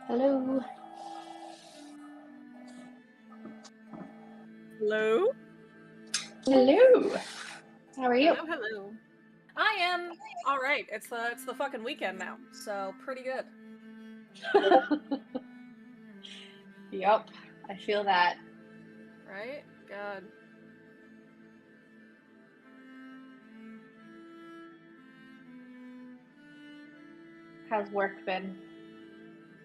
Hello. Hello? Hello. How are you? Hello. I am all right. It's the fucking weekend now, so pretty good. Yup, I feel that. Right? God. How's work been?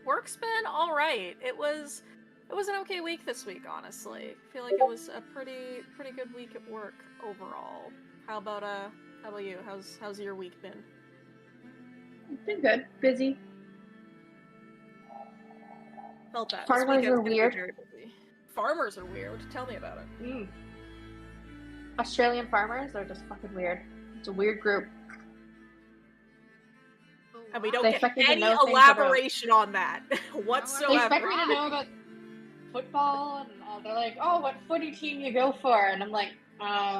Work's been all right. It was an okay week this week, honestly. I feel like it was a pretty good week at work overall. How about you? How's your week been? It's been good. Busy. Felt that. This Farmers weekend's are gonna be weird. very busy. Farmers are weird. Tell me about it. Australian farmers are just fucking weird. It's a weird group. And we don't They get expect me to any know things elaboration on that They whatsoever. expect me to know about football, and they're like, "Oh, what footy team you go for?" And I'm like, I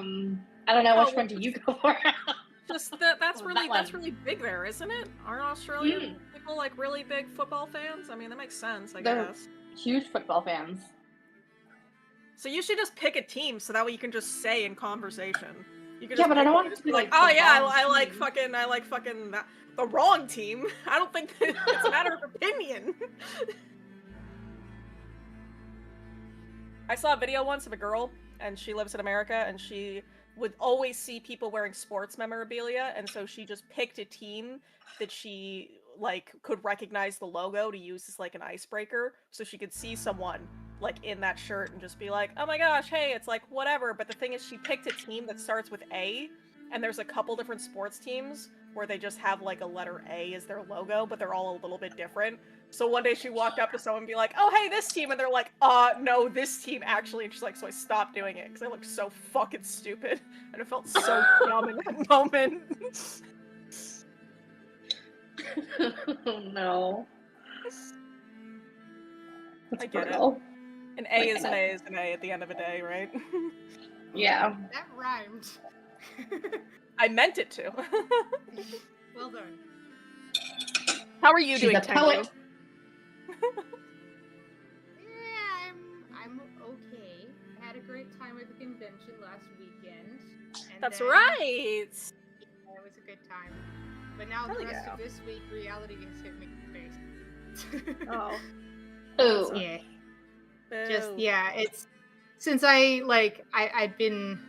don't know. Oh, Which one do you go for?" Just that's Oh, really that that's one. really big there, isn't it? Aren't Australian people like really big football fans? I mean, that makes sense, I They're guess. huge football fans. So you should just pick a team so that way you can just say in conversation. You can Yeah, just but I pick don't one want and it to just be be like, like oh the yeah, wrong I like team. fucking the wrong team. I don't think that it's a matter of opinion. I saw a video once of a girl, and she lives in America, and she would always see people wearing sports memorabilia, and so she just picked a team that she like could recognize the logo to use as like an icebreaker, so she could see someone like in that shirt and just be like, "Oh my gosh, hey, it's like whatever." But the thing is, she picked a team that starts with A, and there's a couple different sports teams where they just have like a letter A as their logo, but they're all a little bit different. So one day she walked up to someone and be like, "Oh, hey, this team," and they're like, no, this team actually." And she's like, "So I stopped doing it because I looked so fucking stupid, and it felt so dumb in that moment." Oh no. I That's get it. brutal. An A is an A is an A at the end of a day, right? Yeah. That rhymed. I meant it to. Well done. How are you She's doing, a poet. Yeah, I'm okay. I had a great time at the convention last weekend. And That's then, right. Yeah, it was a good time. But now Hell the rest yeah. of this week, reality has hit me in the face. Oh. Ooh. Yeah. Boo. Just yeah, it's since I'd been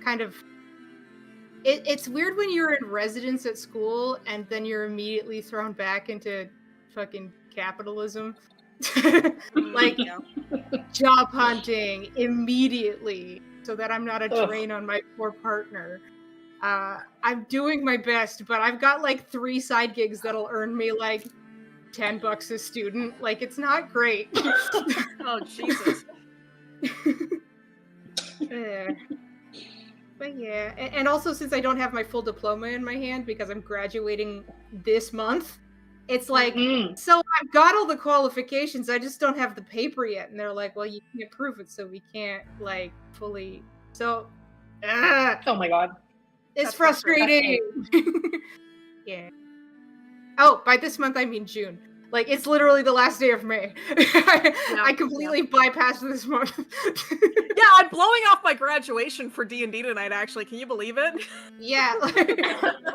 kind of it's weird when you're in residence at school and then you're immediately thrown back into fucking capitalism. Like Yeah. job hunting immediately so that I'm not a Ugh. drain on my poor partner. I'm doing my best, but I've got like 3 side gigs that'll earn me like $10 a student. Like it's not great. Oh Jesus. Yeah. But yeah, and also since I don't have my full diploma in my hand because I'm graduating this month, it's like, so I've got all the qualifications, I just don't have the paper yet. And they're like, well, you can't prove it, so we can't like fully. So, Oh my god. it's That's frustrating. Yeah. Oh, by this month I mean June. Like it's literally the last day of May. I completely bypassed this month. Yeah, I'm blowing off my graduation for D&D tonight, actually. Can you believe it? Yeah.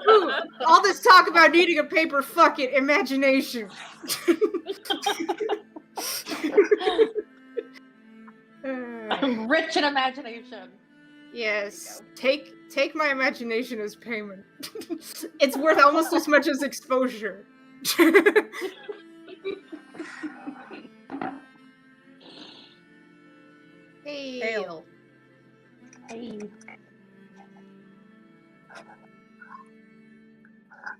Ooh, all this talk about needing a paper, fuck it, imagination. I'm rich in imagination. Yes. Take my imagination as payment. It's worth almost as much as exposure. Hail. Hey.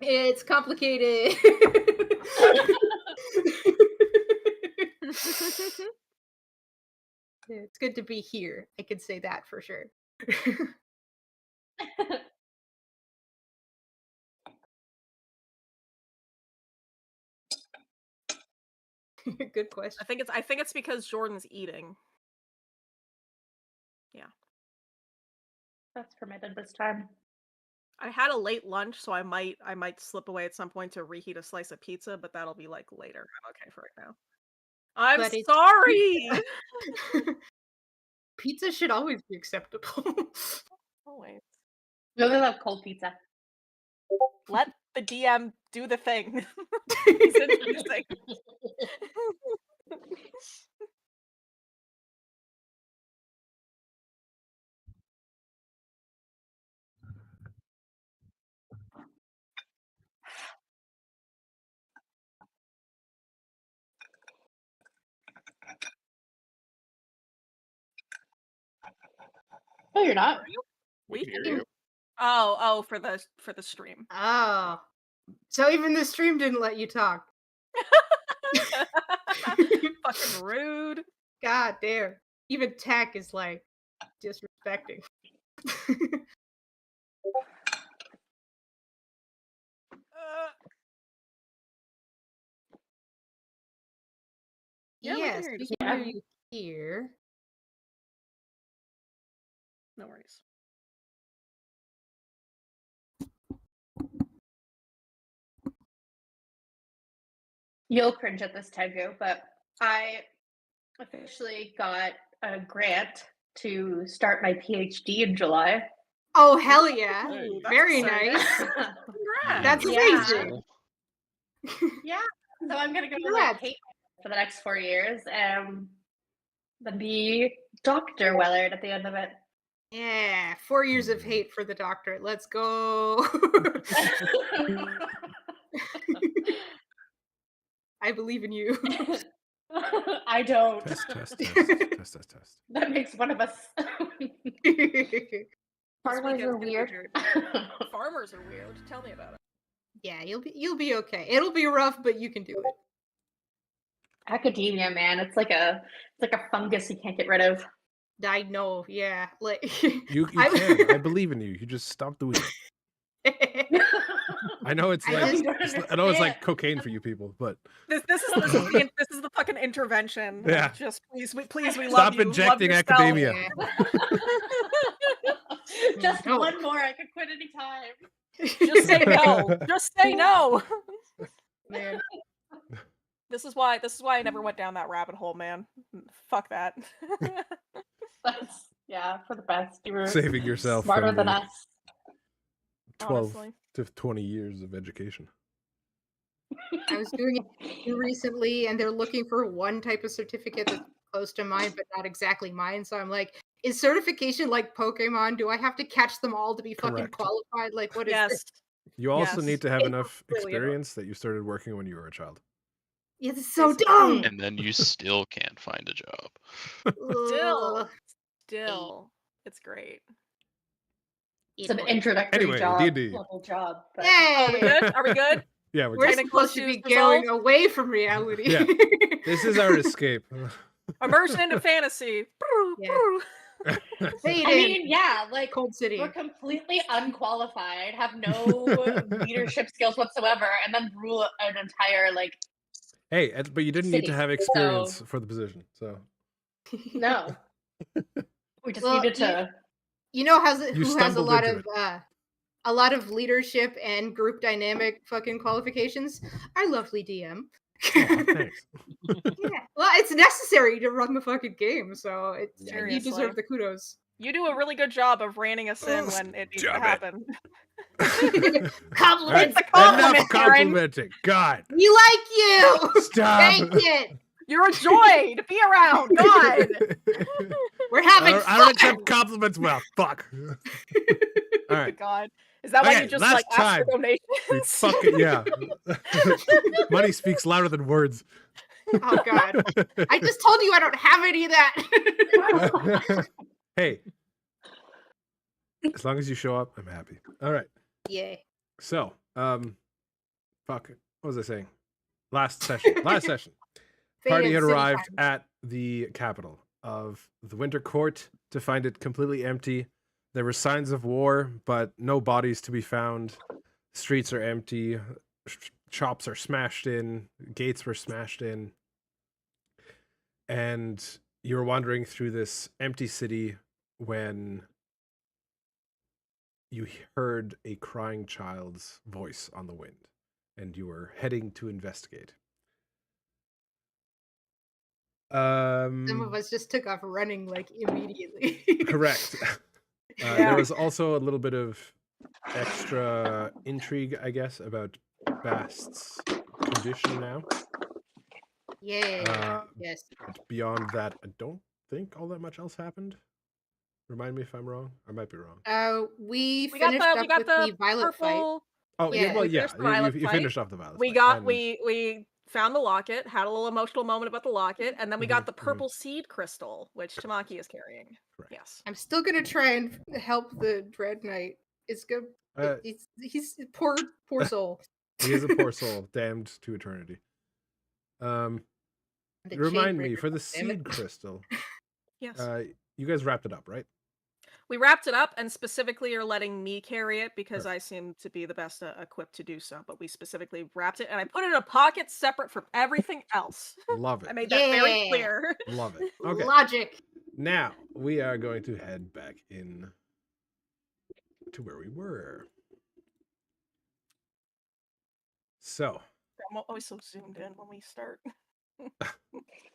It's complicated. It's good to be here. I could say that for sure. Good question. I think it's because Jordan's eating. Yeah. That's permitted this time. I had a late lunch, so I might slip away at some point to reheat a slice of pizza, but that'll be like later. I'm okay for right now. I'm But it's sorry. Pizza should always be acceptable. Always. We only love cold pizza. Let the DM do the thing. He's introducing. No, you're not. We can can. hear you. Oh, for the stream. Oh. So even the stream didn't let you talk. Fucking rude. God damn. Even tech is like disrespecting. Yeah, we yes, can hear you. we Just can Yeah. hear you here. no worries. You'll cringe at this, Tegu, but I officially got a grant to start my PhD in July. Oh hell yeah. Hey. That's Very exciting. nice. Congrats. That's Yeah. amazing. Yeah. So I'm gonna go to Congrats. hate for the next 4 years and then be Dr. Wellard at the end of it. Yeah, 4 years of hate for the doctorate. Let's go. I believe in you. I don't. Test. That makes one of us. Farmers Speak are as the weird. wizard. Farmers are weird. Tell me about it. Yeah, you'll be okay. It'll be rough, but you can do it. Academia, man, it's like a fungus you can't get rid of. I know, yeah. Like You can. I believe in you. You just stop doing it. I know it's I like just- I know it's like cocaine for you people, but This is the fucking intervention. Yeah. Just please we love stop you. injecting love yourself. academia. Just No. one more, I could quit any time. Just say no. Just say no. Man. This is why I never went down that rabbit hole, man. Fuck that. That's for the best. You were Saving yourself smarter from than the us. 12 Honestly. to 20 years of education. I was doing it recently, and they're looking for one type of certificate that's close to mine, but not exactly mine. So I'm like, is certification like Pokemon? Do I have to catch them all to be fucking Correct. qualified? Like, what is Yes. this? You also Yes. need to have It's enough really annoying. experience that you started working when you were a child. Yeah, this is so Basically. dumb. And then you still can't find a job. Still. Ugh. Still. It's great. It's an introductory Anyway, job, D&D. level job. But Are we Yay! good? Are we good? Yeah, we're We're good. Technical supposed to be issues going resolved? away from reality. Yeah. This is our escape. Immersion into fantasy. Yeah. Fade I in. mean, yeah, like Cold City. we're completely unqualified, have no leadership skills whatsoever, and then rule an entire Hey, but you didn't need to City, have experience for the position, so no. We just Well, needed to. You know who has stumbled into a lot of leadership and group dynamic fucking qualifications? Our lovely DM. Aw, thanks. Yeah. Well, it's necessary to run the fucking game, so you Seriously. deserve the kudos. You do a really good job of reining us in when it needs to Stop it. happen. Compliments. It's a compliment, Enough Karen. complimenting. God. We like you. Stop. Thank it. You're a joy to be around. God. We're having I don't fun. accept compliments. Well, fuck. All right. God. Is that why Okay, you just last ask for time. donations? We fucking yeah. Money speaks louder than words. Oh God! I just told you I don't have any of that. Hey, as long as you show up, I'm happy. All right. Yay! So, fuck. What was I saying? Last session. Party had arrived at the capital of the Winter Court to find it completely empty. There were signs of war, but no bodies to be found. Streets are empty. Shops are smashed in. Gates were smashed in. And you were wandering through this empty city when you heard a crying child's voice on the wind, and you were heading to investigate. Some of us just took off running like immediately. Correct. There was also a little bit of extra intrigue, I guess, about Bast's condition now. Yeah. Yes. But beyond that, I don't think all that much else happened. Remind me if I'm wrong. I might be wrong. We We got finished the up with the Violet fight. purple. Oh, Yeah, well, we yeah. finished the Violet You fight. finished off the Violet We fight. got and- we found the locket, had a little emotional moment about the locket, and then we got the Mhm, mhm. purple seed crystal, which Tamaki is carrying. Correct. Yes. I'm still gonna try and help the Dread Knight. It's good. He's poor soul. He is a poor soul, damned to eternity. The Remind me, Chainbreaker, for the damn it. seed crystal, Yes. you guys wrapped it up, right? We wrapped it up and specifically are letting me carry it because Perfect. I seem to be the best equipped to do so. But we specifically wrapped it and I put it in a pocket separate from everything else. Love it. I made that very Yeah. clear. Love it. Okay. Logic. Now we are going to head back in to where we were. So I'm always so zoomed in when we start.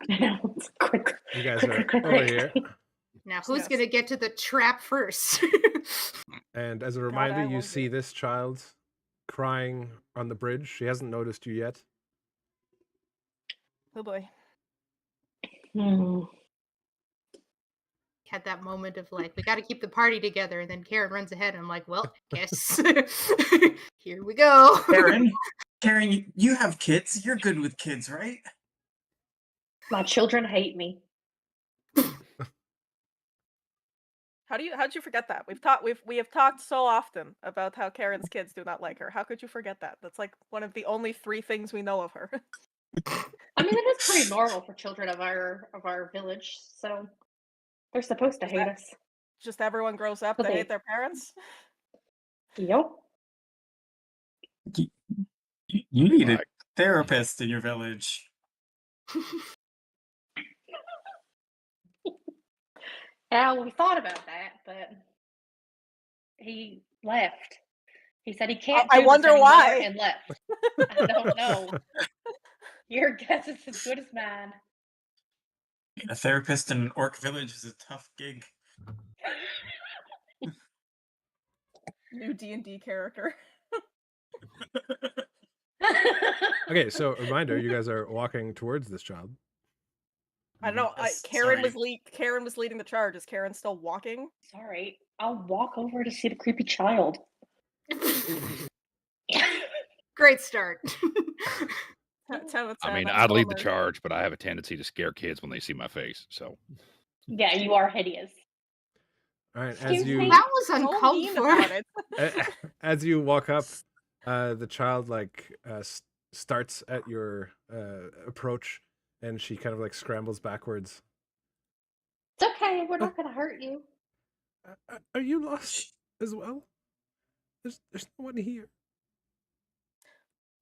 It's quick. you guys quick, are quick, over quick. here, Now who's Yes. gonna get to the trap first? and as a I reminder, you won't see do. this child crying on the bridge. She hasn't noticed you yet. Oh boy. Hmm. Had that moment of like, we got to keep the party together, and then Karen runs ahead. And I'm like, well, guess here we go. Karen, you have kids. You're good with kids, right? My children hate me. How'd you forget that? We have talked so often about how Karen's kids do not like her. How could you forget that? That's like one of the only 3 things we know of her. I mean, it is pretty normal for children of our village, so they're supposed to Is hate that- us. Just everyone grows up But to they- hate their parents. Yep. You need a Like- therapist in your village. Yeah, well, we thought about that, but he left. He said he can't. I do this wonder anymore why. And left. I don't know. Your guess is as good as mine. Being a therapist in an orc village is a tough gig. New D&D character. Okay, so reminder, you guys are walking towards this child. I don't know. Yes, Karen sorry. was leading the charge. Is Karen still walking? Sorry, I'll walk over to see the creepy child. Great start. 10 with 10, I mean, I'm I'd lead the Homer. charge, but I have a tendency to scare kids when they see my face. So Yeah, you are hideous. All right, Excuse as you me? That was So uncalled mean for. about it. as you walk up, the child starts at your approach, and she kind of like scrambles backwards. It's okay. We're not gonna hurt you. Are you lost as well? There's no one here.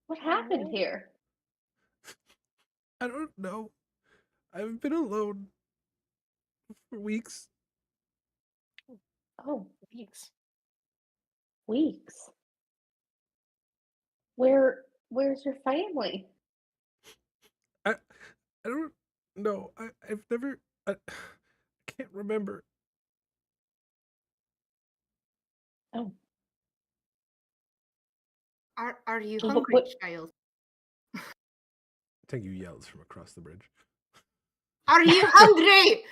What happened Oh. here? I don't know. I've been alone for weeks. Oh, Weeks. weeks. Where's your family? I don't know. I've never. I can't remember. Oh, Are you Well, hungry, what- child? Tengu yells from across the bridge. Are you hungry?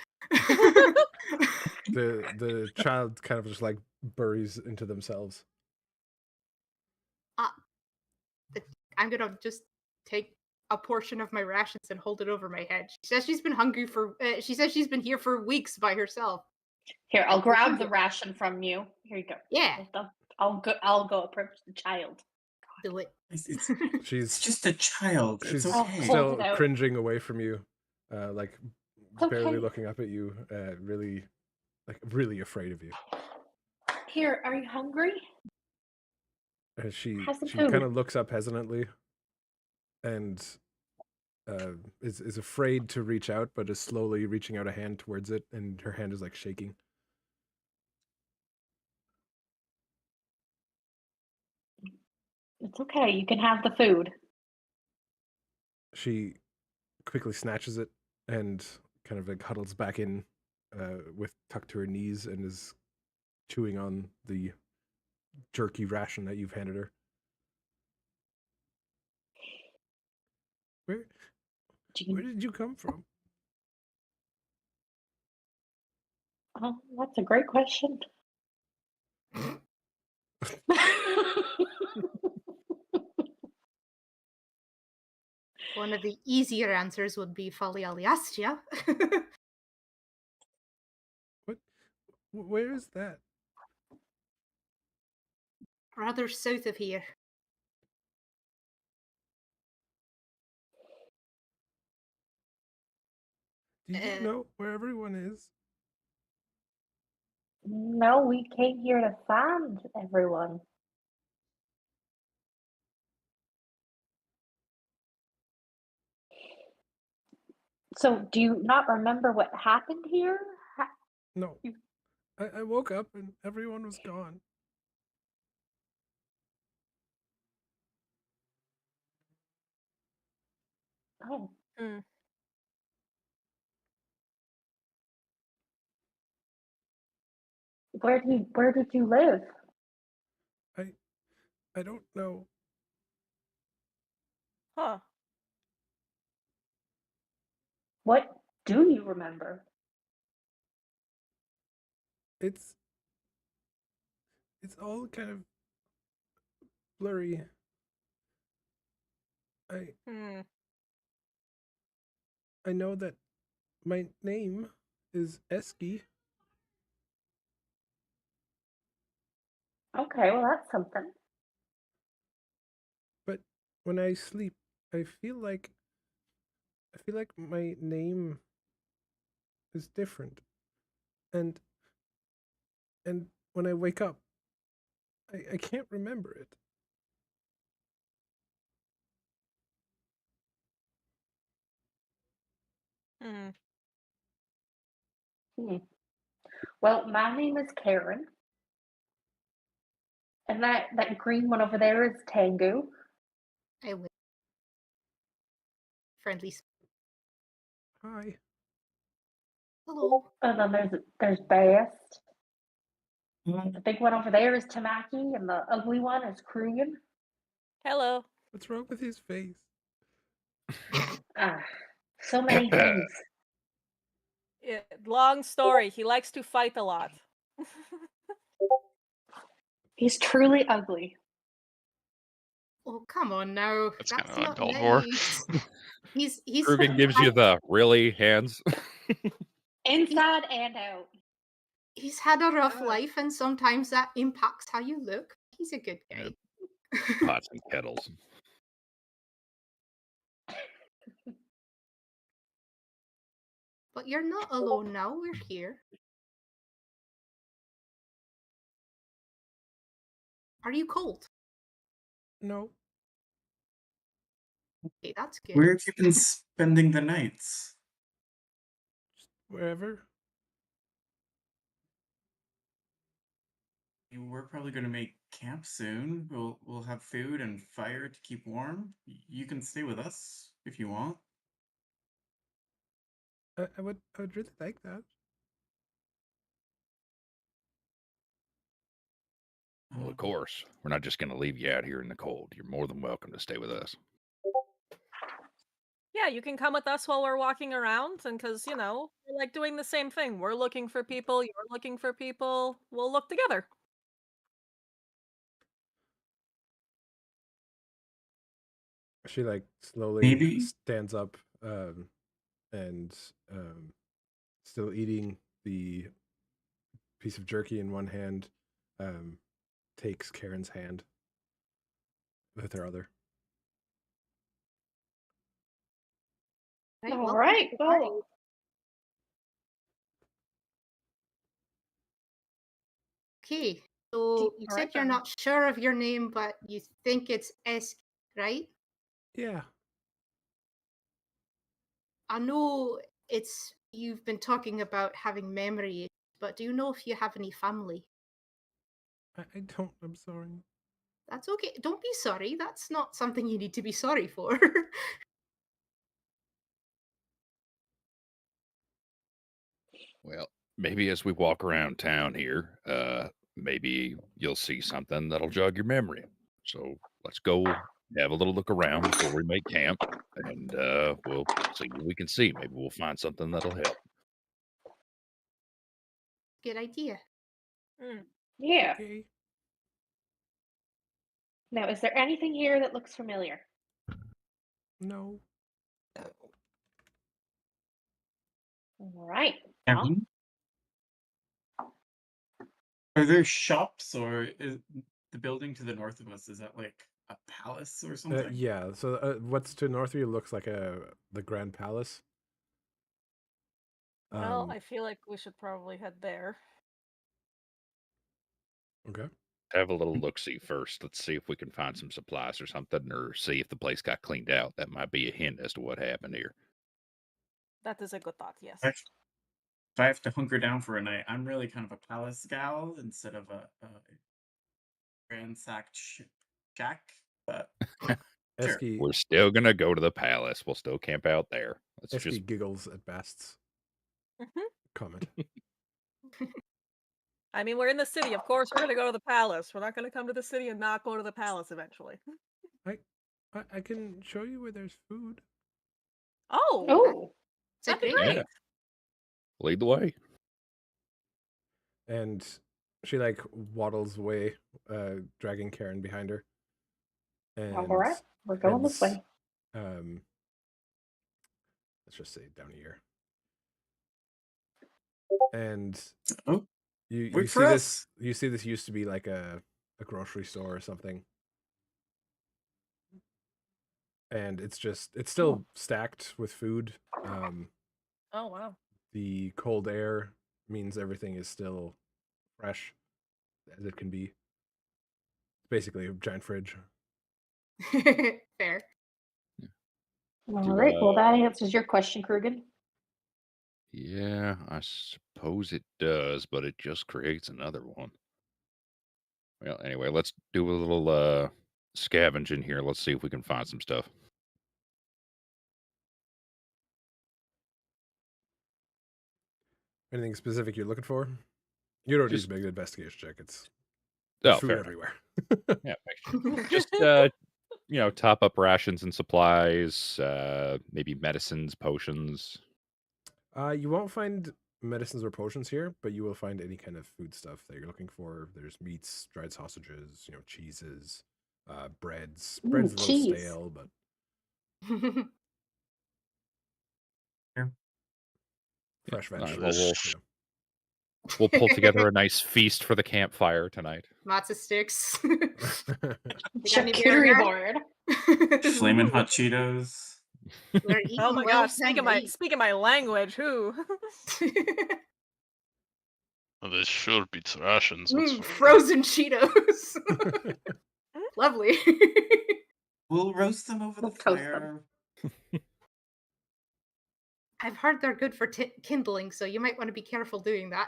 The child kind of just like buries into themselves. I'm gonna just take a portion of my rations and hold it over my head. She says she's been hungry for. She says she's been here for weeks by herself. here, I'll grab the ration from you. Here you go. Yeah, I'll go approach the child. do it. It's She's just a child. she's It's Oh, okay. hold still it out. cringing away from you, like barely Okay. looking up at you, really afraid of you. Here, are you hungry? She Have some kind food. of looks up hesitantly, and is afraid to reach out, but is slowly reaching out a hand towards it, and her hand is like shaking. It's okay. You can have the food. She quickly snatches it and kind of like huddles back in with tucked to her knees and is chewing on the jerky ration that you've handed her. Where where did you come from? Oh, that's a great question. One of the easier answers would be Falialiastia. What? Where is that? Rather south of here. Do you know where everyone is? No, we came here to find everyone. So, do you not remember what happened here? No. I woke up and everyone was gone. Oh, Hmm. where did you live? I don't know. Huh. What do you remember? It's all kind of blurry. I Hmm. I know that my name is Eski. Okay, well that's something. But when I sleep, I feel like my name is different. And when I wake up, I can't remember it. Hmm. Hmm. Well, my name is Karen, and that green one over there is Tango, I will. Friendly. Hi. Hello. and then there's Bast. Well, The big one over there is Tamaki, and the ugly one is Krugen. Hello. What's wrong with his face? Ah, so many things. Long story. He likes to fight a lot. He's truly ugly. Oh, come on now. That's That's kinda not uncalled for. nice. He's Krugen gives you the really hands. Inside and out. he's had a rough life, and sometimes that impacts how you look. He's a good guy. Pots and kettles. But you're not alone now. We're here. Are you cold? No. Okay, that's good. where have you been spending the nights? Just wherever. We're probably going to make camp soon. We'll have food and fire to keep warm. You can stay with us if you want. I would really like that. Well, of course. We're not just going to leave you out here in the cold. You're more than welcome to stay with us. Yeah, you can come with us while we're walking around, and because we're like doing the same thing. We're looking for people. You're looking for people. We'll look together. She like slowly Maybe stands up and still eating the piece of jerky in one hand, um, takes Karen's hand with her other. Right, All welcome to right, the party. well, Okay, so you All said right, you're then. not sure of your name, but you think it's Esk, right? Yeah. I know it's you've been talking about having memory, but do you know if you have any family? I don't. I'm sorry. That's okay. Don't be sorry. That's not something you need to be sorry for. Well, maybe as we walk around town here, maybe you'll see something that'll jog your memory. So let's go have a little look around before we make camp, and we'll see what we can see. Maybe we'll find something that'll help. Good idea. Yeah. Okay. Now, is there anything here that looks familiar? No. All right. Well, Kevin, are there shops or is the building to the north of us, is that like a palace or something? Yeah. So what's to north of you looks like the Grand Palace. Well, I feel like we should probably head there. Okay. Have a little look see first. Let's see if we can find some supplies or something, or see if the place got cleaned out. That might be a hint as to what happened here. That is a good thought, yes. If I have to hunker down for a night, I'm really kind of a palace gal instead of a ransacked shack. But sure. Esky, We're still gonna go to the palace. We'll still camp out there. Let's Esky just giggles at Best's Mhm. comment. I mean, we're in the city. Of course, we're going to go to the palace. We're not going to come to the city and not go to the palace eventually. I can show you where there's food. Oh, oh, that'd be great. great. Yeah. Lead the way. And she like waddles away, dragging Karen behind her. And all right. We're going this heads, way. Let's just say down here. And Oh, you wait see for this us. you see this used to be like a grocery store or something. And it's still stacked with food. Oh, wow. The cold air means everything is still fresh as it can be. It's basically a giant fridge. Fair. All right. Well, that answers your question, Krugen. Yeah, I suppose it does, but it just creates another one. Well, anyway, let's do a little scavenging here. Let's see if we can find some stuff. Anything specific you're looking for? You don't need Just- to make an investigation check. There's food fair enough. everywhere. Yeah, just top up rations and supplies, maybe medicines, potions. You won't find medicines or potions here, but you will find any kind of food stuff that you're looking for. There's meats, dried sausages, cheeses, breads. Bread's a little cheese. stale, but fresh All right, vegetables. we'll pull together a nice feast for the campfire tonight. Matzo sticks. Charcuterie board. Flamin' hot Cheetos. Oh my gosh, speaking my language, who? Well, they should be rations. Frozen Cheetos. Lovely. We'll roast them over the We'll toast fire. I've heard they're good for kindling, so you might want to be careful doing that.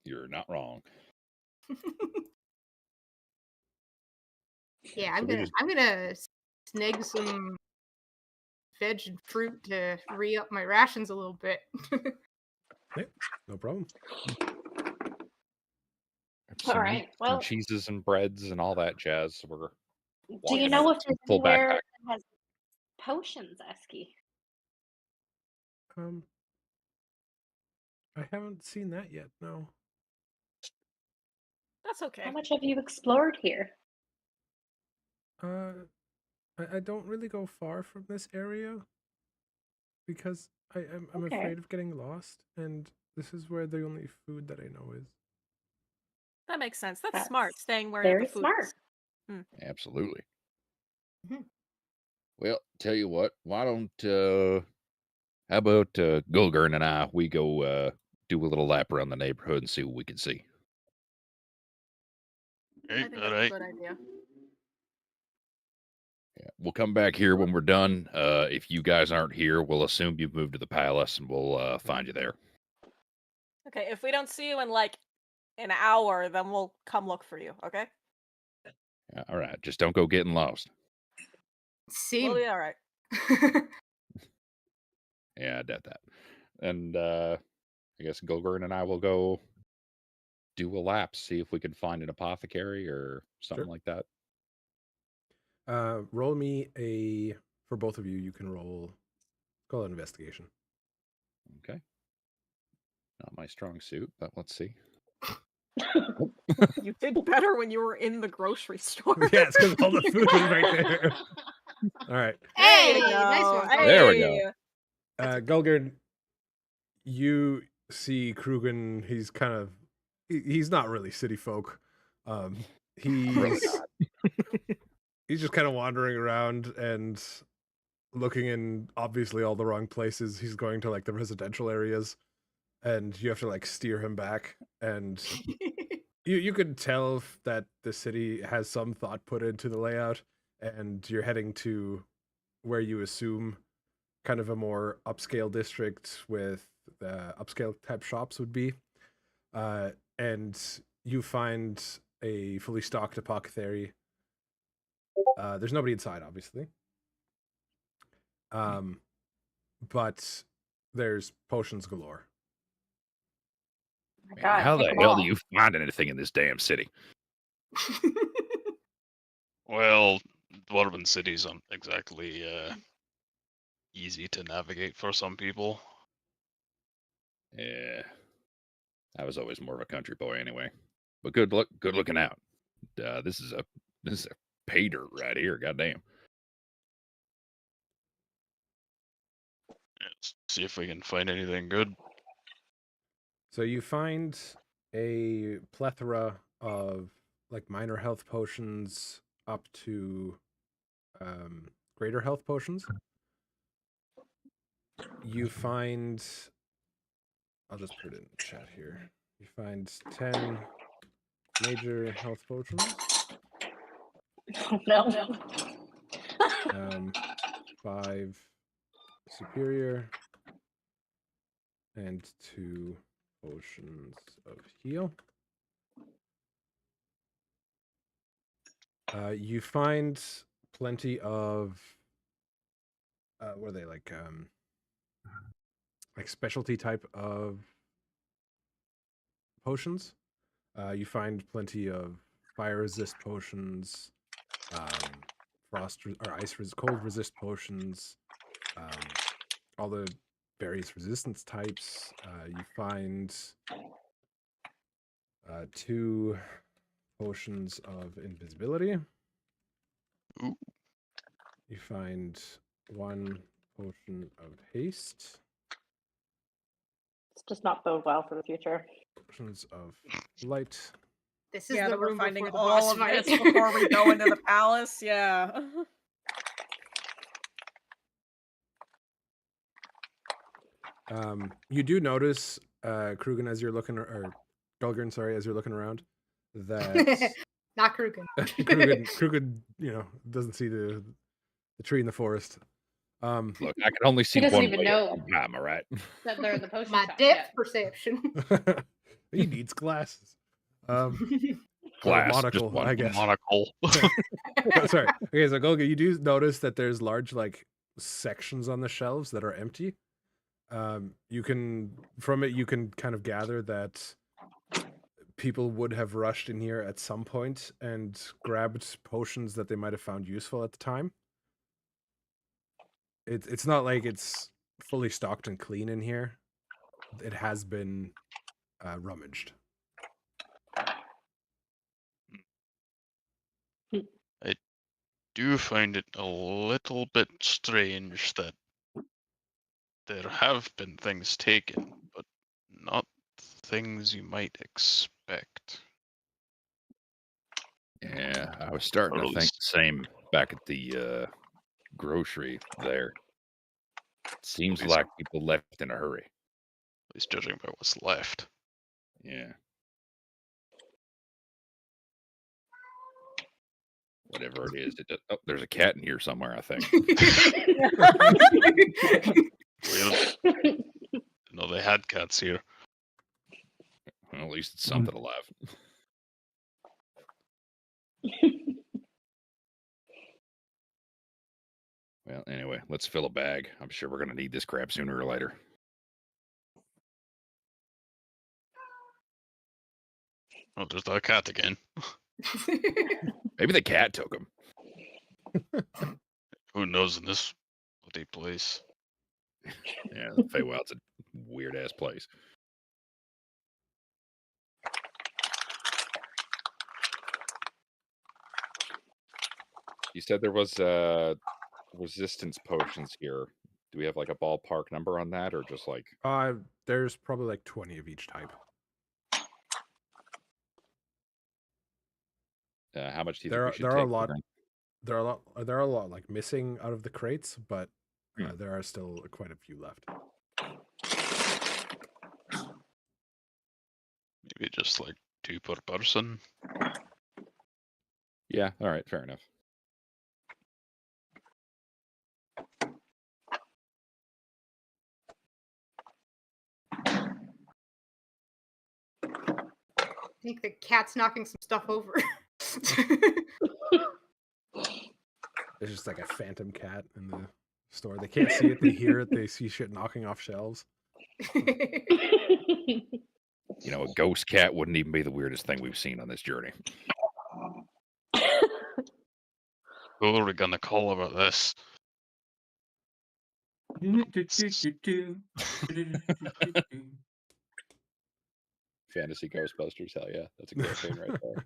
You're not wrong. Yeah, So I'm gonna snag some veg and fruit to re-up my rations a little bit. No problem. All right. Meats Well, and cheeses and breads and all that jazz. We're do you walking know up if there's full anywhere backpack. that has potions, Esky? I haven't seen that yet. No. That's okay. How much have you explored here? I don't really go far from this area because I'm Okay. afraid of getting lost, and this is where the only food that I know is. That makes sense. That's That's smart, staying where very the food smart. is. Absolutely. Mhm. Well, tell you what, why don't how about Gulgurn and I we go do a little lap around the neighborhood and see what we can see. I think that's a good idea. Yeah, we'll come back here when we're done. If you guys aren't here, we'll assume you've moved to the palace and we'll find you there. Okay, if we don't see you in like an hour, then we'll come look for you, okay? Yeah, all right, just don't go getting lost. See. We'll be all right. Yeah, I doubt that. and I guess Gulgurn and I will go do a lap, see if we can find an apothecary or something Sure. like that. Roll me for both of you. You can call it investigation. Okay. Not my strong suit, but let's see. You did better when you were in the grocery store. Yeah, it's because all the food was right there. All right. Hey, There you nice go. one. There we go. Hey. Gulgurn, you see Krugen. He's not really city folk. Really He's just kind of wandering around and looking in obviously all the wrong places. He's going to like the residential areas, and you have to like steer him back. And you could tell that the city has some thought put into the layout, and you're heading to where you assume kind of a more upscale district with upscale type shops would be. And you find a fully stocked apothecary. There's nobody inside, obviously. But there's potions galore. Oh my Man, God, how the take 'em hell all. do you find anything in this damn city? Well, dwarven cities aren't exactly easy to navigate for some people. Yeah, I was always more of a country boy anyway. But good looking out. This is a pay dirt right here. Goddamn. Let's see if we can find anything good. So you find a plethora of like minor health potions up to greater health potions. You find, I'll just put it in the chat here. You find 10 major health potions, No. 5 superior, and 2 potions of heal. You find plenty of what are they like specialty type of potions. You find plenty of fire resist potions, cold resist potions, all the various resistance types. You find 2 potions of invisibility. Ooh. You find 1 potion of haste. This does not bode well for the future. Potions of light. This is Yeah, the that we're room finding before the all boss of fight. this before we go into the palace. Yeah. You do notice, Krugen, as you're looking, or Gulgurn, sorry, as you're looking around, that Not Krugen. Krugen, doesn't see the tree in the forest. Look, I can only see He doesn't one even way know. at a time, all right? That they're the potion My shop depth yet. perception. He needs glasses. Or a Glass, just monocle, one I guess. Monocle. Sorry. Okay, so Golga, you do notice that there's large like sections on the shelves that are empty. You can kind of gather that people would have rushed in here at some point and grabbed potions that they might have found useful at the time. It's not like it's fully stocked and clean in here. It has been rummaged. I do find it a little bit strange that there have been things taken, but not things you might expect. Yeah, I was starting Or to at think least- the same back at the grocery there. Seems These- like people left in a hurry. At least judging by what's left. Yeah. Whatever it is. There's a cat in here somewhere, I think. Weird. No, they had cats here. Well, at least it's something alive. Well, anyway, let's fill a bag. I'm sure we're going to need this crap sooner or later. Oh, there's that cat again. Maybe the cat took him. Who knows in this bloody place? Yeah, the Feywild's a weird ass place. You said there was resistance potions here. Do we have like a ballpark number on that, or just like? There's probably like 20 of each type. How much do you There think we should are take? a lot. There are a lot like missing out of the crates, but there are still quite a few left. Maybe just like 2 per person. Yeah. All right. Fair enough. I think the cat's knocking some stuff over. There's just like a phantom cat in the store. They can't see it. They hear it. They see shit knocking off shelves. You know, a ghost cat wouldn't even be the weirdest thing we've seen on this journey. Who are we gonna call about this? Fantasy Ghostbusters, hell yeah. That's a great thing right there.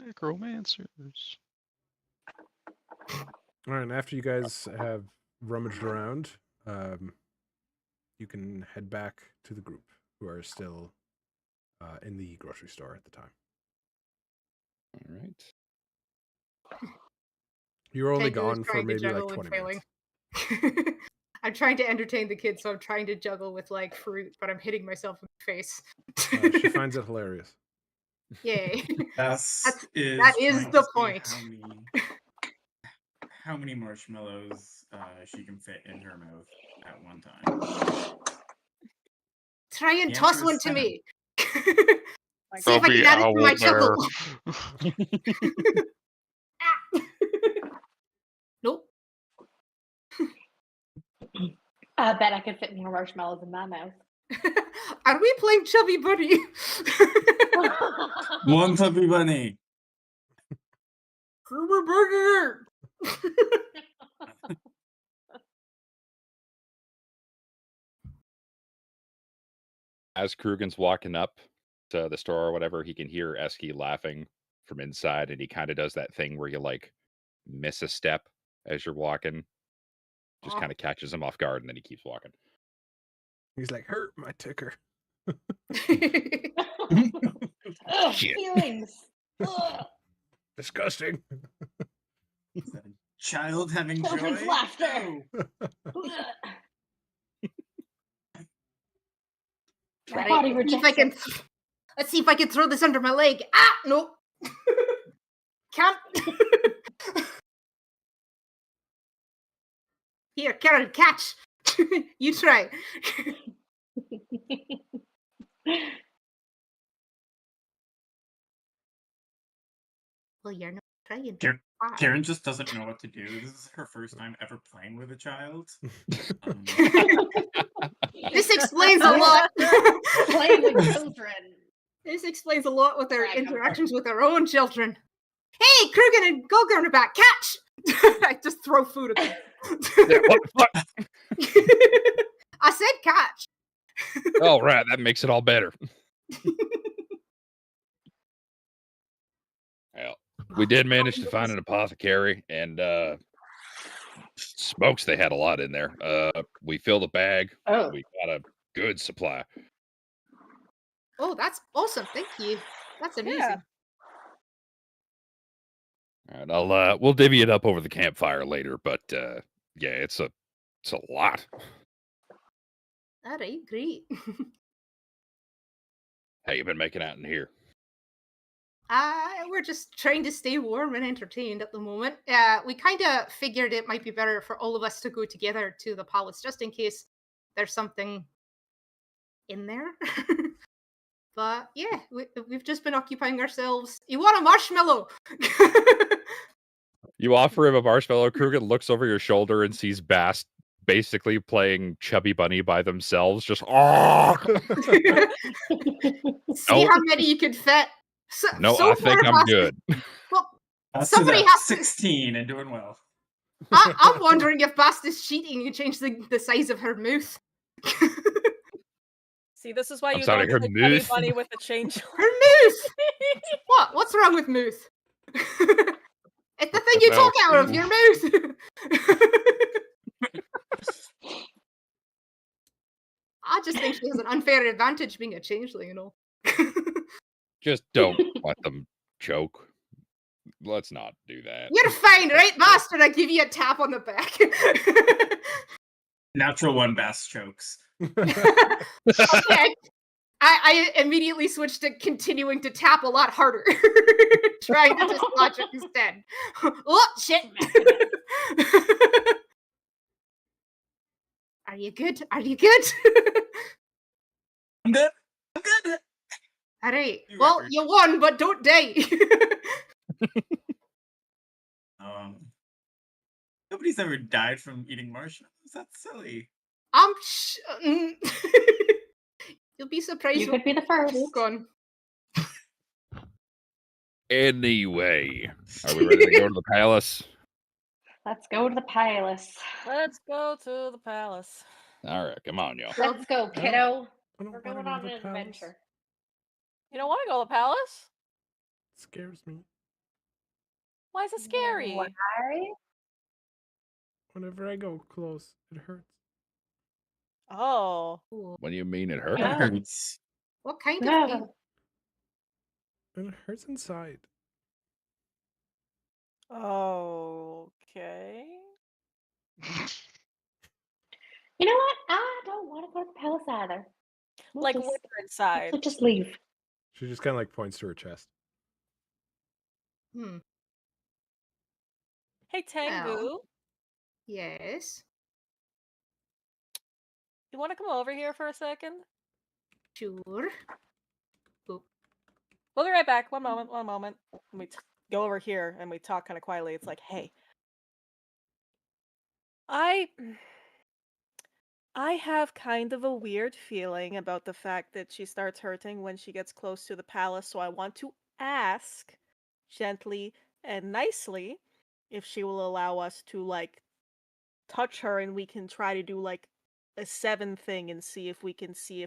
Necromancers. All right, and after you guys have rummaged around, you can head back to the group who are still in the grocery store at the time. All right. You were only Tango is gone for trying to maybe like juggle and 20 failing. minutes. I'm trying to entertain the kids, so I'm trying to juggle with like fruit, but I'm hitting myself in the face. She finds it hilarious. Yay. That is is the point. How many marshmallows she can fit in her mouth at one time? Try and The toss answer one is to 7. me. See if I Probably can add it to my owl chuckle. Nope. I bet I could fit more marshmallows in my mouth. Are we playing Chubby Bunny? One puppy bunny. Gruber Burger! As Krugen's walking up to the store or whatever, he can hear Eski laughing from inside, and he kind of does that thing where you like miss a step as you're walking. Just kind of catches him off guard, and then he keeps walking. He's like, hurt my ticker. Ugh, Shit. feelings. Ugh. Disgusting. Is that a child having Children's joy? laughter. No. My body Let's see if I rejects can. it. Let's see if I can throw this under my leg. Ah, nope. Can't. Here, Karen, catch. You try. Well, you're not trying. Karen just doesn't know what to do. This is her first time ever playing with a child. This explains a lot. Playing with children. This explains a lot with their Right, I'm interactions with their own children. Hey, Krugen and Golgar in the back, catch! I just throw food at them. Yeah, what the fuck? I said catch. Oh, right. That makes it all better. Well, we did manage to find an apothecary, and smokes, they had a lot in there. We filled a bag. Oh. We got a good supply. Oh, that's awesome. Thank you. That's amazing. Yeah. All right, we'll divvy it up over the campfire later, but yeah, it's a lot. All right, great. How you been making out in here? We're just trying to stay warm and entertained at the moment. We kind of figured it might be better for all of us to go together to the palace just in case there's something in there. But yeah, we've just been occupying ourselves. You want a marshmallow? You offer him a marshmallow. Krugen looks over your shoulder and sees Bast basically playing Chubby Bunny by themselves. Just oh See how many you could fit. no, so I think far, I'm Basti- good. Well, That's somebody at has to. 16 and doing well. I'm wondering if Basta's cheating and changed the size of her mouth. See, this is why I'm you sorry, don't her play Chubby moose? Bunny with the change. Her mouth. What? What's wrong with mouth? It's the thing you talk out of your mouth. I just think she has an unfair advantage being a changeling, you know. Just don't let them choke. Let's not do that. You're fine, right, Master? I give you a tap on the back. Natural one bass chokes. Okay. I immediately switched to continuing to tap a lot harder. Trying to dislodge it instead. Oh, shit. Are you good? Are you good? I'm good. I'm good. All right. New Well, record. you won, but don't die. Nobody's ever died from eating marshmallows. That's silly. You'll be surprised. You could be the first. On. Anyway, are we ready to go to the palace? Let's go to the palace. Let's go to the palace. All right, come on, y'all. Let's go, kiddo. I don't We're wanna going go to on the an palace. adventure. You don't want to go to the palace? It scares me. Why is it scary? Why? Whenever I go close, it hurts. Oh. What do you mean it hurts? It hurts. What kind of No. pain? And it hurts inside. Okay. You know what? I don't want to go to the palace either. We'll Like just, what's inside? we'll just leave. She just kind of like points to her chest. Hmm. Hey Tengu, Well. Yes. you want to come over here for a second? Sure. We'll be right back. One moment. When we go over here and we talk kind of quietly, it's like, hey, I have kind of a weird feeling about the fact that she starts hurting when she gets close to the palace, so I want to ask gently and nicely if she will allow us to like touch her and we can try to do like a 7 thing and see if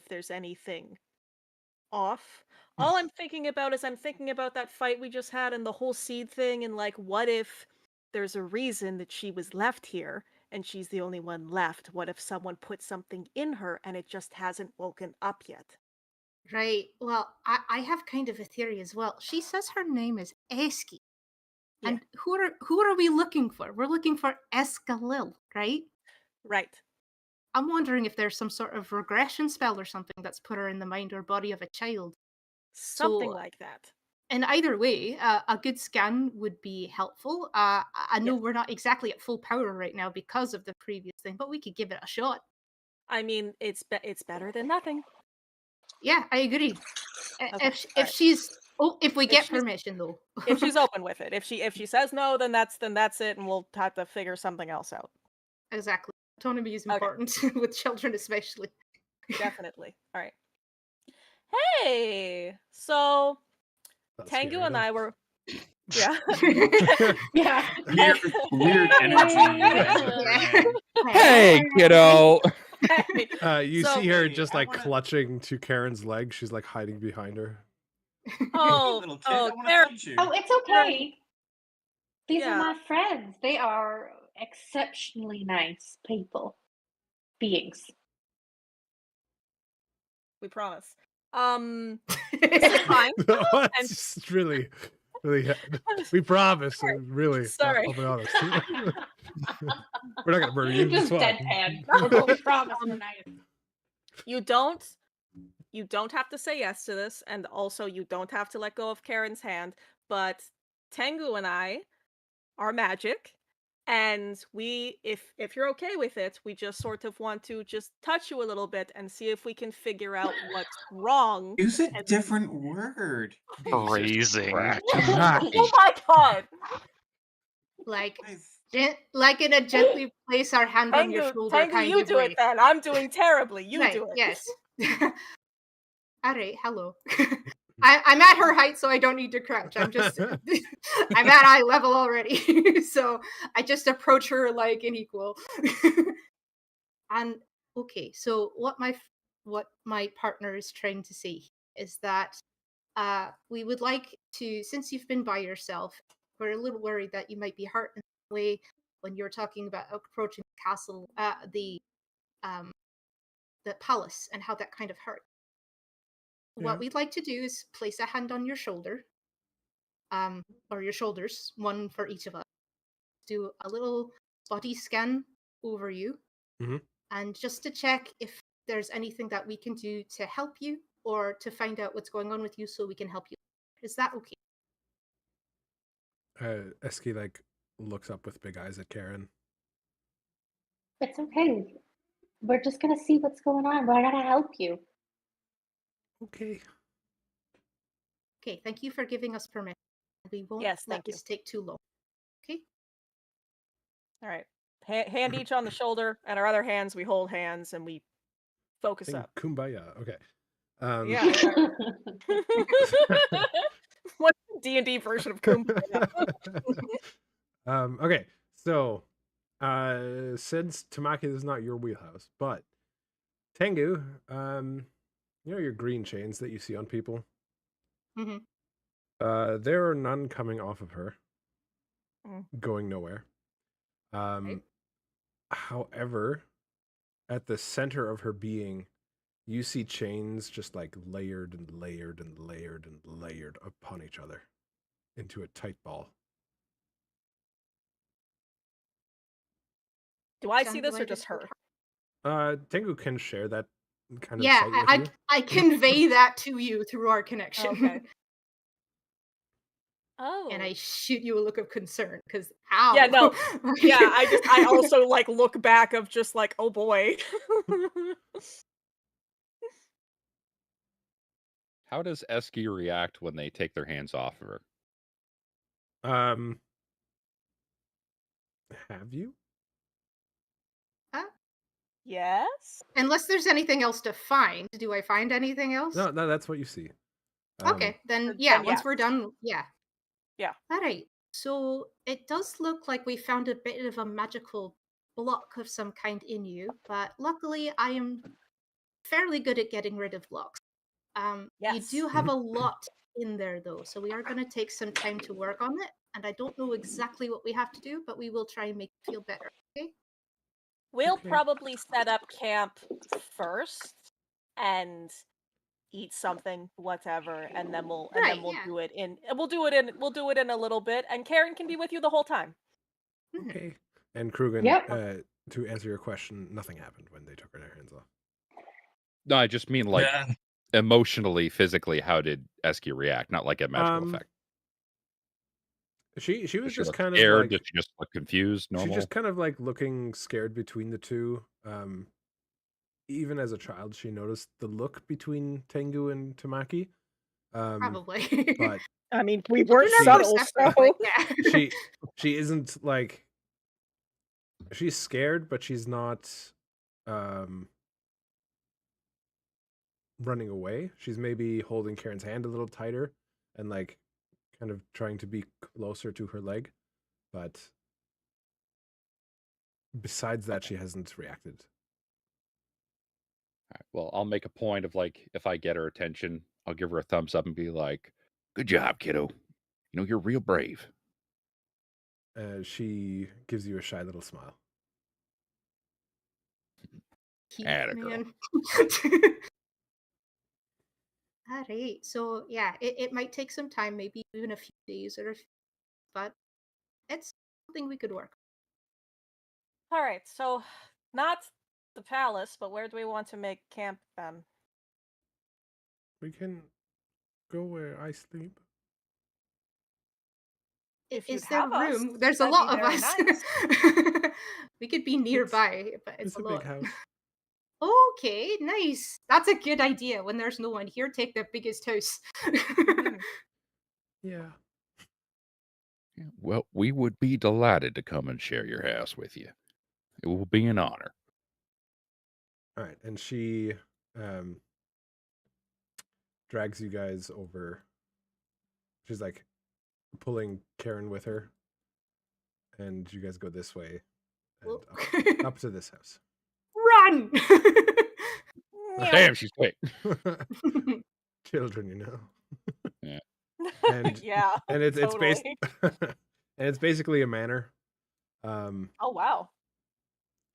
there's anything off. All I'm thinking about is I'm thinking about that fight we just had and the whole seed thing and like what if there's a reason that she was left here and she's the only one left? What if someone put something in her and it just hasn't woken up yet? Right. Well, I have kind of a theory as well. She says her name is Eski. Yeah. And who are we looking for? We're looking for Escalil, right? Right. I'm wondering if there's some sort of regression spell or something that's put her in the mind or body of a child. Something So- like that. And either way, a good scan would be helpful. I know Yes. we're not exactly at full power right now because of the previous thing, but we could give it a shot. I mean, it's better than nothing. Yeah, I agree. Okay, If alright. she's if we If get she's- permission though. If she's open with it. If she says no, then that's it and we'll have to figure something else out. Exactly. Autonomy is Okay. important with children especially. Definitely. All right. Hey. So That's Tengu scary, and though. I were yeah. Yeah. Weird energy. Yeah. Hey, kiddo. Hey. You So- see her Hey, just I like wanna- clutching to Karen's leg. She's like hiding behind her. Oh, Little kid, I want to Karen. touch you. Oh, it's okay. These Yeah. are my friends. They are exceptionally nice people. Beings. We promise. It's fine. That's just really. We promise. Really. Sorry. I'll be honest. We're not gonna murder you. Just it's fine. deadpan. We promise we're nice. You don't have to say yes to this, and also you don't have to let go of Karen's hand, but Tengu and I are magic, and we if you're okay with it, we just sort of want to just touch you a little bit and see if we can figure out what's wrong. Use a and- different word. Phrasing. Oh my god. Like Like in a gently place our hand on your shoulder Tengu, kind you of do it way. then. I'm doing terribly. You Right, do it. yes. All right, hello. I'm at her height, so I don't need to crouch. I'm just, I'm at eye level already. So I just approach her like an equal. And okay, so what my partner is trying to say is that we would like to, since you've been by yourself, we're a little worried that you might be hurt in some way when you're talking about approaching the castle, um, the palace, and how that kind of hurt. Yeah. What we'd like to do is place a hand on your shoulder, or your shoulders, one for each of us. Do a little body scan over you, Mhm. and just to check if there's anything that we can do to help you or to find out what's going on with you so we can help you. Is that okay? Eski like looks up with big eyes at Karen. It's okay. We're just gonna see what's going on. We're gonna help you. Okay. Okay, thank you for giving us permission. We won't Yes, let thank you. this take too long. Okay? All right. Hand each on the shoulder, and our other hands we hold hands and we focus Sing up. Kumbaya. Okay. Yeah, whatever. What's the D&D version of Kumbaya? Okay. So, since Tamaki is not your wheelhouse, but Tengu, you know your green chains that you see on people? Mm-hmm. There are none coming off of her, Mm. going nowhere. However, at the center of her being, you see chains just like layered and layered and layered and layered upon each other into a tight ball. Do I see Sound this or like just a good her? Tengu can share that kind of Yeah, sight with you. I convey that to you through our connection. Okay. Oh. And I shoot you a look of concern because ow. Yeah, no. Yeah, I also like look back of just like, oh boy. How does Eski react when they take their hands off of her? Have you? Yes? Unless there's anything else to find. Do I find anything else? No, that's what you see. Okay, then Then yeah, once yes. we're done, yeah. Yeah. All right. So it does look like we found a bit of a magical block of some kind in you, but luckily I am fairly good at getting rid of blocks. You Yes. do have a lot in there though, so we are going to take some time to work on it. And I don't know exactly what we have to do, but we will try and make it feel better. Okay. We'll Okay. probably set up camp first and eat something, whatever, and then we'll Right, yeah. do it in a little bit, and Karen can be with you the whole time. Mhm. Okay. And Krugen, Yep. to answer your question, nothing happened when they took their hands off. No, I just mean like Yeah. emotionally, physically. How did Eski react? Not like a magical effect. She Did was she just look kind of scared? like Did she just look confused? she's Normal. just kind of like looking scared between the two. Even as a child, she noticed the look between Tengu and Tamaki. Probably. But I mean, we We're weren't She- subtle, separate, so yeah. she isn't like she's scared, but she's not running away. She's maybe holding Karen's hand a little tighter and like kind of trying to be closer to her leg. But besides that, she hasn't reacted. All right, well, I'll make a point of like if I get her attention, I'll give her a thumbs up and be like, "Good job, kiddo. You know you're real brave." She gives you a shy little smile. Cute, Atta girl. man. All right. So yeah, it might take some time, maybe even a few days but it's something we could work. all right. So, not the palace, but where do we want to make camp then? We can go where I sleep. If Is you'd there have us, room? There's a that'd lot be of very us. nice. We could be nearby, but it's It's a a big lot. house. Okay, nice. That's a good idea. When there's no one here, take the biggest house. Mhm. Yeah. Well, we would be delighted to come and share your house with you. It will be an honor. All right, and she drags you guys over. She's like pulling Karen with her, and you guys go this way and up to this house. Run! Damn, she's quick. Children, you know. Yeah. And yeah, and it's based totally. and it's basically a manor. Oh wow.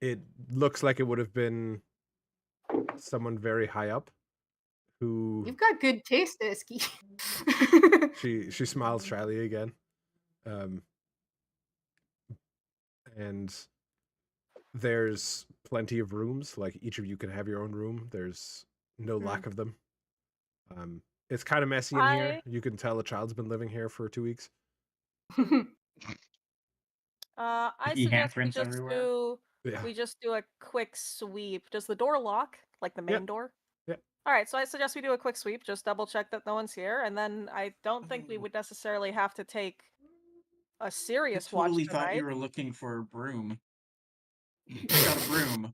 It looks like it would have been someone very high up who You've got good taste, Eski. she smiles shyly again. And there's plenty of rooms, like each of you can have your own room. There's no lack of them. It's kind of messy in here. You can tell a child's been living here for 2 weeks. I Sticky suggest we handprints just everywhere. do Yeah. we just do a quick sweep. Does the door lock? Like the main Yep. door? Yep. Alright, so I suggest we do a quick sweep, just double check that no one's here, and then I don't think we would necessarily have to take a I serious totally watch thought tonight. you were looking for a broom. You got a broom. I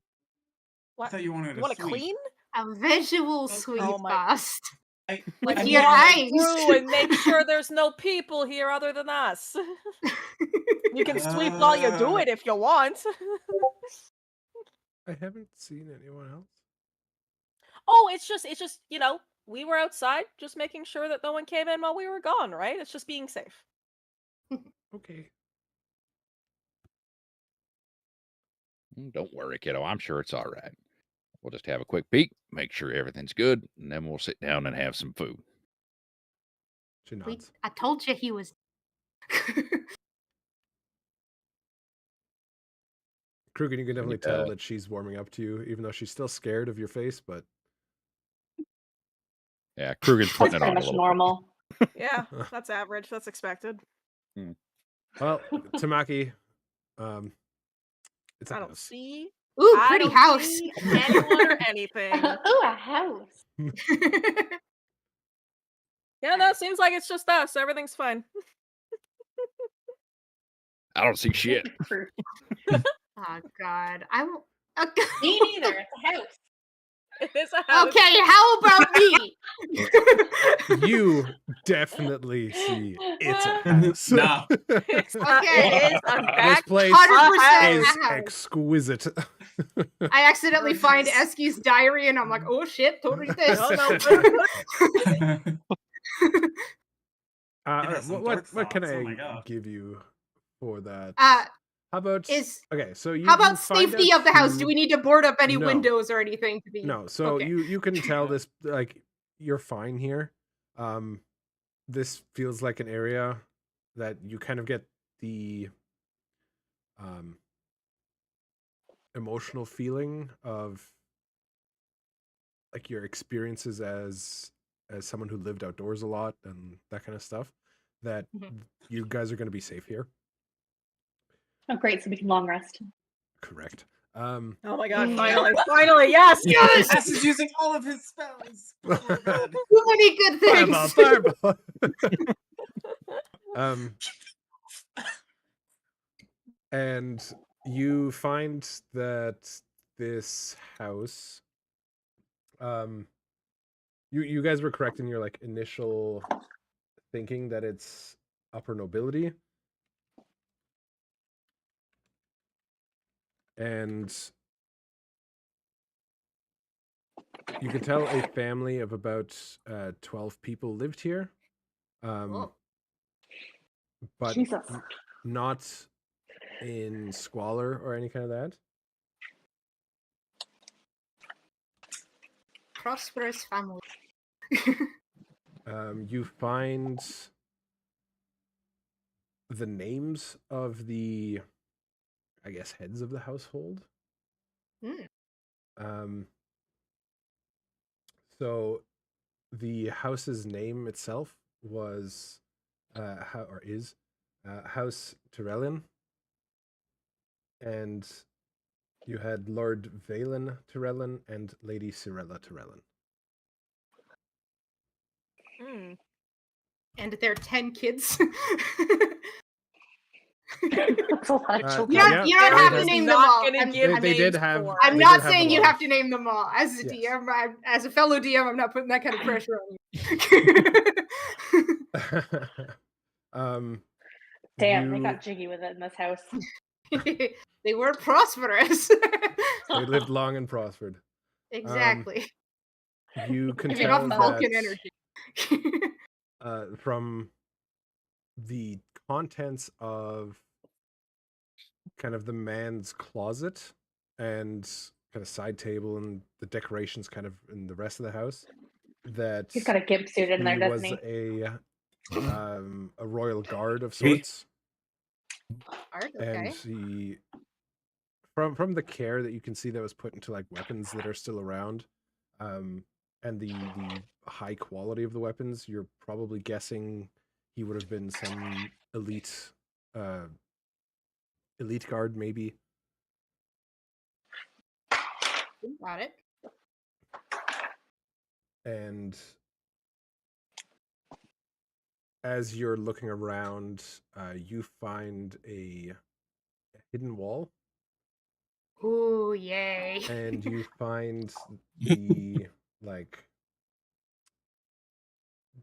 What? thought you wanted You a want to sweep. clean? A visual sweep, Oh my- Bast. I With I your walk eyes. through and make sure there's no people here other than us. You can sweep while you do it if you want. I haven't seen anyone else. Oh, it's just, we were outside just making sure that no one came in while we were gone, right? It's just being safe. Okay. Don't worry, kiddo. I'm sure it's all right. We'll just have a quick peek, make sure everything's good, and then we'll sit down and have some food. She nods. I told you he was. Krugen, you can definitely you, tell that she's warming up to you, even though she's still scared of your face, but Yeah, Krugen's That's putting it pretty on a much little. normal. Yeah, that's average. That's expected. well, Tamaki, it's a I don't house. see. Ooh, I pretty don't house. see anyone or anything. Ooh, a house. Yeah, no, it seems like it's just us. Everything's fine. I don't see shit. Oh God, I won't. Me neither. It's a house. It is a house. Okay, how about me? You definitely see it's a house. Nah. It's Okay. It is a This back. place 100% is a house. exquisite. I accidentally find Gorgeous. Eski's diary, and I'm like, oh shit, totally this. Oh, no. It has some dark What can thoughts, oh I my God. give you for that? Uh, How about is okay? So you how you about find safety out of the house? who- Do we need to board up any No. windows or anything to be? No, so Okay. you can tell this, like, you're fine here. This feels like an area that you kind of get the emotional feeling of like your experiences as someone who lived outdoors a lot and that kind of stuff, that Mhm. you guys are going to be safe here. Oh, great. So we can long rest. Correct. Oh my God! Finally, yes, Yes! This is using all of his spells. before bed. Too many good things. Fireball. And you find that this house, you guys were correct in your like initial thinking that it's upper nobility, and you can tell a family of about 12 people lived here, Whoa. but Jesus. not in squalor or any kind of that. Prosperous family. You find the names of the, I guess, heads of the household. So the house's name itself was, House Tyrellin, and you had Lord Valen Tyrellin and Lady Cirella Tyrellin. Hmm. And their 10 kids. That's a lot of children. Yeah, you don't have to name them all. They did have. I'm they not did have saying a you lot have of- to name them all. As a Yes. DM, as a fellow DM, I'm not putting that kind of pressure on um, Damn, they you- got jiggy with it in this house. you. They were prosperous. they lived long and prospered. Exactly. You can I mean, tell off Vulcan that energy. from the contents of kind of the man's closet and kind of side table and the decorations kind of in the rest of the house, that He's got a gimp suit in there, he doesn't was he? a royal guard of sorts. Art, And okay. he, from the care that you can see that was put into like weapons that are still around, and the high quality of the weapons, you're probably guessing he would have been some elite guard, maybe. Got it. And as you're looking around, you find a hidden wall. Ooh, yay. And you find the like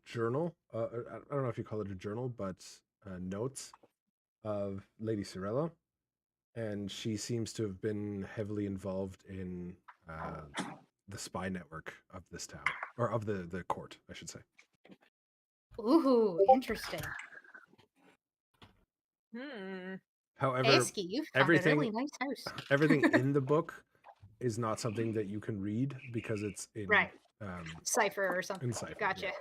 journal. I don't know if you call it a journal, but notes of Lady Cirella, and she seems to have been heavily involved in the spy network of this town, or of the court, I should say. Ooh, interesting. However, Esky, you found a really nice house. everything in the book is not something that you can read because it's in Right. Cipher or something. in cipher. Gotcha. Yeah.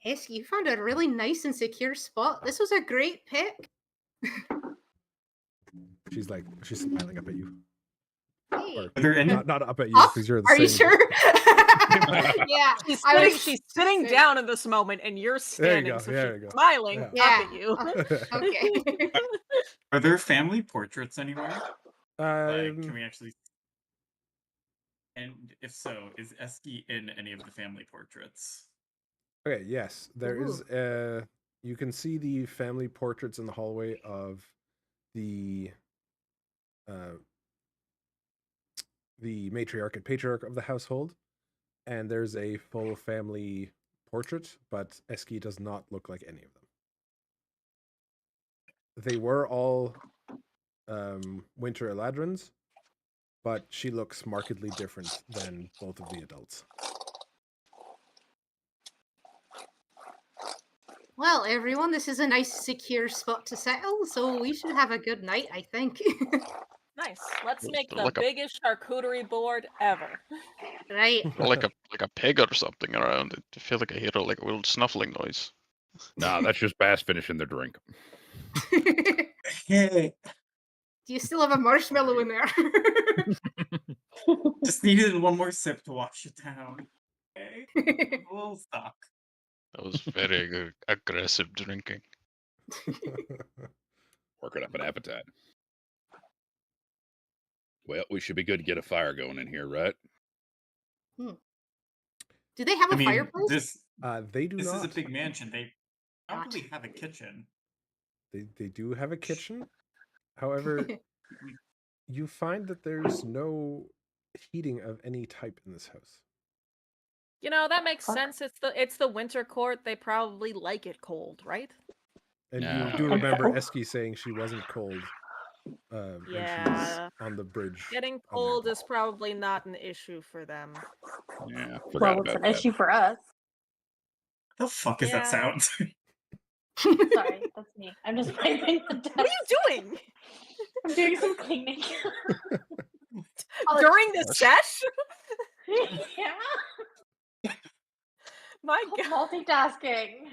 Esky, you found a really nice and secure spot. This was a great pick. She's smiling up at you. Hey. Or, Are there any? not up at you, Up? because you're the Are same. you sure? Yeah. She's sitting down in this moment, and you're standing, so there you she's go. smiling Yeah. up at you. Okay. Are there family portraits anywhere? Like, can Um, we actually? And if so, is Esky in any of the family portraits? okay, yes, there is. You can see the family portraits in the hallway of the matriarch and patriarch of the household, and there's a full family portrait, but Esky does not look like any of them. They were all Winter Eladrins, but she looks markedly different than both of the adults. Well, everyone, this is a nice, secure spot to settle, so we should have a good night, I think. Nice. Let's make the Like a- biggest charcuterie board ever. Right. like a pig or something around it. I feel like I hear like a little snuffling noise. Nah, that's just Bass finishing their drink. Hey, Do you still have a marshmallow in there? just needed one more sip to wash it down. Okay, we'll stop. That was very aggressive drinking. Working up an appetite. Well, we should be good to get a fire going in here, right? Do they have a fireplace? They do This not. is a big mansion. They probably have a kitchen. They do have a kitchen. However, you find that there's no heating of any type in this house. You know, that makes sense. It's the winter court. They probably like it cold, right? And No. you do remember Esky saying she wasn't cold when she was Yeah. on the bridge. Getting on the cold airport. is probably not an issue for them. Yeah, forgot Well, it's about an that. issue for us. The fuck is that Yeah. sound? Sorry, that's me. I'm just wiping the desk. What are you doing? I'm doing some cleaning. During the sesh? Yeah. My God. Multitasking.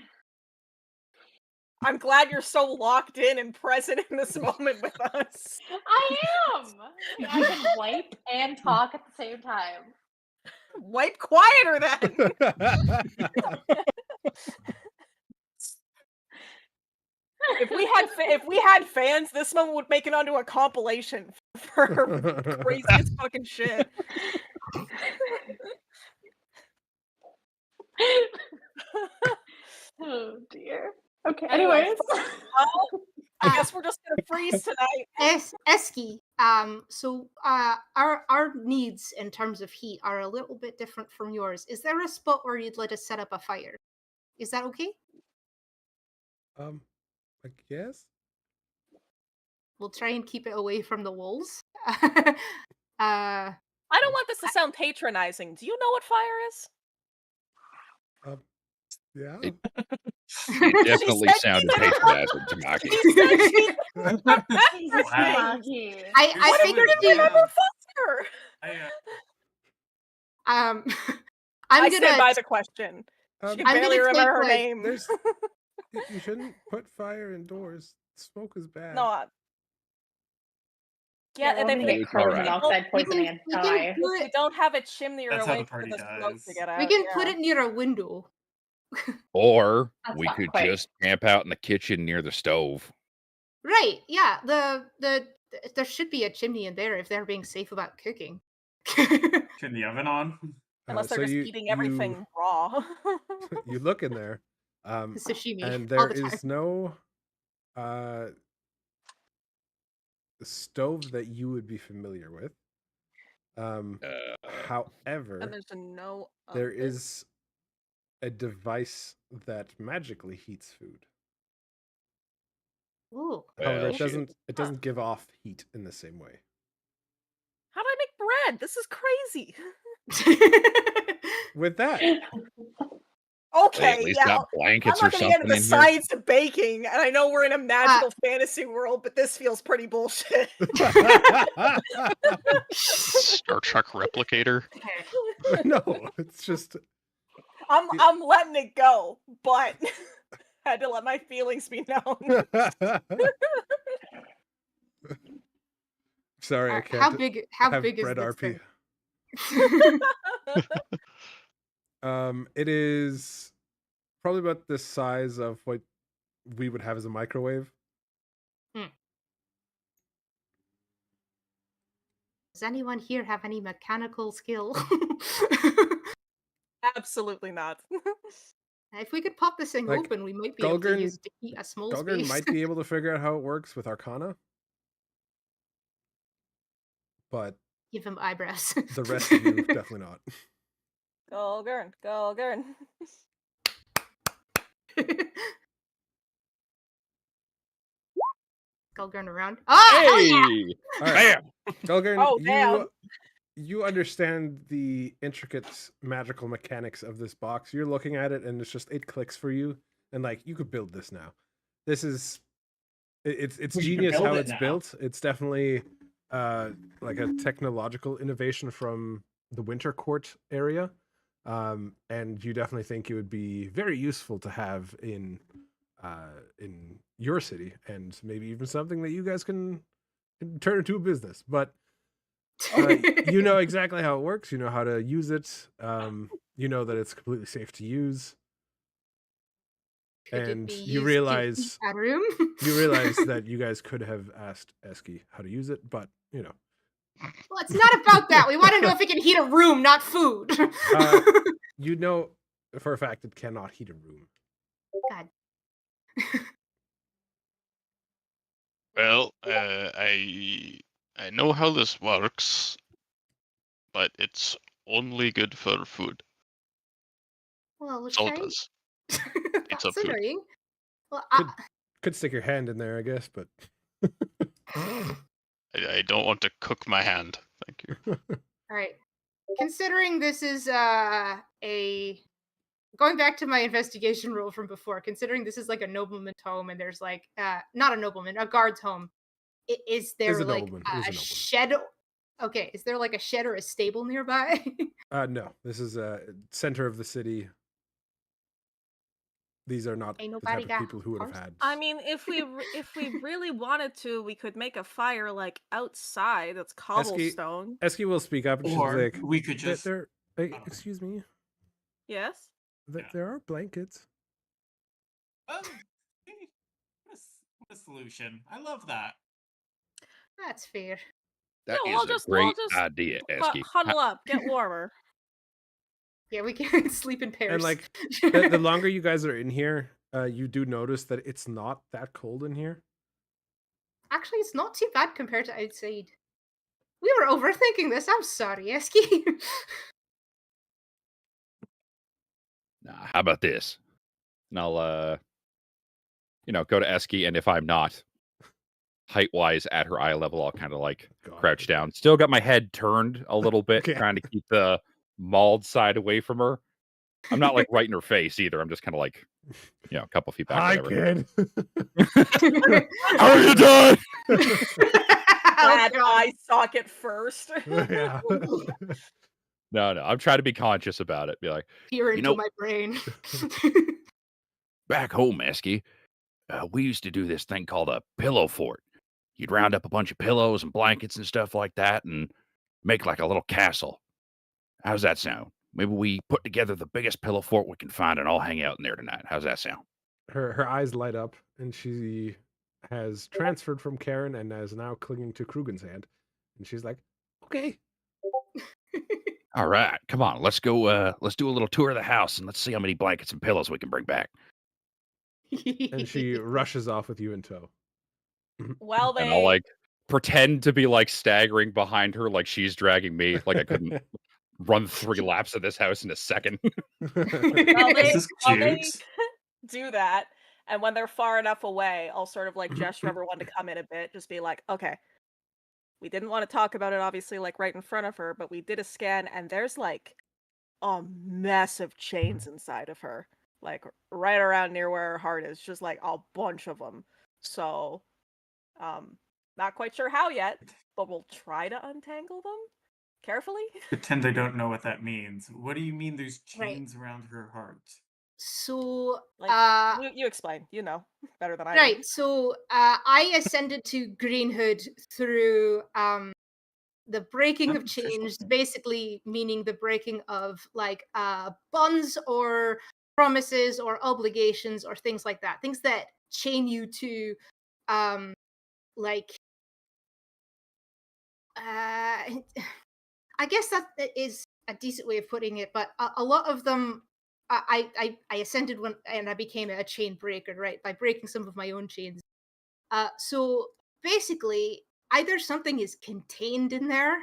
I'm glad you're so locked in and present in this moment with us. I am. I can wipe and talk at the same time. Wipe quieter then. If we had fans, this moment would make it onto a compilation for craziest fucking shit. Oh dear. Okay. Anyway, Anyways. I guess we're just gonna freeze tonight. Eski, so our needs in terms of heat are a little bit different from yours. Is there a spot where you'd let us set up a fire? Is that okay? I guess. We'll try and keep it away from the walls. I don't want this to sound patronizing. Do you know what fire is? Yeah. It definitely said sounded she didn't. patronizing to Maki. She said she Jesus, Wow. Maki. I What think if you the remember fire? I'm I stand gonna by the question. She can I'm barely gonna remember take, her like, name. There's you shouldn't put fire indoors. Smoke is bad. No. Yeah, we're and gonna if get It's carbon alright. monoxide poisoning and die. you don't have a chimney or That's a how way the for party the smoke to dies. get out. we can put yeah. it near a window. Or That's we not could quite. just camp out in the kitchen near the stove. Right, yeah. There should be a chimney in there if they're being safe about cooking. Turn the oven on. Unless they're so just you eating everything raw. you look in there, Sashimi and all there the time. is no stove that you would be familiar with. However, and there's a no. there is a device that magically heats food. Ooh. However, Well, it doesn't give off heat in the same way. How do I make bread? This is crazy. With that, Hey, Okay, at least yeah. got I'm blankets not or gonna get into something the in here. science of baking, and I know we're in a magical fantasy world, but this feels pretty bullshit. Star Trek replicator. no, it's just I'm letting it go, but had to let my feelings be known. sorry, I can't. How big have is bread this RP. thing? It is probably about the size of what we would have as a microwave. Does anyone here have any mechanical skill? Absolutely not. If we could pop this thing Like, open, we might be able to Gulgurn- use it to heat a small Gulgurn space. might be able to figure out how it works with Arcana, but Give him eyebrows. the rest of you definitely not. Go, Gurn. Gulgurn around. Oh, hell yeah! Hey! All right. Bam! Gulgurn, Oh, damn. you understand the intricate magical mechanics of this box. You're looking at it, and it clicks for you, and like you could build this now. This is it's We could genius build how it it's now. built. It's definitely like a technological innovation from the Winter Court area, and you definitely think it would be very useful to have in your city, and maybe even something that you guys can turn into a business. But you know exactly how it works. You know how to use it. You know that it's completely safe to use. Could it And be you used to realize heat a room? you realize that you guys could have asked Eski how to use it, but you know. Well, it's not about that. We want to know if it can heat a room, not food. You know for a fact it cannot heat a room. God. Well, I know how this works, but it's only good for food. Well, That's all it okay. does. It's a That's food. annoying. Well, Could stick your hand in there, I guess, but I don't want to cook my hand. Thank you. all right. Considering this is going back to my investigation rule from before, considering this is like a nobleman's home and there's like not a nobleman, a guard's home. Is there a like nobleman. It is a a nobleman. shed? Okay, is there like a shed or a stable nearby? No, this is a center of the city. These are not Ain't the nobody type of got people who would have horse? had. I mean, if we really wanted to, we could make a fire like outside. That's cobblestone. Eski will speak up, and she's Or like, we could just excuse me, Yes. there are blankets. Oh, hey, what a solution. I love that. That's fair. That Yeah, is we'll a just- great we'll just idea, Eski. Huddle up, get warmer. Yeah, we can sleep in pairs. And like the longer you guys are in here, you do notice that it's not that cold in here. Actually, it's not too bad compared to outside. We were overthinking this. I'm sorry, Eski. Nah, how about this? And I'll go to Eski, and if I'm not height wise at her eye level, I'll kind of like crouch down. Still got my head turned a little bit, Okay. trying to keep the mauled side away from her. I'm not like right in her face either. I'm just kind of like, a couple feet back. Hi, Whatever. kid. How are you doing? Glad God. eye socket first. Yeah. No. I'm trying to be conscious about it. Be like, Peer into my brain. back home, Esky, we used to do this thing called a pillow fort. You'd round up a bunch of pillows and blankets and stuff like that and make like a little castle. How's that sound? Maybe we put together the biggest pillow fort we can find and all hang out in there tonight. How's that sound? Her eyes light up, and she has transferred from Karen and is now clinging to Krugen's hand. And she's like, okay. All right, come on, let's go. Let's do a little tour of the house and let's see how many blankets and pillows we can bring back. And she rushes off with you in tow. Well, And I'll like pretend to be like staggering behind her, like she's dragging me, like I couldn't run 3 laps of this house in a second. Well, Is this while they cute? do that, and when they're far enough away, I'll sort of like gesture everyone to come in a bit, just be like, okay, we didn't want to talk about it, obviously, like right in front of her, but we did a scan, and there's like a massive chains inside of her, like right around near where her heart is, just like a bunch of them. So, not quite sure how yet, but we'll try to untangle them carefully. Pretend I don't know what that means. What do you mean there's Right. chains around her heart? So, Like, you explain, you know, better than I do. right. So, I ascended to Greenhood through the breaking of That's official. chains, basically meaning the breaking of like bonds or promises or obligations or things like that. Things that chain you to like I guess that is a decent way of putting it, but a lot of them I ascended when and I became a chain breaker, right? By breaking some of my own chains. So basically, either something is contained in there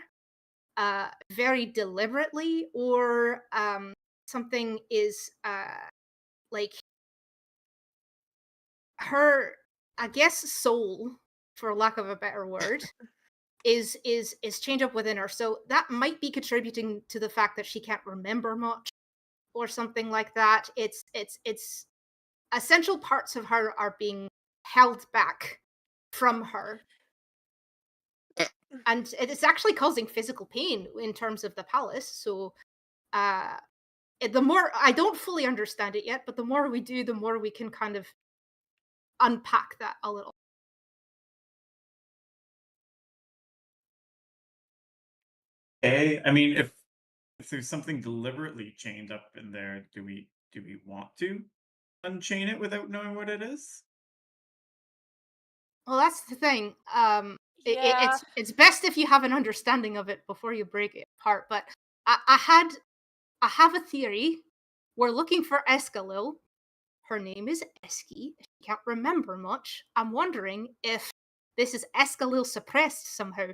very deliberately, or something is like her, I guess, soul, for lack of a better word, is chained up within her. So that might be contributing to the fact that she can't remember much or something like that. It's essential parts of her are being held back from her. And it's actually causing physical pain in terms of the palace. So the more, I don't fully understand it yet, but the more we do, the more we can kind of unpack that a little. Okay, I mean, if there's something deliberately chained up in there, do we want to unchain it without knowing what it is? Well, that's the thing. Yeah. It's best if you have an understanding of it before you break it apart. But I have a theory. We're looking for Escalil. Her name is Eski. She can't remember much. I'm wondering if this is Escalil suppressed somehow.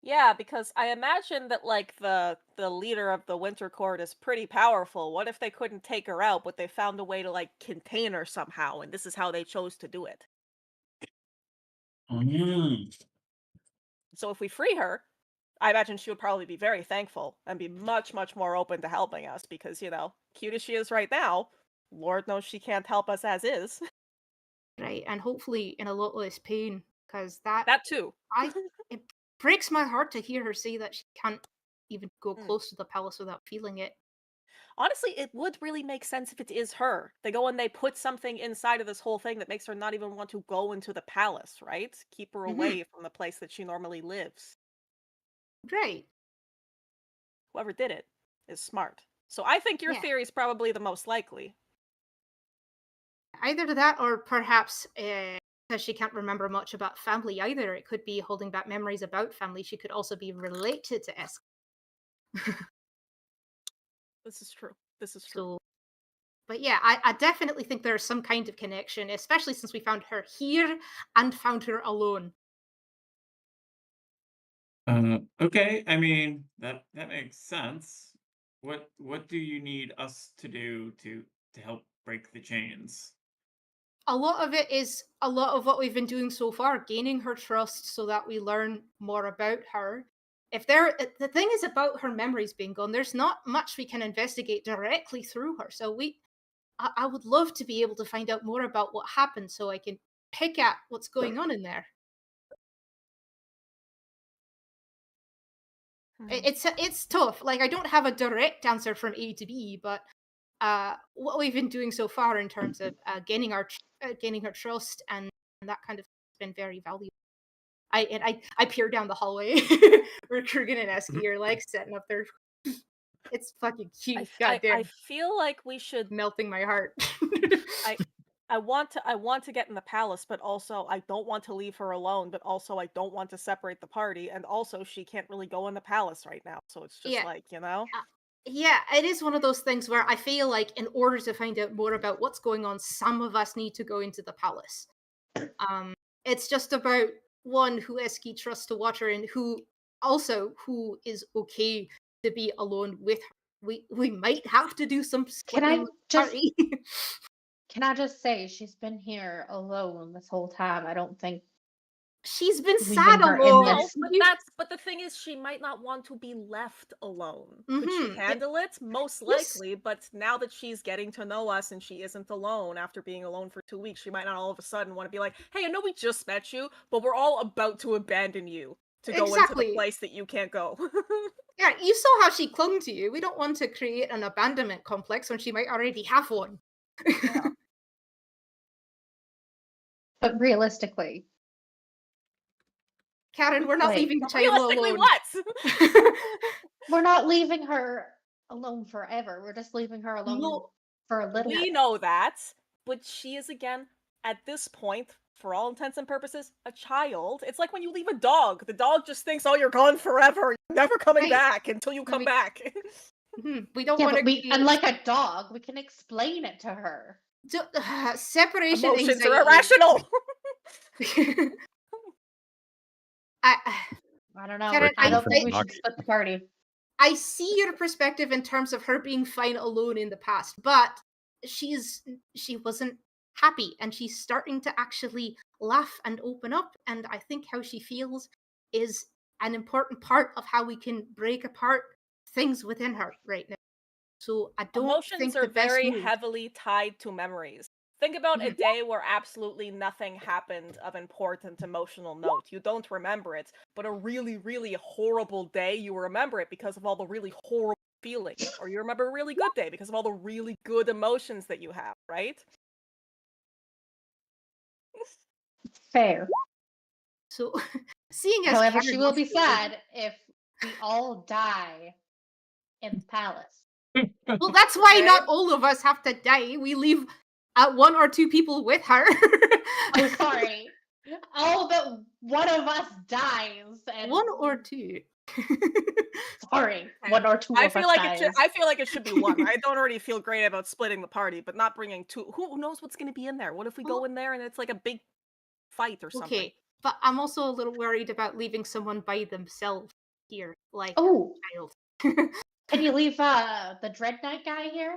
Yeah, because I imagine that like the leader of the Winter Court is pretty powerful. What if they couldn't take her out, but they found a way to like contain her somehow, and this is how they chose to do it? Mm. So if we free her, I imagine she would probably be very thankful and be much, much more open to helping us because, you know, cute as she is right now, Lord knows she can't help us as is. Right, and hopefully in a lot less pain, because that That too. it breaks my heart to hear her say that she can't even go Mm. close to the palace without feeling it. Honestly, it would really make sense if it is her. They go and they put something inside of this whole thing that makes her not even want to go into the palace, right? Keep her Mhm. away from the place that she normally lives. Right. Whoever did it is smart. So I think your Yeah. theory is probably the most likely. Either that, or perhaps because she can't remember much about family either, it could be holding back memories about family. She could also be related to Es. This is true. This is true. So, but yeah, I definitely think there's some kind of connection, especially since we found her here and found her alone. Okay. I mean, that makes sense. What do you need us to do to help break the chains? A lot of it is a lot of what we've been doing so far, gaining her trust so that we learn more about her. The thing is about her memories being gone, there's not much we can investigate directly through her. So I would love to be able to find out more about what happened so I can pick at what's going on in there. It's tough. Like I don't have a direct answer from A to B, but what we've been doing so far in terms of gaining her trust and that kind of has been very valuable. I peer down the hallway where Kurgan and Eski are like setting up their. It's fucking cute. Goddamn, I feel like we should melting my heart. I want to get in the palace, but also I don't want to leave her alone, but also I don't want to separate the party, and also she can't really go in the palace right now. So it's just Yeah. like, you know? Yeah, it is one of those things where I feel like in order to find out more about what's going on, some of us need to go into the palace. It's just about one who Eski trusts to watch her and who is okay to be alone with her. We might have to do some splitting party. Can I just say she's been here alone this whole time? I don't think she's been leaving sad her in alone. this- No, but the thing is, she might not want to be left alone. Could she handle it? Most likely, but now that she's getting to know us and she isn't alone after being alone for 2 weeks, she might not all of a sudden want to be like, hey, I know we just met you, but we're all about to abandon you to go into the place that you can't go. Yeah, you saw how she clung to you. We don't want to create an abandonment complex when she might already have one. Yeah. But realistically, Karen, we're not leaving the child alone. What? We're not leaving her alone forever. We're just leaving her alone for a little bit. We know that, but she is, again, at this point, for all intents and purposes, a child. It's like when you leave a dog. The dog just thinks, oh, you're gone forever. You're never coming back until you come back. We don't want to. And like a dog, we can explain it to her. Separation Emotions anxiety. are irrational. I don't know. Karen, I don't think we should split the party. I see your perspective in terms of her being fine alone in the past, but she wasn't happy and she's starting to actually laugh and open up, and I think how she feels is an important part of how we can break apart things within her right now. So I don't Emotions think are the best very move. heavily tied to memories. Think about a day where absolutely nothing happened of important emotional note. You don't remember it, but a really, really horrible day, you remember it because of all the really horrible feelings. Or you remember a really good day because of all the really good emotions that you have, right? Fair. So, seeing as however, Karen she will be sad if we all die in the palace. Well, that's why not all of us have to die. We leave one or two people with her. I'm sorry. Oh, but one of us dies. And... One or two. Sorry, one or two of us dies. I feel like it should be one. I don't already feel great about splitting the party, but not bringing two. Who knows what's going to be in there? What if we go in there and it's like a big fight or something? Okay, but I'm also a little worried about leaving someone by themselves here, like a child. Can you leave the Dread Knight guy here?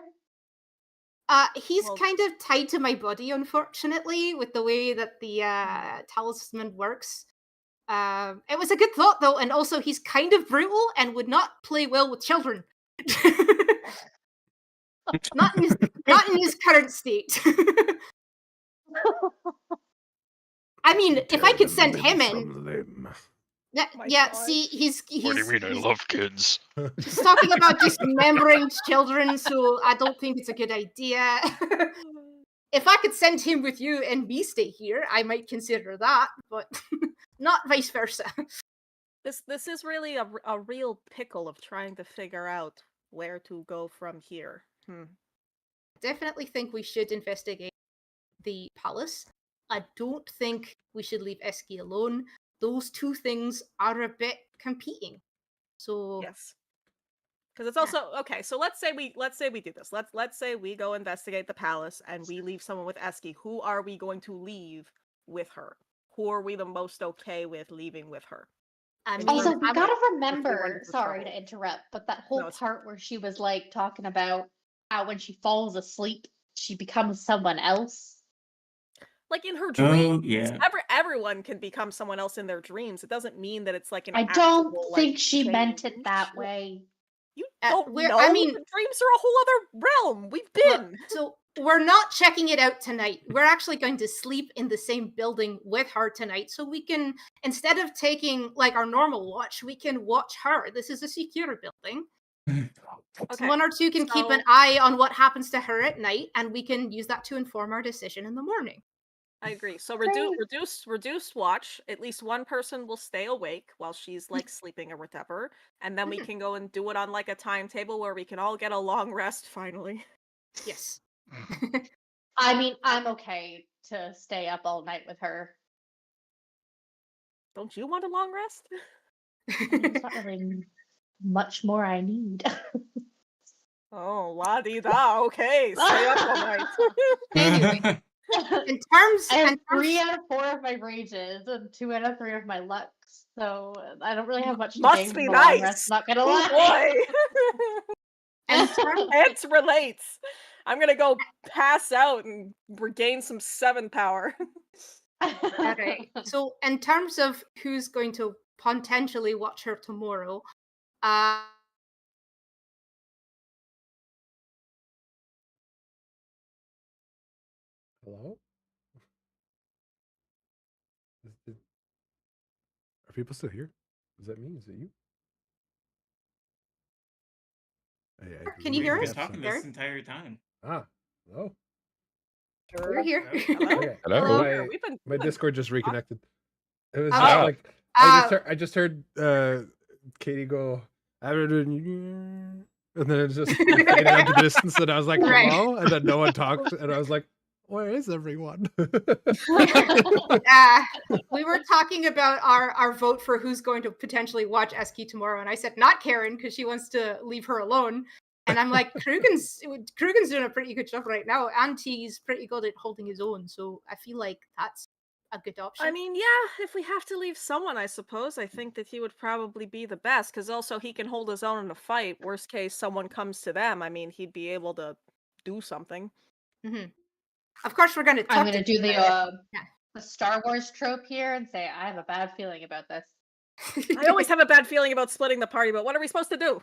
He's kind of tied to my body, unfortunately, with the way that the talisman works. It was a good thought, though, and also he's kind of brutal and would not play well with children. not in his current state. I mean, if I could send him in. See, he's. What do you mean? I love kids. He's talking about dismembering children, so I don't think it's a good idea. If I could send him with you and me stay here, I might consider that, but not vice versa. This is really a real pickle of trying to figure out where to go from here. Definitely think we should investigate the palace. I don't think we should leave Eski alone. Those two things are a bit competing. So yes. Because it's also okay. So let's say we do this. Let's say we go investigate the palace and we leave someone with Eski. Who are we going to leave with her? Who are we the most okay with leaving with her? I mean, Also, we gotta if we run remember, into sorry trouble. to interrupt, but that whole No, it's part where she was like talking about how when she falls asleep, she becomes someone else. like in her Oh, dreams. yeah. Everyone can become someone else in their dreams. It doesn't mean that it's like an I actual, don't like, think she meant it change. that way. You don't we're- know. I mean- the dreams are a whole other realm. We've Well, been. so we're not checking it out tonight. We're actually going to sleep in the same building with her tonight, so we can, instead of taking like our normal watch, we can watch her. This is a secure building. Okay. One or two can keep an so- eye on what happens to her at night, and we can use that to inform our decision in the morning. I agree. So Great. reduce watch. At least one person will stay awake while she's like sleeping or whatever, and then we can go and do it on like a timetable where we can all get a long rest finally. Yes. I mean, I'm okay to stay up all night with her. Don't you want a long rest? I mean, it's not really much more I need. Oh, la di da. Okay, stay up all night. Anyway, in terms, I have in 3 terms out of 4 of my rages and 2 out of 3 of my lucks, so I don't really have much to Must gain be from the long nice. rest, not gonna Oh lie. boy. in terms, It relates. I'm gonna go pass out and regain some 7 power. alright. So in terms of who's going to potentially watch her tomorrow, Hello? Are people still here? Is that me? Is it you? Can you believe hear we We've us? been have talking some- this entire time. Ah, hello. we're here. Hello? Okay. Hello? Hello? My, We've been my we've been- Discord just reconnected. It was Oh. just like I just heard Katie go, and then it just faded out to the distance, and I was like, Right. hello, and then no one talked, and I was like, where is everyone? We were talking about our vote for who's going to potentially watch Eski tomorrow, and I said not Karen because she wants to leave her alone. And I'm like, Krugen's doing a pretty good job right now, and he's pretty good at holding his own. So I feel like that's a good option. I mean, yeah, if we have to leave someone, I suppose, I think that he would probably be the best, because also he can hold his own in a fight. Worst case, someone comes to them. I mean, he'd be able to do something. Mhm. Of course, we're going to. I'm gonna do the Yeah. the Star Wars trope here and say I have a bad feeling about this. I always have a bad feeling about splitting the party, but what are we supposed to do?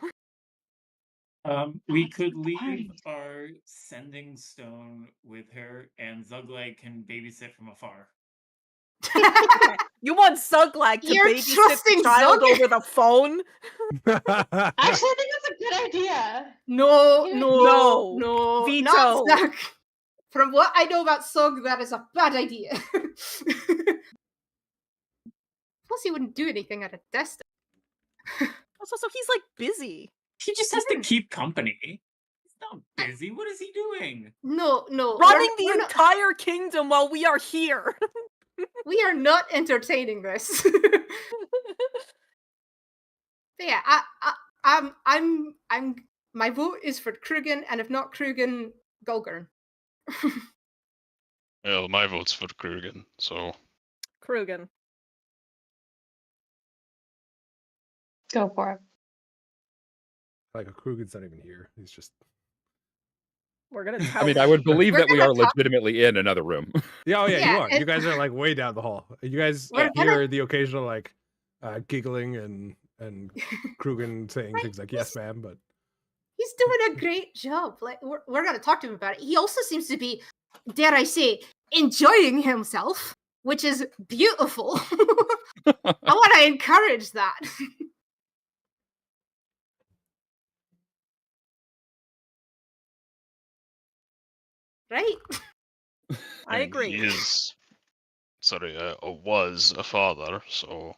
We could leave parties. our sending stone with her, and Zuglag can babysit from afar. You want Zuglag to You're babysit trusting the child Zug? over the phone? Actually, I think that's a good idea. No, No, no, no, veto. not Zug. From what I know about Zug, that is a bad idea. Plus, he wouldn't do anything at a desk. Also, so he's like busy. He just has to keep company. He's not busy. What is he doing? No, no. Running we're the not, entire kingdom while we are here. we are not entertaining this. But yeah, I'm. My vote is for Krugen, and if not Krugen, Gulgurn. Well, my vote's for Krugen, so Krugen. Go for it. Like Krugen's not even here. He's just. We're gonna tell I mean, I would believe We're that we gonna are talk- legitimately in another room. Yeah, oh yeah, Yeah, you are. it- You guys are like way down the hall. You guys We're hear the occasional like giggling and Krugen saying things like "yes, ma'am," but He's doing a great job. Like we're gonna talk to him about it. He also seems to be, dare I say, enjoying himself, which is beautiful. I want to encourage that. Right? I mean, agree. He is, was a father, so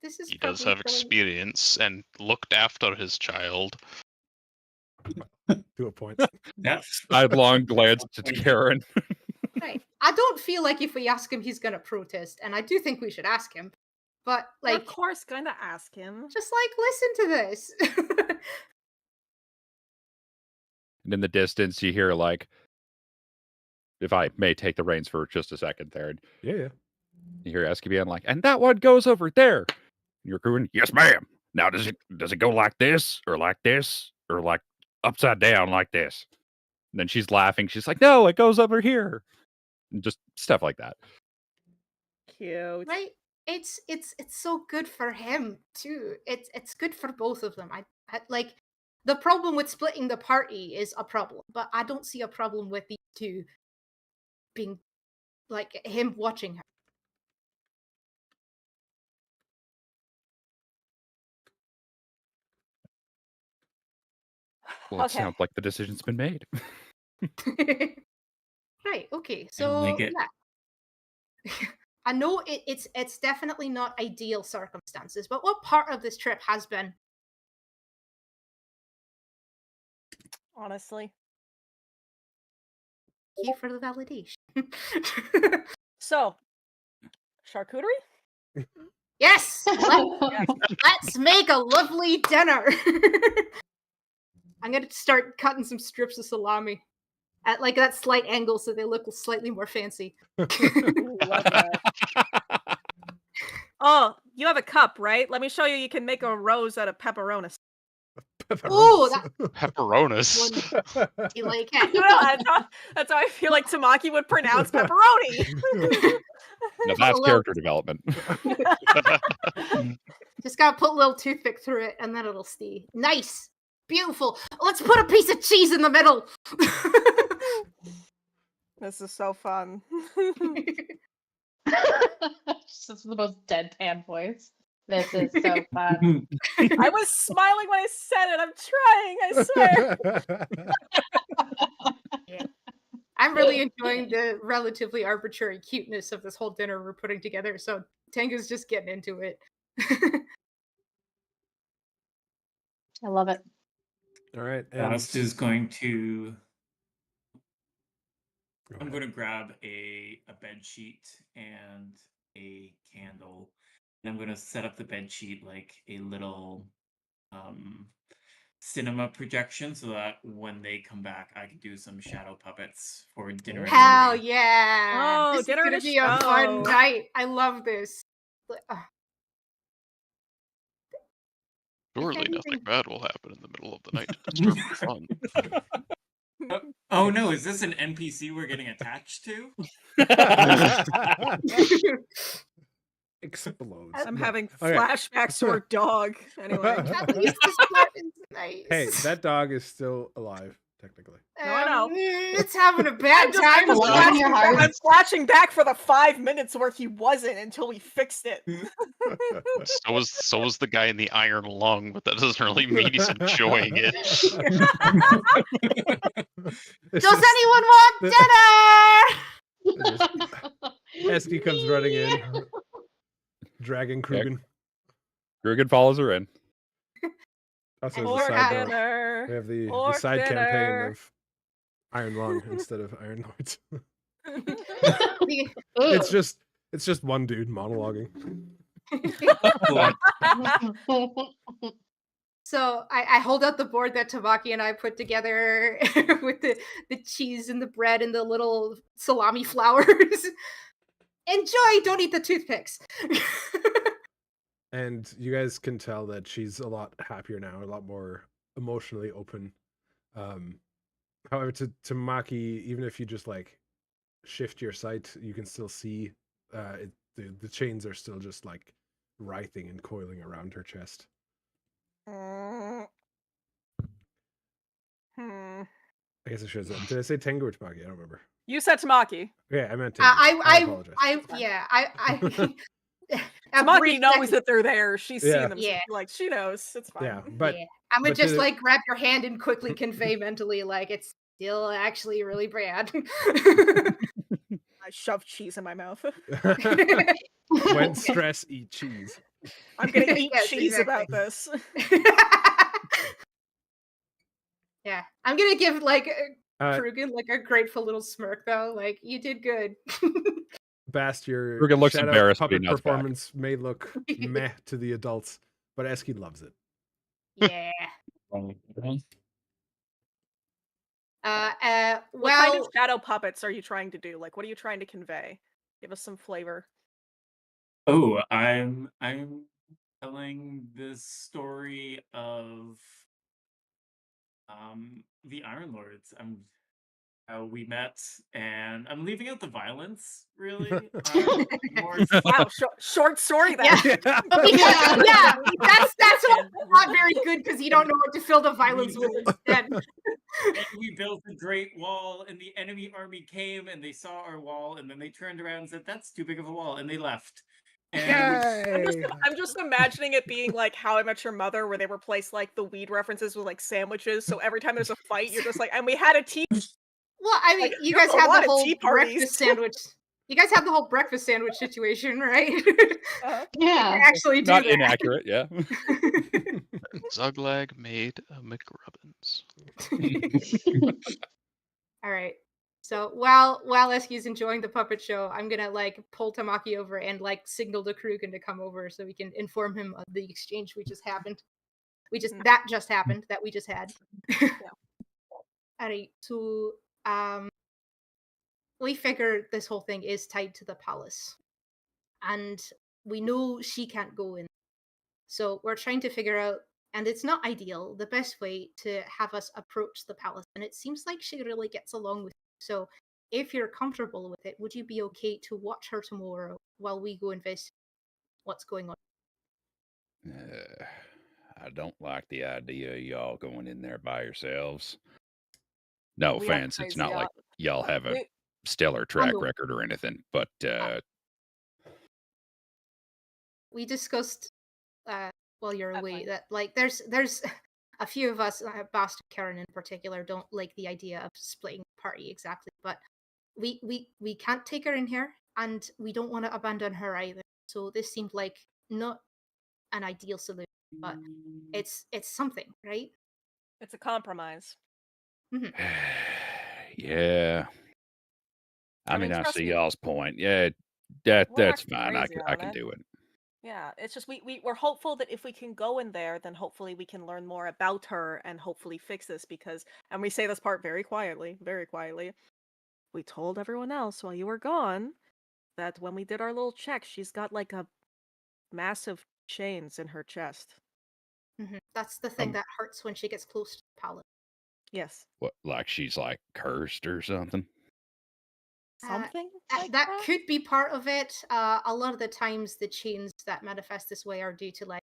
This is he does probably have going- experience and looked after his child. to a point. Yes. Sidelong glance to Karen. Right. I don't feel like if we ask him, he's gonna protest, and I do think we should ask him. But We're like, of course gonna ask him. just like listen to this. And in the distance, you hear like, if I may take the reins for just a second there, Yeah. you hear Escobian like, and that one goes over there. And you're crewing, yes, ma'am. Now does it go like this or like upside down like this? And then she's laughing. She's like, no, it goes over here. And just stuff like that. Cute. Right? It's so good for him too. It's good for both of them. I like the problem with splitting the party is a problem, but I don't see a problem with these two being like him watching her. Well, it Okay. sounds like the decision's been made. Right, okay. I So like it. yeah. I know it's definitely not ideal circumstances, but what part of this trip has been? Honestly. Thank you for the validation. So, charcuterie? Yes! Let's make a lovely dinner. I'm gonna start cutting some strips of salami at like that slight angle so they look slightly more fancy. Love that. Oh, you have a cup, right? Let me show you. You can make a rose out of pepperonis. Ooh, Pepperonis. you like I it? don't know, that's how I feel like Tamaki would pronounce pepperoni. Now that's character development. Just gotta put a little toothpick through it and then it'll stay. Nice. Beautiful. Let's put a piece of cheese in the middle. This is so fun. This is the most deadpan voice. This is so fun. I was smiling when I said it. I'm trying, I swear. I'm really enjoying the relatively arbitrary cuteness of this whole dinner we're putting together. So Tengu's just getting into it. I love it. All right. Bast is going to. Go I'm ahead. going to grab a bed sheet and a candle, and I'm going to set up the bed sheet like a little cinema projection, so that when they come back, I can do some shadow puppets for dinner. Hell yeah! Oh, this dinner is and gonna a be a fun show. night. I love this. Surely anything- nothing bad will happen in the middle of the night to disturb the fun. Oh no, is this an NPC we're getting attached to? Explodes. I'm No. having Okay. flashbacks to our dog. Anyway. At least this part is nice. Hey, that dog is still alive, technically. No, I know. It's having a bad time. just watching your heart. I'm flashing back for the 5 minutes where he wasn't until we fixed it. So was the guy in the iron lung, but that doesn't really mean he's enjoying it. Does anyone want dinner? Esky comes running in, dragging Krugen. Krugen follows her in. Also, as a Pork side note, dinner. we have the Pork side campaign dinner. of Iron Lung instead of Iron Lords. Ooh. It's just one dude monologuing. So I hold out the board that Tamaki and I put together with the cheese and the bread and the little salami flowers. Enjoy, don't eat the toothpicks. And you guys can tell that she's a lot happier now, a lot more emotionally open. However, to Maki, even if you just like shift your sight, you can still see the chains are still just like writhing and coiling around her chest. Hmm. I guess I should have said. Did I say Tengu or Tamaki? I don't remember. You said Tamaki. Yeah, I meant Tengu. I apologize. Tamaki knows that they're there. She's seen them. Yeah. Like she knows. It's fine. Yeah, but I'm gonna but just to- like grab your hand and quickly convey mentally like it's still actually really bad. I shoved cheese in my mouth. when stress, eat cheese. I'm gonna eat Yes, cheese exactly. about this. Yeah, I'm gonna give like Uh, Krugen like a grateful little smirk though. Like you did good. Bast, your Rugen looks shadow embarrassed, but he puppet nods back. performance may look meh to the adults, but Eski loves it. Yeah. What kind of Well, shadow puppets are you trying to do? Like, what are you trying to convey? Give us some flavor. Oh, I'm telling this story of the Iron Lords. How we met, and I'm leaving out the violence, really. More Wow, short story then. yeah, yeah, that's not very good because you don't know what to fill the violence with instead. we built a great wall, and the enemy army came, and they saw our wall, and then they turned around and said, "That's too big of a wall," and they left. And I'm just imagining it being like How I Met Your Mother, where they replace like the weed references with like sandwiches. So every time there's a fight, you're just like, and we had a tea. Well, I mean, Like, you there's guys a had lot the of whole tea parties. breakfast sandwich. You guys had the whole breakfast sandwich situation, right? Yeah. Actually, do Not that. inaccurate, yeah. Zuglag made a McRubbins. All right. So while Eski's enjoying the puppet show, I'm gonna like pull Tamaki over and like signal to Krugen to come over so we can inform him of the exchange we just happened. That just happened that we just had. All right. So we figure this whole thing is tied to the palace, and we know she can't go in. So we're trying to figure out, and it's not ideal, the best way to have us approach the palace. And it seems like she really gets along with you. So if you're comfortable with it, would you be okay to watch her tomorrow while we go investigate what's going on? I don't like the idea of y'all going in there by yourselves. No We have offense, it's crazy not like y'all have a we- stellar track know. record or anything, but We discussed while you're That's away fine. that like there's a few of us, Bast Karen in particular, don't like the idea of splitting the party exactly, but we can't take her in here, and we don't want to abandon her either. So this seemed like not an ideal solution, but it's something, right? It's a compromise. yeah. I mean, I trust see me, y'all's point. Yeah, we're that's not fine. I crazy I on can it. do it. Yeah, it's just we're hopeful that if we can go in there, then hopefully we can learn more about her and hopefully fix this because, and we say this part very quietly, we told everyone else while you were gone that when we did our little check, she's got like a massive chains in her chest. That's the thing Um, that hurts when she gets close to the palace. Yes. What, like she's like cursed or something? Something like that could be part of it. A lot of the times the chains that manifest this way are due to like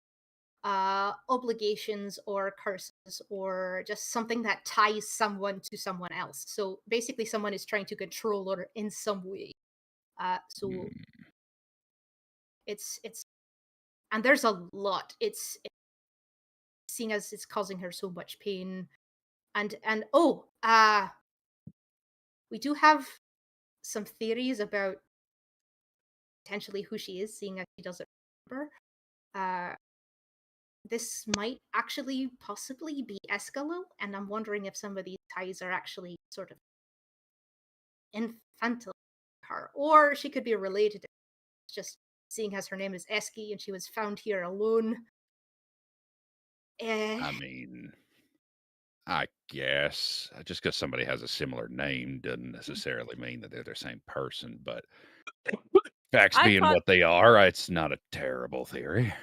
obligations or curses or just something that ties someone to someone else. So basically someone is trying to control her in some way. So it's and there's a lot. It's seeing as it's causing her so much pain. And we do have some theories about potentially who she is, seeing as she doesn't remember. This might actually possibly be Escalo, and I'm wondering if some of these ties are actually sort of infantile to her, or she could be related. Just seeing as her name is Eski and she was found here alone. I mean, I guess just because somebody has a similar name doesn't necessarily mean that they're the same person, but facts being what they are, it's not a terrible theory.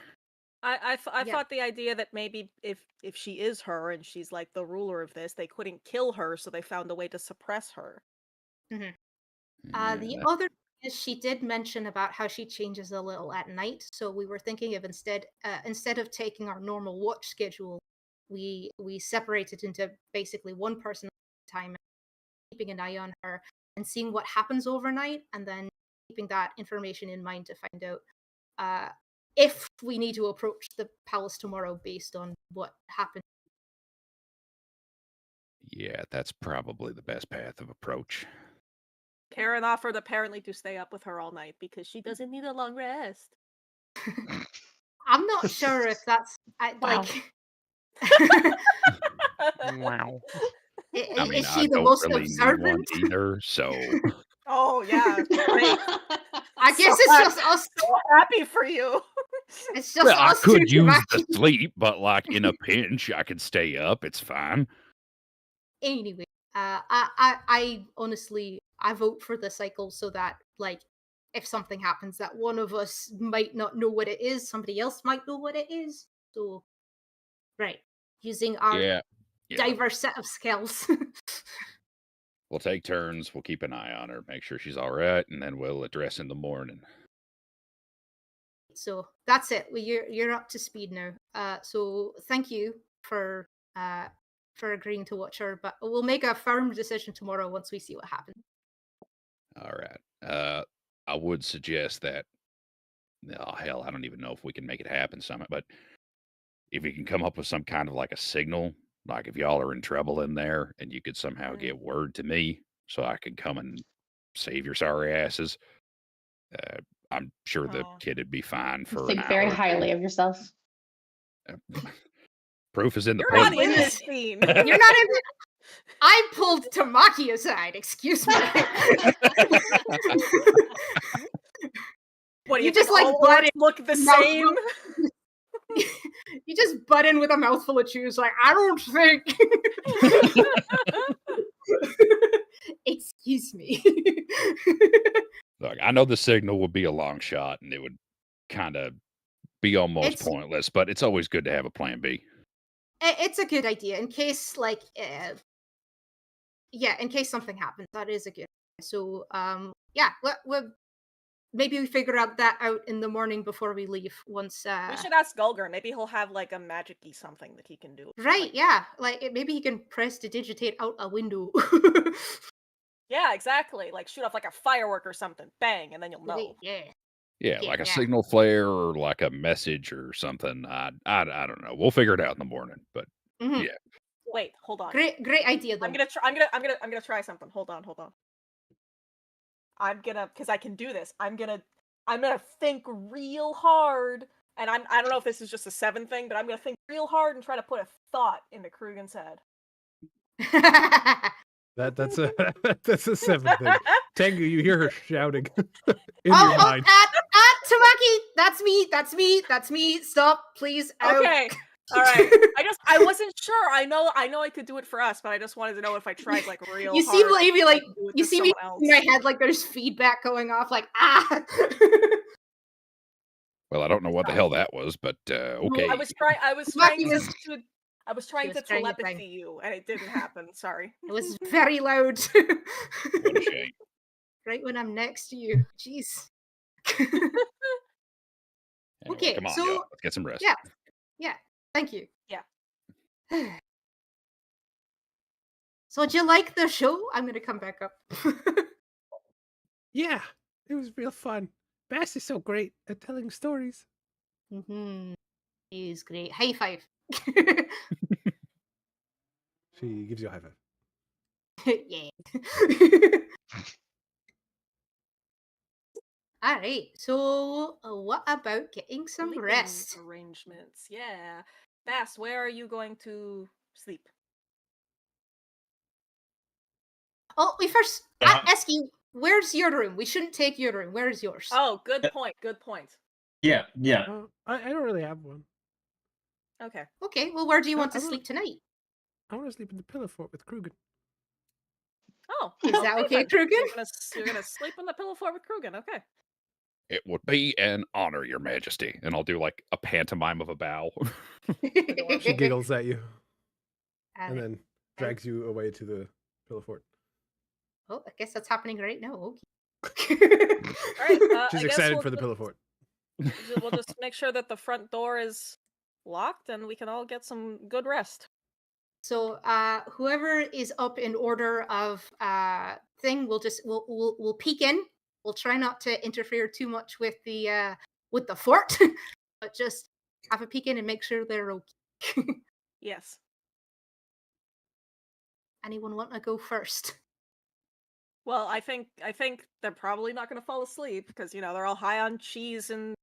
I thought the idea that maybe if she is her and she's like the ruler of this, they couldn't kill her, so they found a way to suppress her. The Yeah. other is she did mention about how she changes a little at night, so we were thinking of instead of taking our normal watch schedule, we separated into basically one person at a time, keeping an eye on her and seeing what happens overnight, and then keeping that information in mind to find out if we need to approach the palace tomorrow based on what happened. Yeah, that's probably the best path of approach. Karen offered apparently to stay up with her all night because she doesn't need a long rest. I'm not sure if that's like. Wow. I mean, Is I she the don't most really need one observant? either, so Oh yeah, great. I guess So it's happy- just us. So happy for you. It's just Well, I us could two. use Tamaki. the sleep, but like in a pinch, I could stay up. It's fine. Anyway, I honestly, I vote for the cycle so that, like, if something happens, that one of us might not know what it is, somebody else might know what it is. So, right, using our Yeah. diverse set of skills. We'll take turns. We'll keep an eye on her, make sure she's all right, and then we'll address in the morning. So that's it. Well, you're up to speed now. So thank you for agreeing to watch her, but we'll make a firm decision tomorrow once we see what happens. All right. I would suggest that. Oh hell, I don't even know if we can make it happen, Summit. But if you can come up with some kind of like a signal, like if y'all are in trouble in there, and you could somehow get word to me, so I could come and save your sorry asses. I'm sure the kid would be fine You for an think very hour. highly of yourself. Proof is in the You're not pudding. in this scene. You're not in. I pulled Tamaki aside. Excuse me. What do You you just, think? like, All butt orcs look the mouthful- same? You just butt in with a mouthful of chews, like, I don't think. Excuse me. Look, I know the signal would be a long shot, and it would kind of be almost It's- pointless. But it's always good to have a plan B. It's a good idea in case, like, in case something happens. That is a good idea. So, yeah, maybe we figure that out in the morning before we leave. Once We should ask Gulger. Maybe he'll have like a magic-y something that he can do. right, yeah, like maybe he can press to digitate out a window. Yeah, exactly. Like shoot off like a firework or something. Bang, and then you'll know. Yeah. Yeah, Yeah, like a yeah. signal flare or like a message or something. I don't know. We'll figure it out in the morning. But Mhm. yeah. Wait, hold on. Great idea though. I'm gonna try something. Hold on. Because I can do this. I'm gonna think real hard, and I don't know if this is just a 7 thing, but I'm gonna think real hard and try to put a thought into Krugen's head. That's a that's a 7 thing. Tangu, you hear her shouting in your oh, mind. Tamaki, that's me. Stop, please. Okay. All right. I wasn't sure. I know I could do it for us, but I just wanted to know if I tried like real You hard. seem maybe I like could do it you to see me someone else. in my head like there's feedback going off, like Well, I don't know what the hell that was, but okay. I was trying Tamaki was- trying was to trying to telepathy you, and it didn't happen. Sorry. It was very loud. What a shame. Right when I'm next to you. Jeez. Anyway, Okay, come on, so- y'all. Let's get some rest. Yeah. Thank you. Yeah. So did you like the show? I'm gonna come back up. Yeah, it was real fun. Bass is so great at telling stories. He's great. High five. She gives you a high five. Yeah. All right. So, what about getting some Sleeping rest? arrangements. Yeah. Bass, where are you going to sleep? Oh, we first ask you, where's your room? We shouldn't take your room. Where is yours? Oh, good point. Good point. Yeah. I don't really have one. Okay. Okay. Well, where do you want I to will- sleep tonight? I want to sleep in the pillow fort with Krugen. Oh, Is that okay, then. Krugen? You're gonna sleep on the pillow fort with Krugen. Okay. It would be an honor, Your Majesty. And I'll do like a pantomime of a bow. She giggles at you and Alright. then drags you away to the pillow fort. Oh, I guess that's happening right now. Okay. All right. She's I guess excited we'll for the just- pillow fort. We'll just make sure that the front door is locked, and we can all get some good rest. So, whoever is up in order of thing, we'll peek in. We'll try not to interfere too much with the fort, but just have a peek in and make sure they're okay. Yes. Anyone want to go first? Well, I think they're probably not going to fall asleep because they're all high on cheese and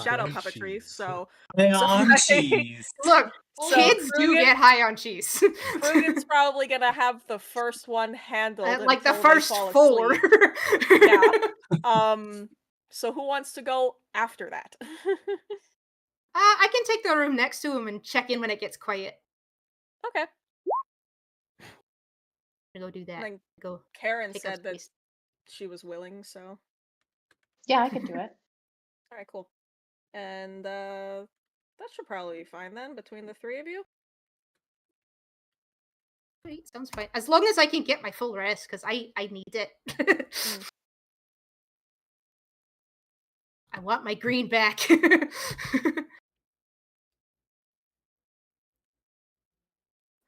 shadow High on puppetry. cheese. So On cheese. Look, So kids do Krugen- get high on cheese. Krugen's probably gonna have the first one handled Like the until they first fall 4. asleep. Yeah. So who wants to go after that? I can take the room next to him and check in when it gets quiet. Okay. Go do that. Then Go. Karen pick up said that space. she was willing, so Yeah, I can do it. all right, cool. And that should probably be fine then between the 3 of you. Right, sounds fine. As long as I can get my full rest, because I need it. I want my green back.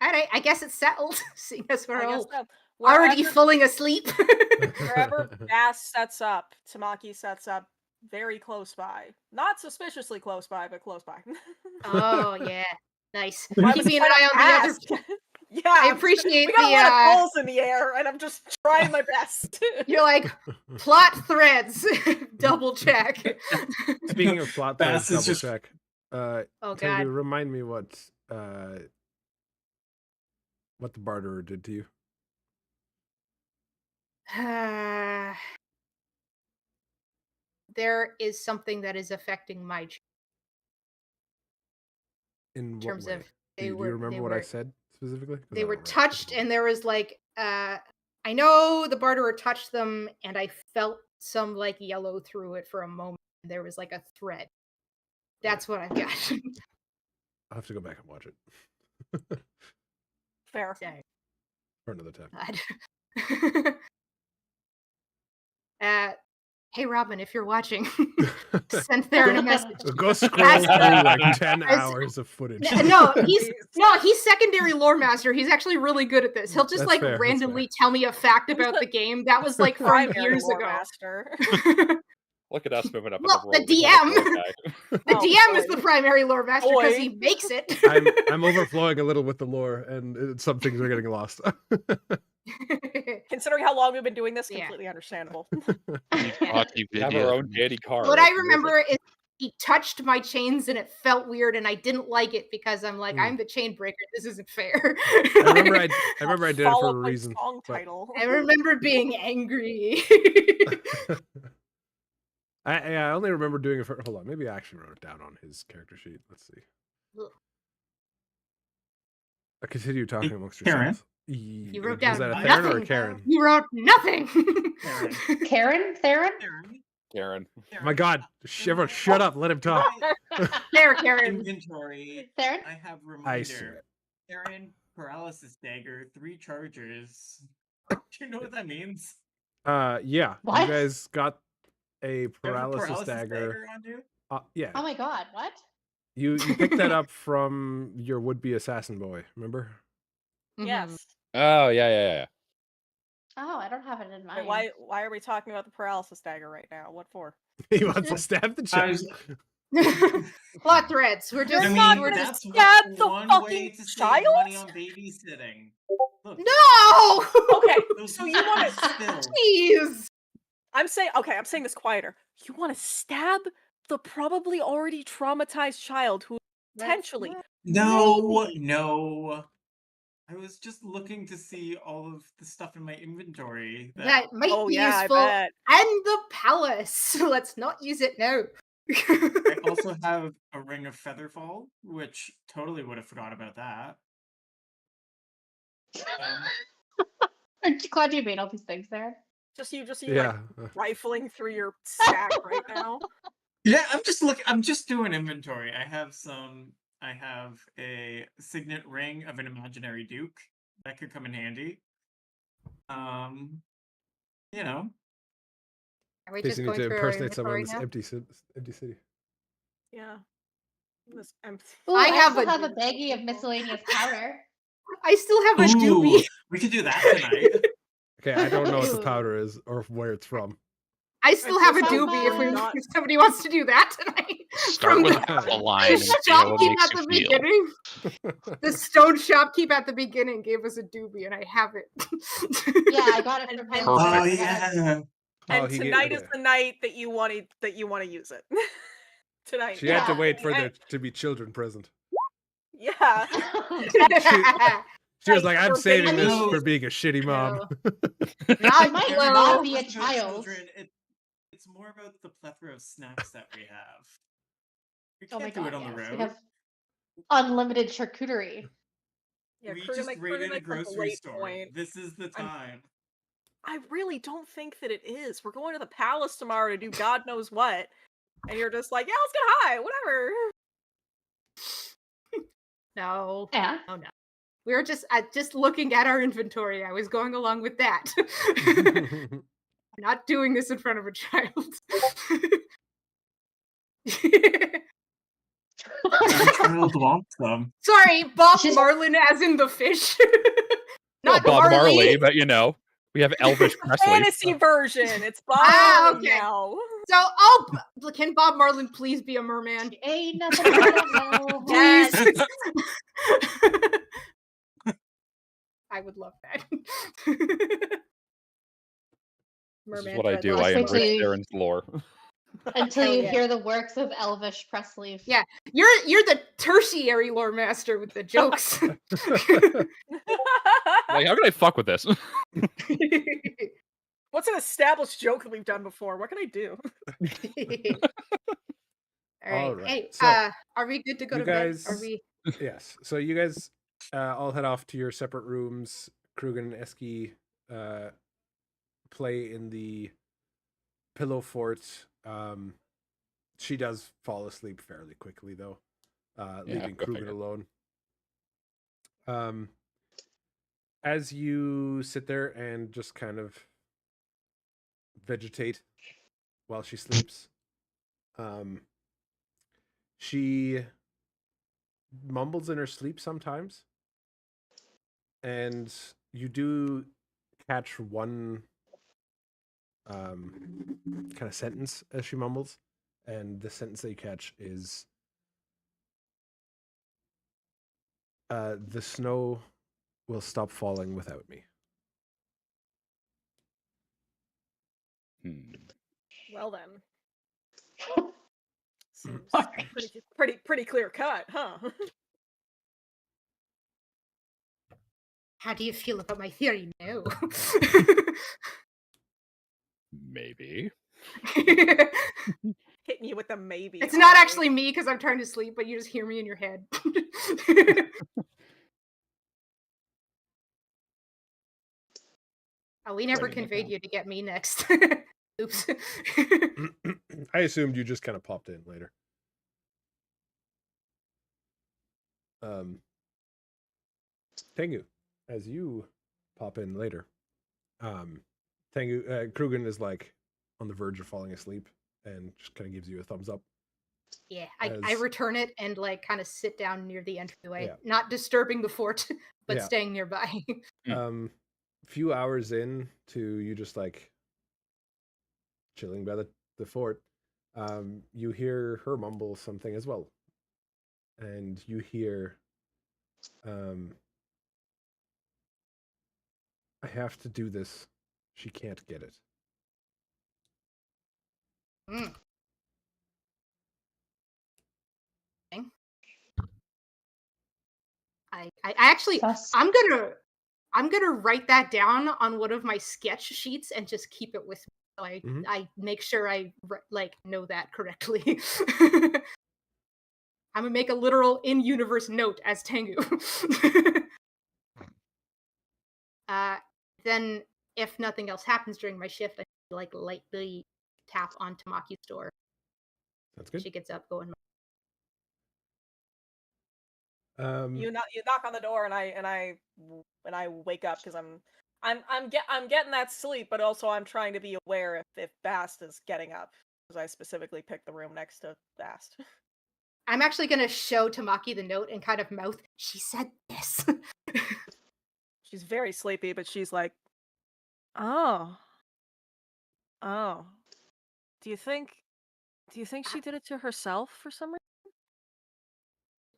Alright, I guess it's settled. Seeing as we're I guess all so. already Wherever, falling asleep. wherever Bass sets up, Tamaki sets up very close by. Not suspiciously close by, but close by. Oh yeah, nice. I was Keeping an trying eye to on the other. ask. Yeah, I appreciate we got a the. lot of balls in the air, and I'm just trying my best. You're like plot threads. Double check. Speaking of plot Bass threads, is double just- check. Oh Tengu, god. remind me what the barterer did to you. There is something that is affecting my In what terms way? of Do you remember what I said specifically? 'Cause I they don't were remember. touched, and there was like I know the barterer touched them, and I felt some like yellow through it for a moment. There was like a thread. That's what I've got. I'll have to go back and watch it. Fair. Sorry. For another time. Hey Robin, if you're watching, send Theron a message. Go scroll Ask through her- like 10 as- hours of footage. No, he's secondary lore master. He's actually really good at this. He'll just That's like fair, that's randomly tell me a fact Who's about the the game that was like from Primary years lore ago. master. Look at us moving up Well, in the the world. DM. The Oh, DM is boy. the primary lore master because Boy. he makes it. I'm overflowing a little with the lore, and some things are getting lost. Considering how long we've been doing this, Yeah. completely understandable. Hockey We have video. our own Danny car. What I remember is he touched my chains and it felt weird, and I didn't like it because I'm like, I'm the chain breaker. This isn't fair. I remember I did it for Follow a my reason. song but title. I remember being angry. I only remember doing it for. Hold on, maybe I actually wrote it down on his character sheet. Let's see. Ugh. Continue talking amongst Karen? yourselves. You wrote Was down that a Theron or a nothing. Karen? You wrote nothing. Karen? Theron? Karen. My God, everyone, shut up. Let him talk. There, Karen. Inventory. Theron? I have I see reminder. it. Karen, paralysis dagger, 3 chargers. Do you know what that means? Yeah. What? You guys got a You have a paralysis dagger. on you? Yeah. Oh my god, what? You picked that up from your would-be assassin boy. Remember? Yes. Oh, yeah. Oh, I don't have it in mind. Wait, why are we talking about the paralysis dagger right now? What for? He wants to stab the I child. was- Plot threads. We're just You're I not mean, gonna that's stab one, the one fucking way to save child? money on babysitting. Look, No. Okay, those so you want to? still. Jeez. I'm saying this quieter. You want to stab the probably already traumatized child who potentially No, maybe- no. I was just looking to see all of the stuff in my inventory. That might Oh be yeah, useful. I bet. And the palace. Let's not use it now. I also have a ring of featherfall, which totally would have forgot about that. Aren't you glad you made all these things there? Just you Yeah. like rifling through your stack right now. Yeah, I'm just doing inventory. I have a signet ring of an imaginary duke that could come in handy. You know. Are we In case just you need going to through our impersonate someone in inventory this now? empty city. Yeah. This empty. Ooh, I I have still a- have a baggie of miscellaneous powder. I still have a Ooh, doobie. we could do that tonight. Okay, I don't know what the Ooh. powder is or where it's from. I still have a Sounds doobie if, not- if somebody wants to do that tonight. Start From with the- a line and The see how it shopkeep makes at you the feel. beginning, the stone shopkeep at the beginning gave us a doobie, and I have it. Yeah, I got it from him. Perfect. Oh I got it. yeah. And he tonight gave- is the night that you want to use it. tonight. She had to Yeah. wait for there to be children present. Yeah. She was like, I'm for saving this babies. for being a shitty mom. No. It might They're not be a just child. children. It's more about the plethora of snacks that we have. We Oh can't my do it god, on the yes. road. We have unlimited charcuterie. Yeah, We Kruger just make- raided Kruger a makes a grocery great store. point. This is the time. I really don't think that it is. We're going to the palace tomorrow to do God knows what. And you're just like, yeah, let's get high, whatever. No. Yeah. Oh no. We were just looking at our inventory. I was going along with that. Not doing this in front of a child. The child wants them. Sorry, Bob She's- Marlin as in the fish. Well, Not Bob Marley. Marley, but we have Elvis Presley. Fantasy version. It's Bob Ah, Marley okay. now. So, can Bob Marlin please be a merman? Ain't nothing I don't know. Please. I would love that. This is Merman what I do. dreadlocks. I Just wait embrace till you- Darren's lore. Until Hell you yeah. hear the works of Elvis Presley. Yeah. You're the tertiary lore master with the jokes. Like, how can I fuck with this? What's an established joke that we've done before? What can I do? All right. right, Hey, so, are we good to go you to guys- bed? Are we? Yes. So you guys all head off to your separate rooms. Krugen and Eski play in the pillow fort. She does fall asleep fairly quickly, though, leaving go Krugen figure. alone. As you sit there and just kind of vegetate while she sleeps, she mumbles in her sleep sometimes, and you do catch one kind of sentence as she mumbles, and the sentence that you catch is the snow will stop falling without me. Well then. Seems Alright. pretty clear cut, huh? How do you feel about my theory? No. Maybe. Hitting you with a maybe. It's not alright. actually me because I'm trying to sleep, but you just hear me in your head. Oh, we never Writing it conveyed down. you to get me next. Oops. I assumed you just kind of popped in later. Tengu, as you pop in later, Tengu, Krugen is like on the verge of falling asleep and just kind of gives you a thumbs up. Yeah, I As- return it and like kind of sit down near the entryway, Yeah. not disturbing the fort, but Yeah. staying nearby. Few hours in to you just like chilling by the fort, you hear her mumble something as well, and you hear, I have to do this. She can't get it. Mm. I actually Sus. I'm gonna write that down on one of my sketch sheets and just keep it with me so Mhm. I make sure I like know that correctly. I'm gonna make a literal in-universe note as Tengu. Then if nothing else happens during my shift, I like lightly tap on Tamaki's door. That's good. She gets up, going. You knock on the door and I wake up because I'm getting that sleep, but also I'm trying to be aware if Bast is getting up because I specifically picked the room next to Bast. I'm actually gonna show Tamaki the note and kind of mouth, she said this. She's very sleepy, but she's like, oh. Do you think she did it to herself for some reason?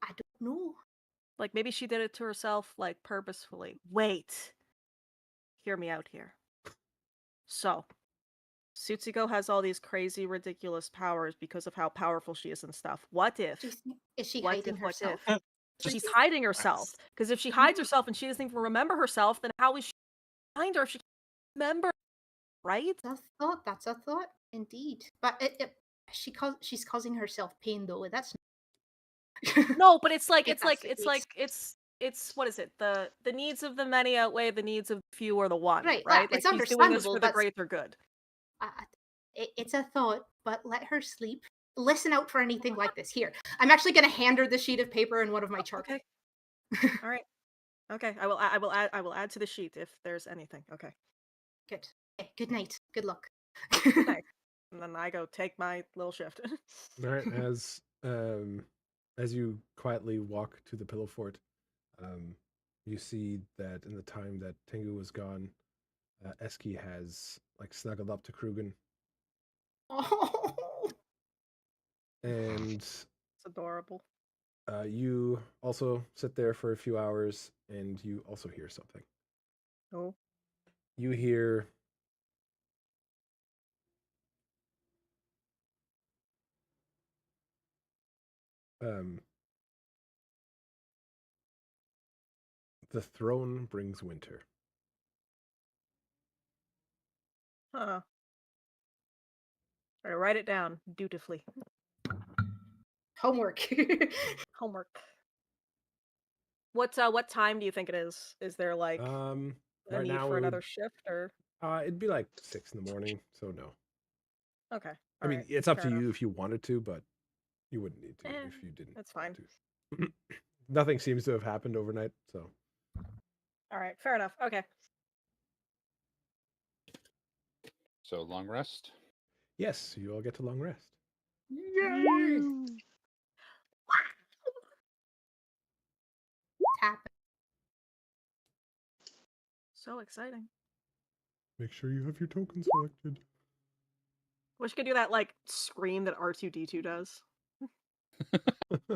I don't know. Like maybe she did it to herself like purposefully. Wait. Hear me out here. So Tsutsiko has all these crazy, ridiculous powers because of how powerful she is and stuff. What if? Is she What hiding if? What herself? if? She's hiding herself. Because if she hides herself and she doesn't even remember herself, then how is she find her if she can't remember? Right? That's a thought, indeed. But she's causing herself pain though. That's No, but it's like If that's the case. it's what is it? The needs of the many outweigh the needs of the few or the one, Right, right? it's Like he's doing this understandable, for the but greater good. it's a thought. But let her sleep. Listen out for anything like this. Here, I'm actually going to hand her the sheet of paper and one of my charts. Okay. All right. Okay. I will add to the sheet if there's anything. Okay. Good. Okay, good night. Good luck. Good night. And then I go take my little shift. All right, as you quietly walk to the pillow fort, you see that in the time that Tengu was gone, Eski has like snuggled up to Krugen, Oh. and It's adorable. you also sit there for a few hours, and you also hear something. Oh. You hear the throne brings winter. Huh. All right, write it down dutifully. Homework. Homework. What time do you think it is? Is there like a right need now for it another would shift or? it'd be like 6 in the morning, so no. Okay. I mean, alright, it's up fair to enough. you if you wanted to, but you wouldn't need to Eh, if you didn't that's want fine. to. Nothing seems to have happened overnight, so All right, fair enough. Okay. So long rest. yes, you all get to long rest. Yay! Tap. So exciting. Make sure you have your token selected. Wish I could do that like scream that R2D2 does.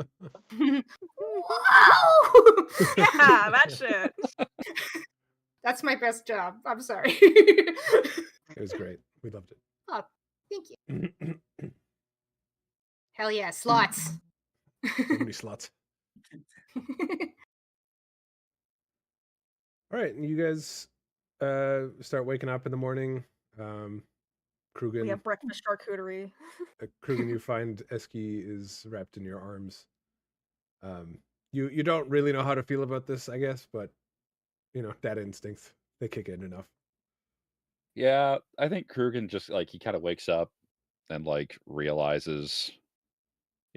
Wow! Yeah, that shit. That's my best job. I'm sorry. It was great. We loved it. Oh, thank you. Hell yeah, slots. So many slots. All right, and you guys start waking up in the morning. Krugen, We have breakfast charcuterie. Krugen, you find Eski is wrapped in your arms. You don't really know how to feel about this, I guess, but you know, dad instincts, they kick in enough. Yeah, I think Krugen just like he kind of wakes up and like realizes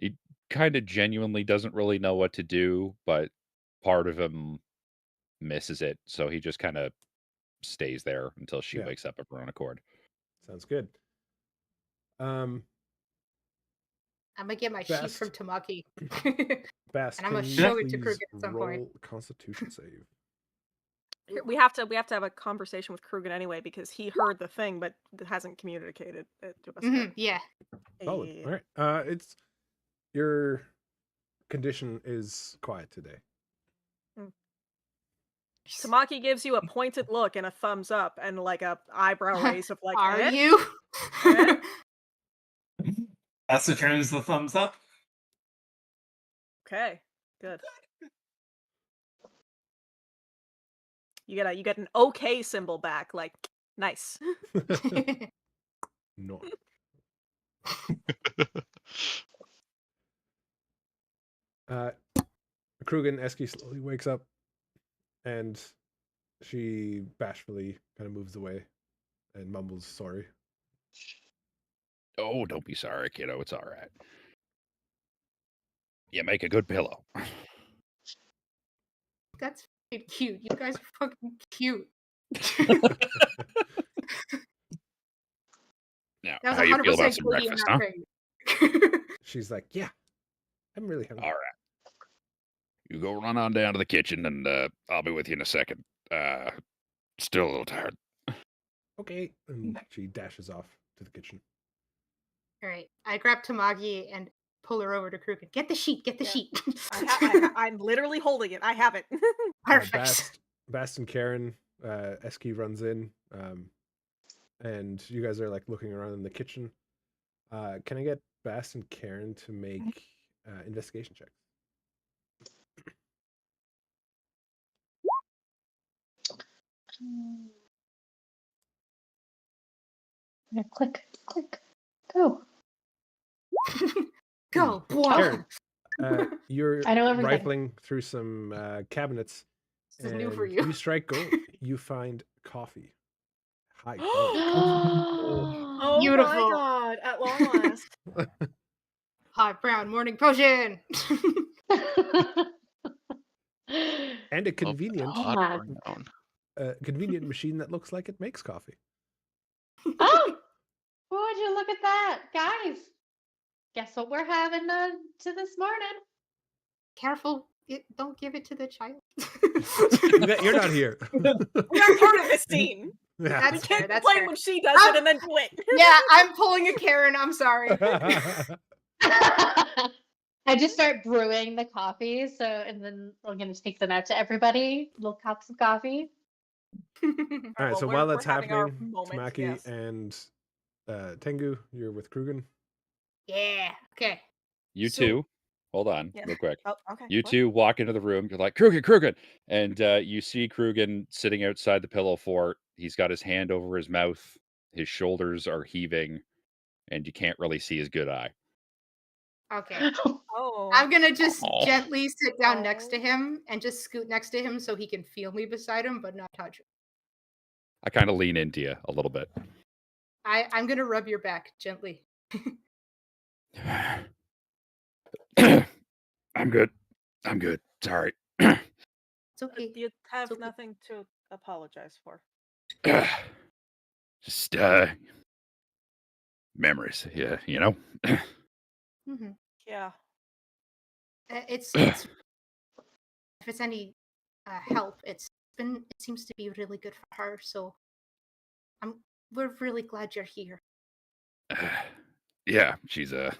he kind of genuinely doesn't really know what to do, but part of him misses it, so he just kind of stays there until she Yeah. wakes up of her own accord. Sounds good. I'm gonna get my sheet Best. from Tamaki. Bast, And I'm can gonna you show it to please Krugen at some roll point. a Constitution save? We have to have a conversation with Krugen anyway because he heard the thing but hasn't communicated it to us yet. Yeah. Solid. Eh, All right. It's your condition is quiet today. Tamaki gives you a pointed look and a thumbs up and like a eyebrow raise of like, Are eh? you? Eh? That's the turns the thumbs up. Okay, good. You get an okay symbol back, like nice. No. Krugen, Eski slowly wakes up and she bashfully kind of moves away and mumbles sorry. Oh, don't be sorry, kiddo. It's all right. You make a good pillow. That's fucking cute. You guys are fucking cute. Now, That was how you feel about 100% some Cody in breakfast, that huh? thing. She's like, yeah, I'm really hungry. All right. You go run on down to the kitchen, and I'll be with you in a second. Still a little tired. Okay. And she dashes off to the kitchen. All right. I grab Tamagi and pull her over to Krugen. Get the sheet. Get the Yeah. sheet. I'm literally holding it. I have it. Perfect. Bast and Karen, Eski runs in. and you guys are like looking around in the kitchen. Can I get Bass and Karen to make investigation checks? Click, click, go. Go, boy. Karen, you're I know everything. rifling through some cabinets, This is new for and you. you strike gold. You find coffee, high quality coffee. Oh Beautiful. my god, at long last. Hot brown morning potion. And a Love convenient, that hot Yeah. brown. convenient machine that looks like it makes coffee. Oh, would you look at that, guys? Guess what we're having to this morning? Careful, don't give it to the child. You're not here. We are part of this scene. Yeah. We That's can't fair, that's complain fair. when she does it and then do it. Yeah, I'm pulling a Karen. I'm sorry. I just start brewing the coffee, and then I'm gonna take them out to everybody. Little cups of coffee. All right, well, so we're- while we're that's having our happening, moment, Tamaki yes. and Tengu, you're with Krugen. Yeah. Okay. You So- two, hold on, Yeah. real quick. Oh, okay. You what? two walk into the room. You're like, Krugen, and you see Krugen sitting outside the pillow fort. He's got his hand over his mouth. His shoulders are heaving, and you can't really see his good eye. Okay. Oh. I'm gonna just Oh. gently sit down next to Oh. him and just scoot next to him so he can feel me beside him, but not touch him. I kind of lean into you a little bit. I'm gonna rub your back gently. I'm good. I'm good. Sorry. It's okay. You have okay. nothing to apologize for. Just memories. Yeah, you know. Mm-hmm. Yeah. It's if it's any help, it seems to be really good for her. So we're really glad you're here. Yeah, she's a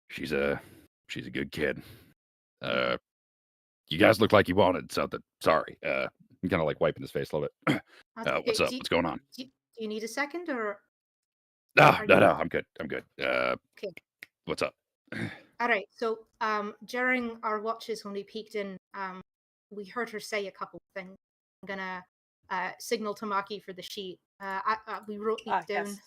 she's a good kid. You guys look like you wanted something. Sorry. I'm kind of like wiping his face a little bit. What's up? What's going on? Do you need a second or? No, Are no, you- no. I'm good. I'm good. Okay. What's up? All right. So during our watches when we peeked in, we heard her say a couple of things. I'm gonna signal to Maki for the sheet. We wrote these down. Yes.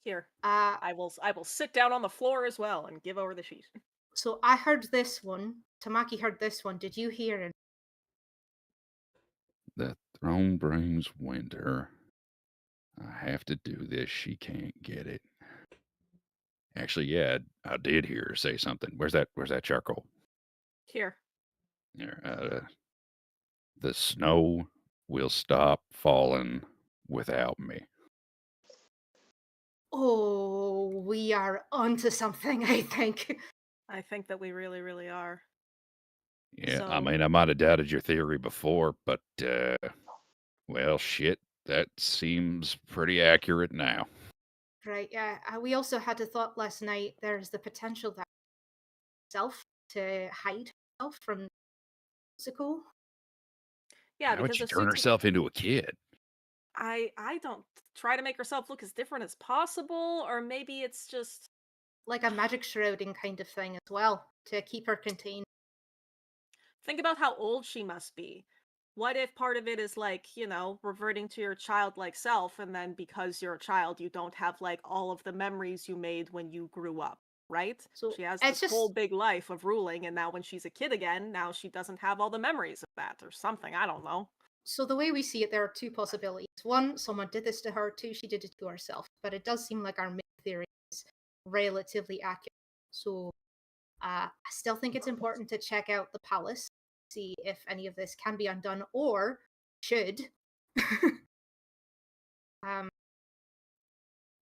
Here. Uh, I will sit down on the floor as well and give over the sheet. so I heard this one. Tamaki heard this one. Did you hear it? The throne brings winter. I have to do this. She can't get it. Actually, yeah, I did hear her say something. Where's that charcoal? Here. There. The snow will stop falling without me. Oh, we are onto something, I think. I think that we really, really are. Yeah, I So- mean, I might have doubted your theory before, but well, shit, that seems pretty accurate now. Right, yeah. We also had a thought last night. There's the potential that self to hide herself from Tsutsiko. Yeah, How would because she if turn Tsutsuko- herself into a kid? I don't try to make herself look as different as possible, or maybe it's just Like a magic shrouding kind of thing as well to keep her contained. think about how old she must be. What if part of it is like, reverting to your childlike self, and then because you're a child, you don't have like all of the memories you made when you grew up, right? So She has it's this whole just- big life of ruling, and now when she's a kid again, now she doesn't have all the memories of that or something. I don't know. So the way we see it, there are two possibilities. One, someone did this to her. Two, she did it to herself. But it does seem like our main theory is relatively accurate. So I still think it's important to check out the palace, see if any of this can be undone or should.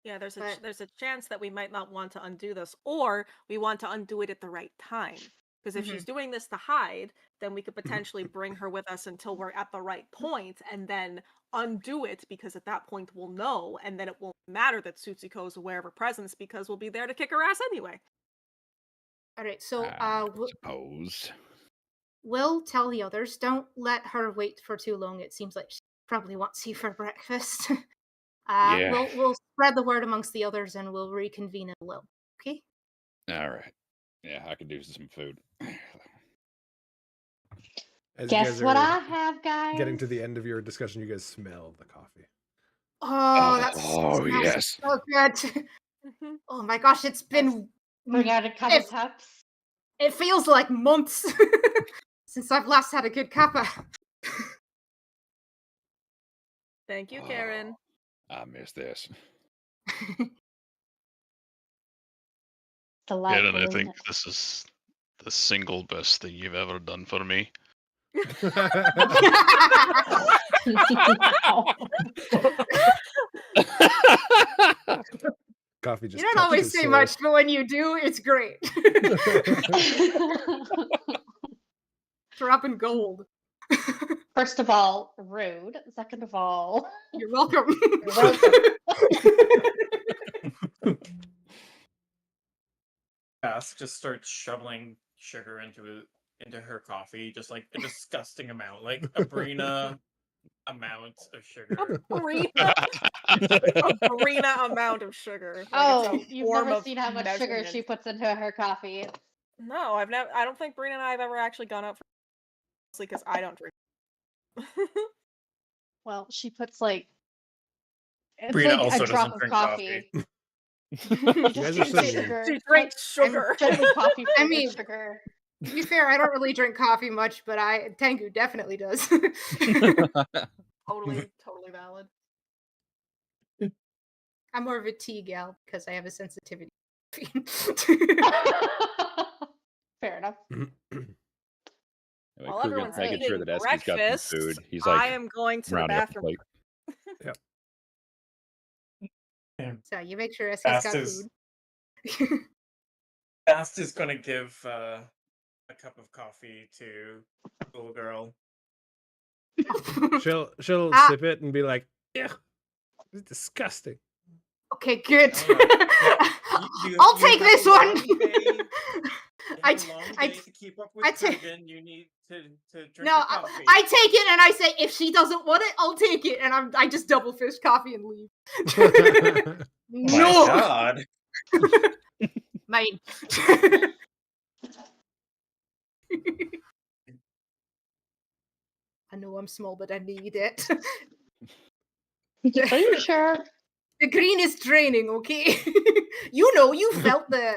Yeah, there's But- there's a chance that we might not want to undo this, or we want to undo it at the right time. Because if she's doing this to hide, then we could potentially bring her with us until we're at the right point, and then undo it, because at that point we'll know, and then it won't matter that Tsutsiko is aware of her presence, because we'll be there to kick her ass anyway. All right, so I suppose. we'll tell the others. Don't let her wait for too long. It seems like she probably wants you for breakfast. Yeah. We'll spread the word amongst the others, and we'll reconvene in a little. Okay. All right. Yeah, I could do some food. As you Guess guys what are I have, guys? getting to the end of your discussion, you guys smell the coffee. Oh, that Oh, smells yes. so good. Mhm. Oh my gosh, it's been Bring out a couple If- cups. it feels like months since I've last had a good cuppa. Thank you, Karen. Oh, I miss this. Delightful. Karen, I isn't think it? this is the single best thing you've ever done for me. Coffee just You don't touched always his say soul. much, but when you do, it's great. Dropping gold. First of all, rude. Second of all, You're welcome. you're welcome. Cass just starts shoveling sugar into her coffee, just like a disgusting amount, like a Brina amount of sugar. A Brina amount of sugar. Like Oh, it's a you've form never of seen how much sugar measurement. she puts into her coffee. No, I've never. I don't think Brina and I have ever actually gone out for mostly because I don't drink. Well, she puts like it's Brina like also a drop doesn't of drink coffee. You guys are so mean. She Sugar. drinks Like, sugar. gently coffee I flavored mean- sugar. To be fair, I don't really drink coffee much, but Tengu definitely does. Totally valid. I'm more of a tea gal because I have a sensitivity. Fair enough. Anyway, While Krugen's everyone's making sure eating that Esky's got some breakfast, food. He's I like am going to the rounding up the bathroom. plate. So you make sure Eski's Fast got is- food. Fast is gonna give a cup of coffee to little girl. She'll Ah. sip it and be like, "Yeah, it's disgusting." Okay, good. You I'll have take a this long one. day- You I have t- a long I day t- to keep up with I ta- Kurgan. You need to drink No, your coffee. I take it and I say if she doesn't want it, I'll take it, and I just double fist coffee and leave. Oh my No, god. mine. I know I'm small, but I need it. Are you sure? The green is draining, okay? you felt the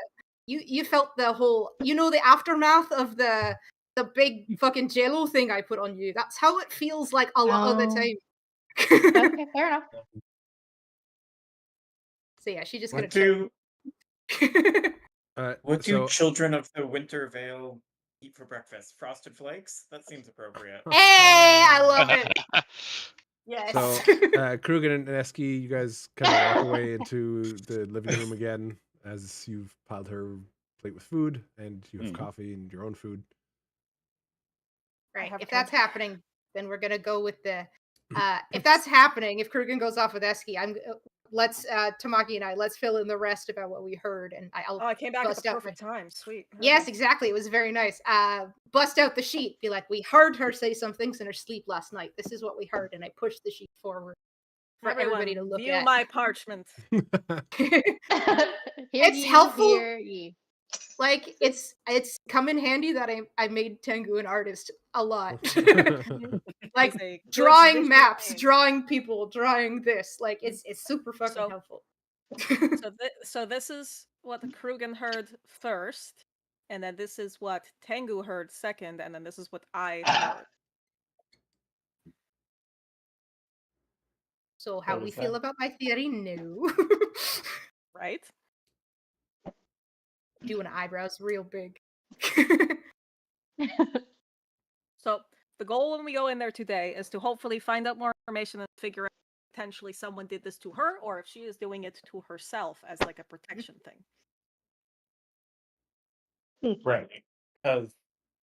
you felt the whole the aftermath of the big fucking jello thing I put on you. That's how it feels like a lot of the Oh. time. Okay, fair enough. So yeah, she's just What gonna what do So children of the Winter Vale eat for breakfast? Frosted Flakes? That seems appropriate. Hey, I love it. Yes. So, Krugen and Esky, you guys kind of walk away into the living room again as you've piled her plate with food and you have Mhm. coffee and your own food. Right. have If a that's happening, then we're gonna go with the. If that's happening, if Krugen goes off with Eski, let's Tamaki and let's fill in the rest about what we heard, and I'll. Oh, I came back at Bust the out perfect time. Sweet. Yes, Okay. exactly. It was very nice. Bust out the sheet. Be like, we heard her say some things in her sleep last night. This is what we heard, and I pushed the sheet forward for everybody to Everyone, look view at. my parchment. It's helpful. Hear ye. Like it's come in handy that I made Tengu an artist a lot. Like It's a good drawing visual maps, aid. drawing people, drawing this. Like it's super fucking So- helpful. So this is what Krugen heard first, and then this is what Tengu heard second, and then this is what I heard. So how What we was feel that? about my theory? No. Right? Doing eyebrows real big. So the goal when we go in there today is to hopefully find out more information and figure out if potentially someone did this to her, or if she is doing it to herself as like a protection thing. Right. Because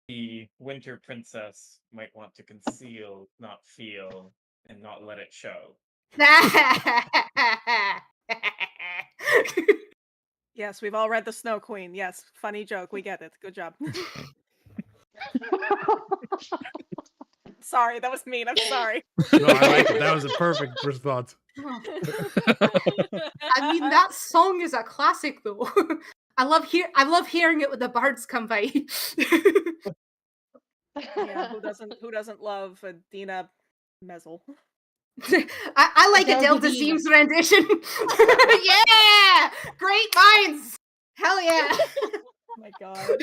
the Winter Princess might want to conceal, not feel, and not let it show. Yes, we've all read The Snow Queen. Yes, funny joke. We get it. Good job. Sorry, that was mean. I'm sorry. No, I like it. That was a perfect response. Oh. I mean, that song is a classic, though. I love hearing it when the bards come by. Yeah, who doesn't love a Dina Mezel? I like Adele Adele Dazeem. Dazeem's rendition. Yeah, great minds. Hell yeah. Oh my god.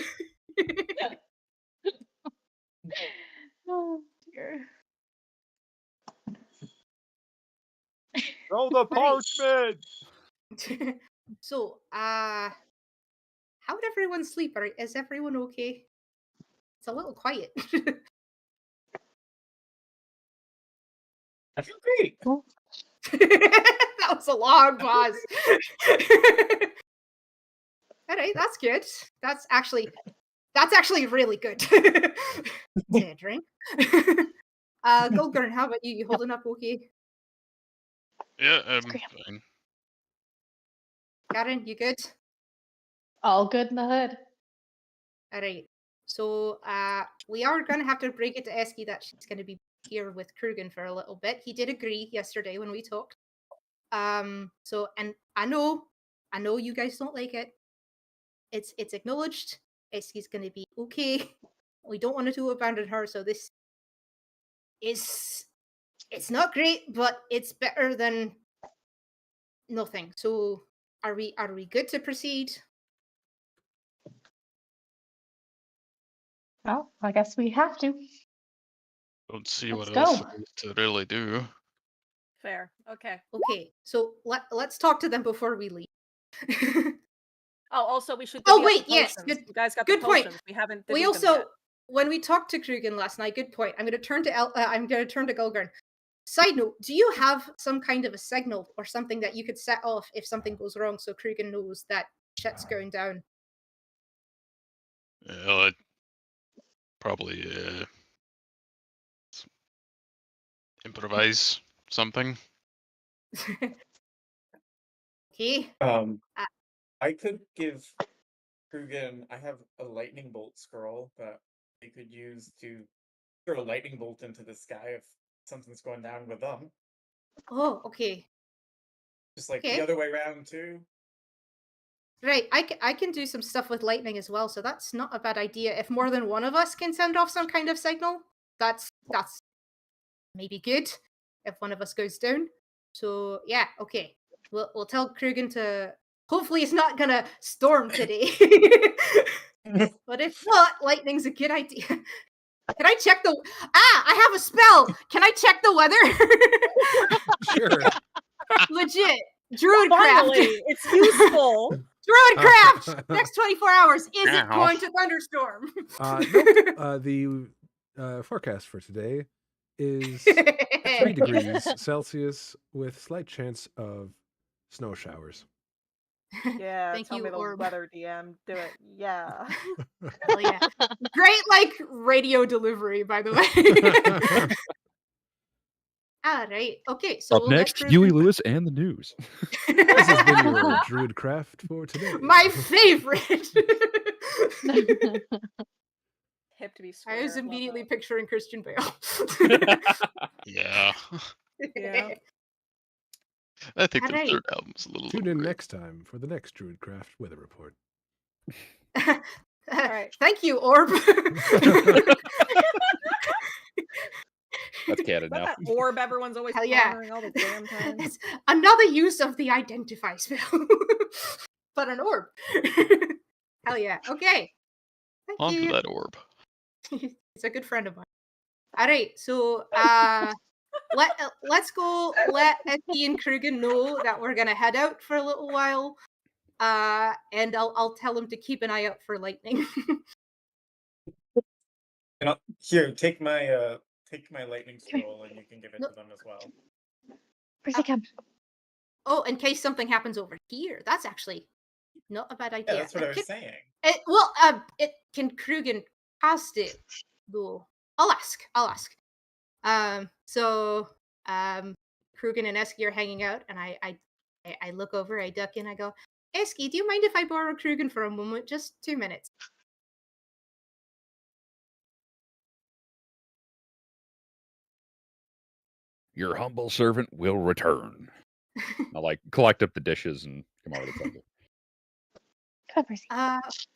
Oh dear. Throw the Right. parchment. So, how did everyone sleep? Is everyone okay? It's a little quiet. I feel great. That was a long pause. All right, that's good. That's actually really good. Say a drink. Goldgurn, how about you? You holding up okay? Yeah, I'm Great. fine. Karen, you good? All good in the hood. All right. So we are going to have to break it to Eski that she's going to be here with Krugen for a little bit. He did agree yesterday when we talked. So, and I know you guys don't like it. It's acknowledged. Eski's going to be okay. We don't want to abandon her. So this is, it's not great, but it's better than nothing. So are we good to proceed? Well, I guess we have to. Don't see Let's what else go. there is to really do. Fair. Okay. Okay. So let's talk to them before we leave. Oh, also we should. Oh, divvy up wait, the yes, potions. good- You guys got good the point. potions. We haven't. We divvied them also, yet. when we talked to Krugen last night, good point. I'm going to turn to Gulgurn. Side note: do you have some kind of a signal or something that you could set off if something goes wrong, so Krugen knows that shit's going down? Yeah, I'd probably improvise something. Okay. I could give Krugen. I have a lightning bolt scroll that they could use to throw a lightning bolt into the sky if something's going down with them. Oh, okay. Just like Okay. the other way around too. Right, I can do some stuff with lightning as well, so that's not a bad idea. If more than one of us can send off some kind of signal, that's maybe good. If one of us goes down, so yeah, okay. We'll tell Krugen to. Hopefully, it's not gonna storm today. But if not, lightning's a good idea. Can I check the? I have a spell. Can I check the weather? Sure. Legit. Druidcraft. Finally, it's useful. Druidcraft. Next 24 hours. Is it Ow. going to thunderstorm? Nope. The forecast for today is 3 degrees Celsius with slight chance of snow showers. Yeah. Thank tell you, me the Orb. weather, DM. Do it. Yeah. Hell yeah. Great, like, radio delivery, by the way. All right. Okay, so Up we'll let next, Krugen- Huey Lewis and the news. This has been your Druidcraft for today. My favorite. Hip to be I square. was love immediately that. picturing Christian Bale. Yeah. Yeah. I think their Alright. third album's a little Tune in overrated. next time for the next Druidcraft weather report. Alright. Thank you, Orb. That's canon Is that now. that orb everyone's always Hell yeah. pondering all the damn time? It's another use of the identify spell. But an orb. Hell yeah. Okay. Thank Onto you. that orb. He's a good friend of mine. All right, so let's go. Let Eski and Krugen know that we're gonna head out for a little while. And I'll tell him to keep an eye out for lightning. And here, take my lightning scroll, and you can give it No. to them as well. Where's he come? Oh, in case something happens over here. That's actually not a bad idea. Yeah, that's what I was saying. Can Krugen cast it though? I'll ask. So Krugen and Eski are hanging out, and I look over, I duck in, I go, Eski, do you mind if I borrow Krugen for a moment? Just 2 minutes. Your humble servant will return. I'll like collect up the dishes and come over to Togo.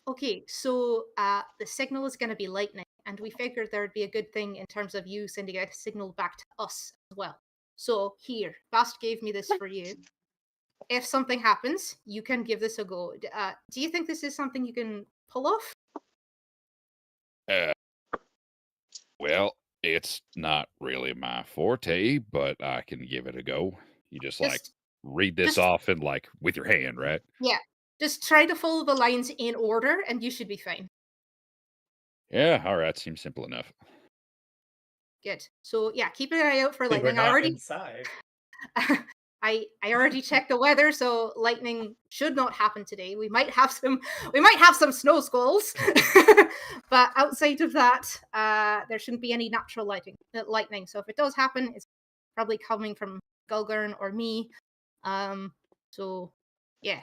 Okay, so the signal is going to be lightning, and we figured there'd be a good thing in terms of you sending a signal back to us as well. So here, Bast gave me this for you. If something happens, you can give this a go. Do you think this is something you can pull off? Well, it's not really my forte, but I can give it a go. You just like read this off and like with your hand, right? Yeah. Just try to follow the lines in order, and you should be fine. Yeah, all right. Seems simple enough. Good. So yeah, keep an eye out for They were lightning. I not already inside. I already checked the weather, so lightning should not happen today. We might have some snow squalls, but outside of that, there shouldn't be any natural lightning. So if it does happen, it's probably coming from Gulgurn or me. So yeah.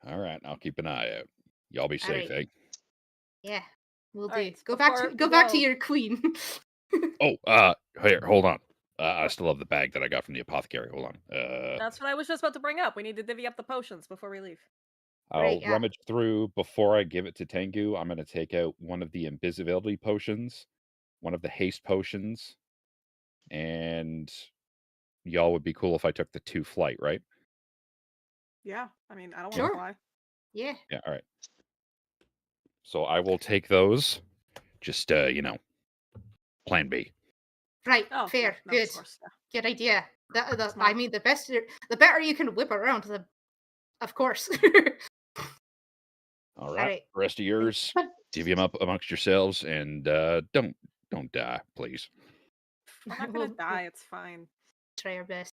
All right, I'll keep an eye out. Y'all be safe, right. eh? Yeah, we'll do. Alright, Go back to your queen. Oh, here, hold on. I still have the bag that I got from the apothecary. Hold on. That's what I was just about to bring up. We need to divvy up the potions before we leave. I'll rummage through before I give it to Tengu. I'm going to take out one of the invisibility potions, one of the haste potions, and y'all would be cool if I took the 2 flight, right? Yeah, I mean, I don't want to fly. Yeah. Yeah, all right. So I will take those. Just plan B. Right, Oh, fair, no, good, of course, yeah. good idea. I mean, the better you can whip around, of course. All right. The rest of yours, divvy them up amongst yourselves, and don't die, please. I'm not gonna die. It's fine. Try our best.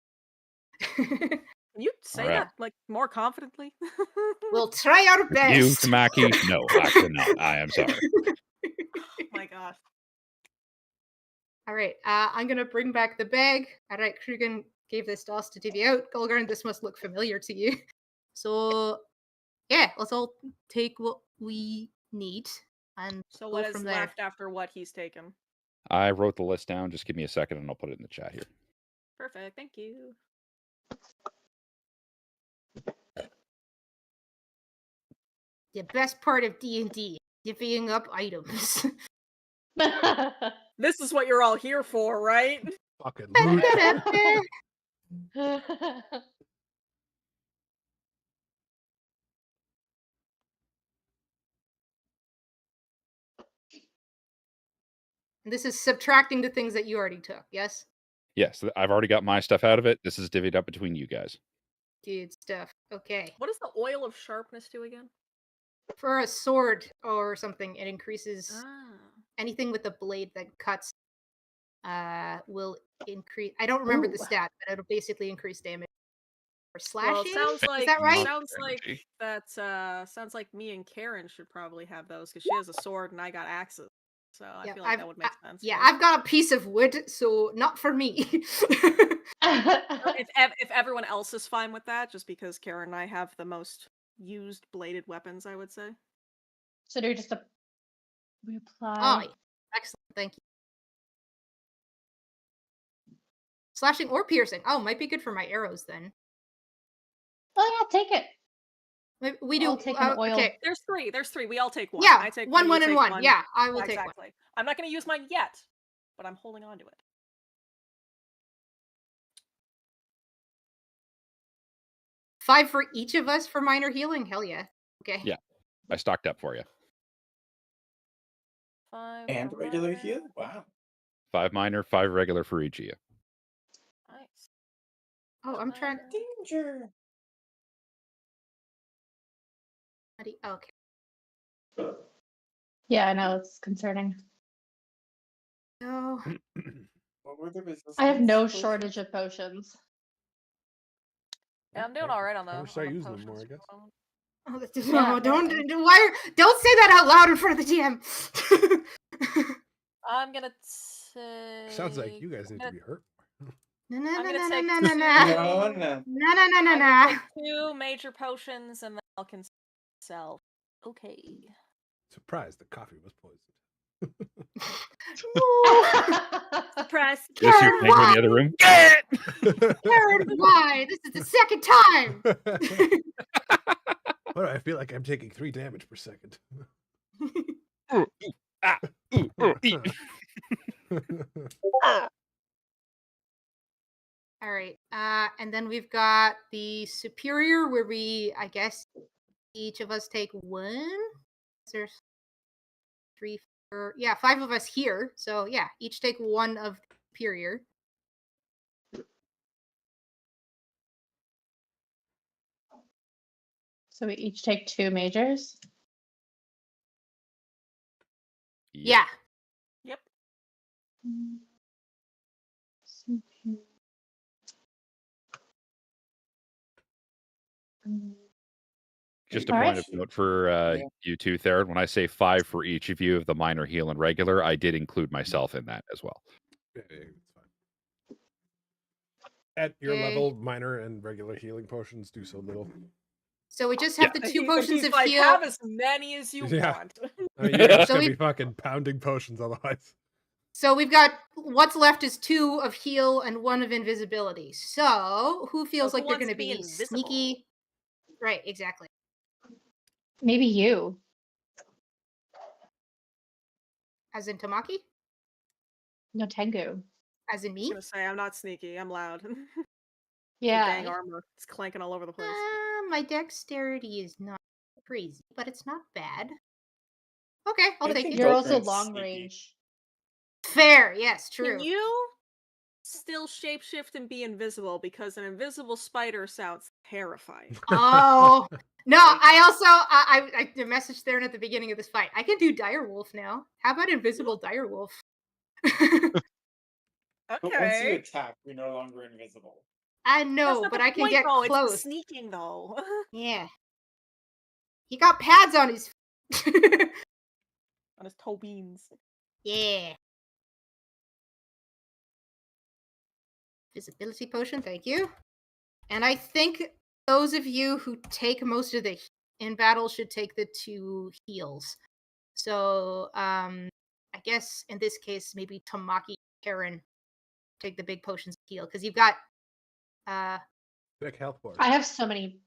Can you say that like more confidently? We'll try our best. You, Tamaki? No, I cannot. I am sorry. Oh my gosh. All right, I'm gonna bring back the bag. All right, Krugen gave this to us to divvy out. Gulgurn, this must look familiar to you. So, yeah, let's all take what we need and so go what is from there. left after what he's taken? I wrote the list down. Just give me a second and I'll put it in the chat here. Perfect. Thank you. The best part of D&D, divvying up items. This is what you're all here for, right? Fucking This is subtracting the things that you already took, yes? Yes, I've already got my stuff out of it. This is divvied up between you guys. Good stuff. Okay. What does the oil of sharpness do again? For a sword or something, it increases anything with a blade that cuts will increase. I don't remember the stat, but it'll basically increase damage. Or slashing? Well, it sounds like, is that right? Sounds like me and Karen should probably have those because she has a sword and I got axes. So I feel like that would make sense. Yeah, I've got a piece of wood, so not for me. if everyone else is fine with that, just because Karen and I have the most used bladed weapons, I would say. So do just a reply. Oh, excellent, thank you. Slashing or piercing. Oh, might be good for my arrows then. Oh yeah, take it. We do. I'll take an oil. Okay. There's three. We all take one. Yeah, I take one, and one. one. Yeah, I will take exactly. one. I'm not going to use mine yet, but I'm holding on to it. 5 for each of us for minor healing. Hell yeah. Okay. Yeah, I stocked up for you. 5 and regular heal. Wow. 5 minor, 5 regular for each of you. Nice. Oh, I'm trying. Danger. Okay. Yeah, I know it's concerning. No. What were the resistance? I have no potions? shortage of potions. Yeah, I'm doing all right on the. I wish I used them more, I guess. Oh, Yeah, don't say that out loud in front of the DM. I'm gonna say. Sounds like you guys need to be hurt. No. I'm gonna take No. 2 major potions and then I'll can sell. Okay. Surprised the coffee was poisoned. Press. Just your Karen, finger in why? the other room. Get it! Karen, why? This is the second time. What do I feel like I'm taking 3 damage per second? Eat. All right. And then we've got the superior where I guess each of us take 1. There's 3, 4, 5 of us here. So yeah, each take 1 of the superior. So we each take 2 majors. Yeah. Yep. Just a All point right. of note for you two, Theron. When I say 5 for each of you of the minor, heal, and regular, I did include myself in that as well. Yeah, it's fine. At your level, minor and regular healing potions do so little. So we just have the 2 potions He's of like, heal. have as many as you want. I mean, you're just So gonna we- be fucking pounding potions otherwise. So we've got what's left is 2 of heal and 1 of invisibility. So who feels So like who they're wants going to to be be invisible? sneaky? Right, exactly. Maybe you. As in Tamaki? No, Tengu. As in I was me? gonna say I'm not sneaky. I'm loud. Yeah. Dang armor. It's clanking all over the place. My dexterity is not crazy, but it's not bad. Okay, I'll I take think it. You're also Gopher's long sneaky. range. Fair, yes, true. Can you still shapeshift and be invisible? Because an invisible spider sounds terrifying. Oh no! I also I messaged Theron at the beginning of this fight. I can do direwolf now. How about invisible direwolf? But once you Okay. attack, you're no longer invisible. I That's know, not but the I can point, get though. It's the close. sneaking, though. Yeah, he got pads on his. On his toe beans. Yeah. Visibility potion, thank you. And I think those of you who take most of the in battle should take the 2 heals. So I guess in this case maybe Tamaki, Karen take the big potions of heal because you've got Big health bar. I have so many.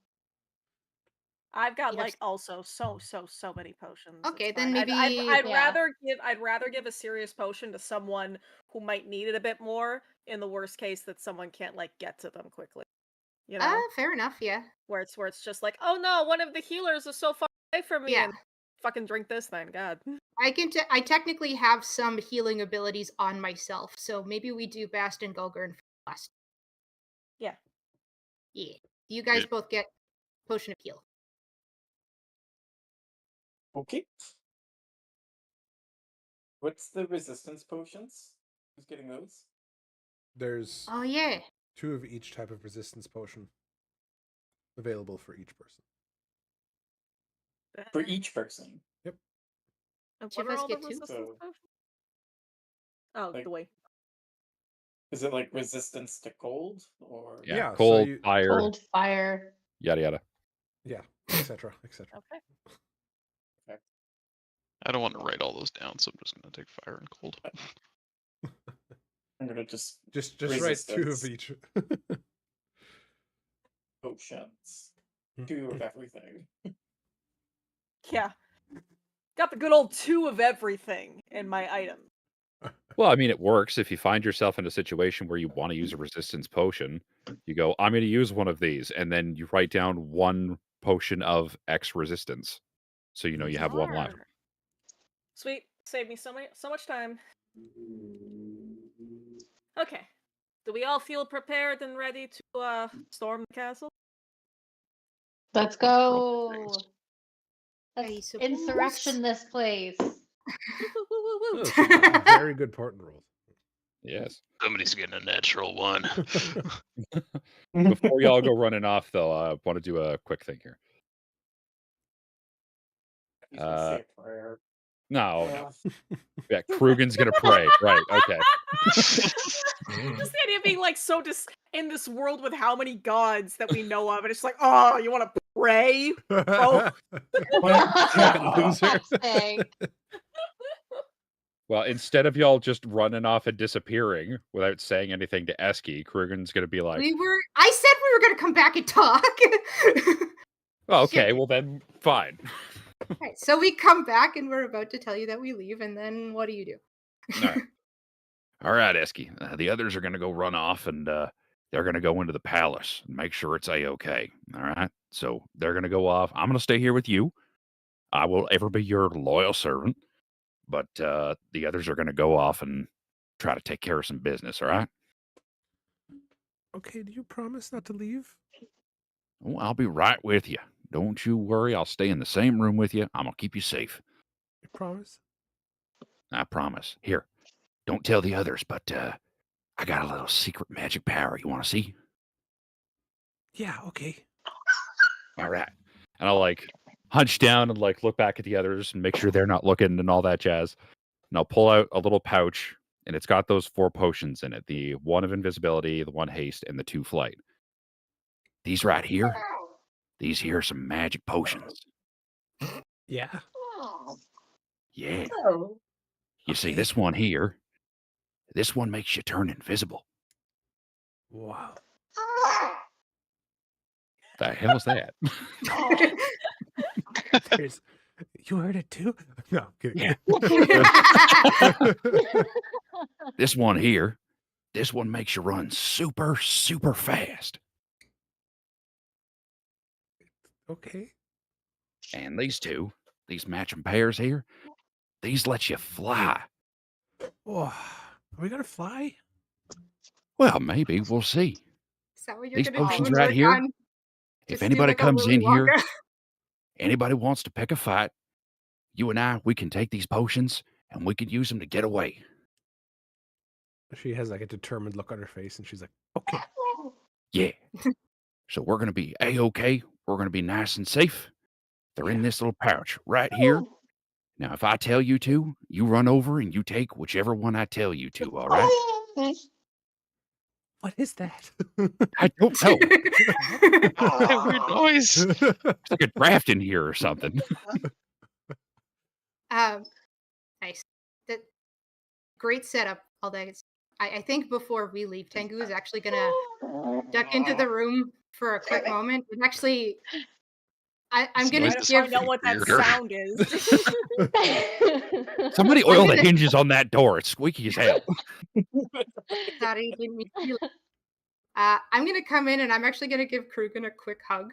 I've got You have like also so many potions. Okay, It's then fine. maybe I'd Yeah. rather give a serious potion to someone who might need it a bit more. In the worst case, that someone can't like get to them quickly. You know, fair enough, yeah. where it's just like, oh no, one of the healers is so far away from me, Yeah. and fucking drink this then, God. I technically have some healing abilities on myself, so maybe we do Bast and Gulgurn last. Yeah. Yeah. You guys Yeah. both get potion of heal. Okay. What's the resistance potions? Who's getting those? There's Oh yeah. 2 of each type of resistance potion available for each person. For each person. And Each what of are us all the get 2? resistance So, potions? Oh, like- the way. is it like resistance to cold or? Yeah, so Cold, you- fire, Cold, fire. yada yada. Yeah, etc. etc. Okay. I don't want to write all those down, so I'm just gonna take fire and cold. I'm gonna just Just write 2 of Resistance. each. potions. 2 of everything. Yeah. Got the good old 2 of everything in my item. Well, I mean, it works if you find yourself in a situation where you want to use a resistance potion. You go, I'm going to use one of these, and then you write down 1 potion of X resistance, so you know you have 1 left. Darn. Sweet. Saved me so much time. Okay. Do we all feel prepared and ready to storm the castle? Let's Roll go. things. I Let's suppose. insurrection this place. Those are very good portent rolls. Yes. Somebody's getting a natural 1. Before y'all go running off, though, I want to do a quick thing here. He's gonna say a prayer. No. Yeah, Krugen's going to pray. Right, okay. Just the idea of being like so in this world with how many gods that we know of, and it's like, oh, you want to pray? Fucking loser. Fuck's sake. Well, instead of y'all just running off and disappearing without saying anything to Eski, Krugen's going to be like, I said we were going to come back and talk. oh, okay, Shit. well then, fine. Right, so we come back and we're about to tell you that we leave, and then what do you do? All right, Eski. The others are going to go run off, and they're going to go into the palace and make sure it's A-okay. All right? So they're going to go off. I'm going to stay here with you. I will ever be your loyal servant. But the others are going to go off and try to take care of some business, all right? Okay, do you promise not to leave? Well, I'll be right with you. Don't you worry. I'll stay in the same room with you. I'm going to keep you safe. You promise? I promise. Here, don't tell the others, but I got a little secret magic power. You want to see? Yeah, okay. All right. And I'll like hunch down and like look back at the others and make sure they're not looking and all that jazz. And I'll pull out a little pouch, and it's got those 4 potions in it. The 1 of invisibility, the 1 haste, and the 2 flight. These right here, these here are some magic potions. Yeah. Yeah. Oh. You see, this one here, this one makes you turn invisible. Wow. The hell's that? You heard it too? No, kidding. Yeah. This one here, this one makes you run super, super fast. Okay. And these 2, these matching pairs here, these let you fly. Oh, are we gonna fly? Well, maybe. We'll see. Is that what you're These going to do? potions when right we're here, done? if Just do anybody like a comes Willy in here, Wonka? anybody wants to pick a fight, you and I, we can take these potions and we can use them to get away. She has like a determined look on her face, and she's like, okay. Yeah. So we're going to be A-okay. We're going to be nice and safe. They're in this little pouch right here. Now, if I tell you to, you run over and you take whichever one I tell you to, all right? What is that? I don't know. That weird noise. It's like a draft in here or something. Nice. That great setup. All that. I think before we leave, Tengu is actually gonna duck into the room for a quick moment. And actually, I'm This gonna noise Try to is give. find out what that weirder. sound is. Somebody oil the hinges on that door. It's squeaky as hell. Sorry, didn't mean to. I'm gonna come in and I'm actually gonna give Krugen a quick hug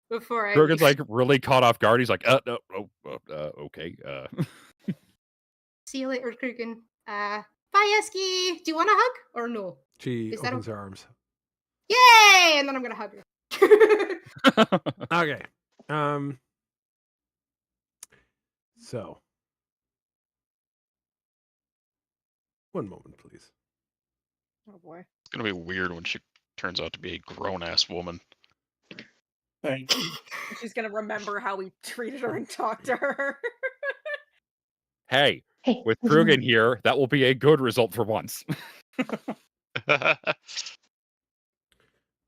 before I. Krugen's like really caught off guard. He's like, no, okay. See you later, Krugen. Bye, Eski. Do you want a hug or no? She Is that opens her arms. Yay! And then I'm gonna hug her. Okay. So, one moment, please. Oh boy. It's gonna be weird when she turns out to be a grown-ass woman. Thanks. She's gonna remember how we treated her and talked to her. Hey, Hey. with Krugen here, that will be a good result for once. All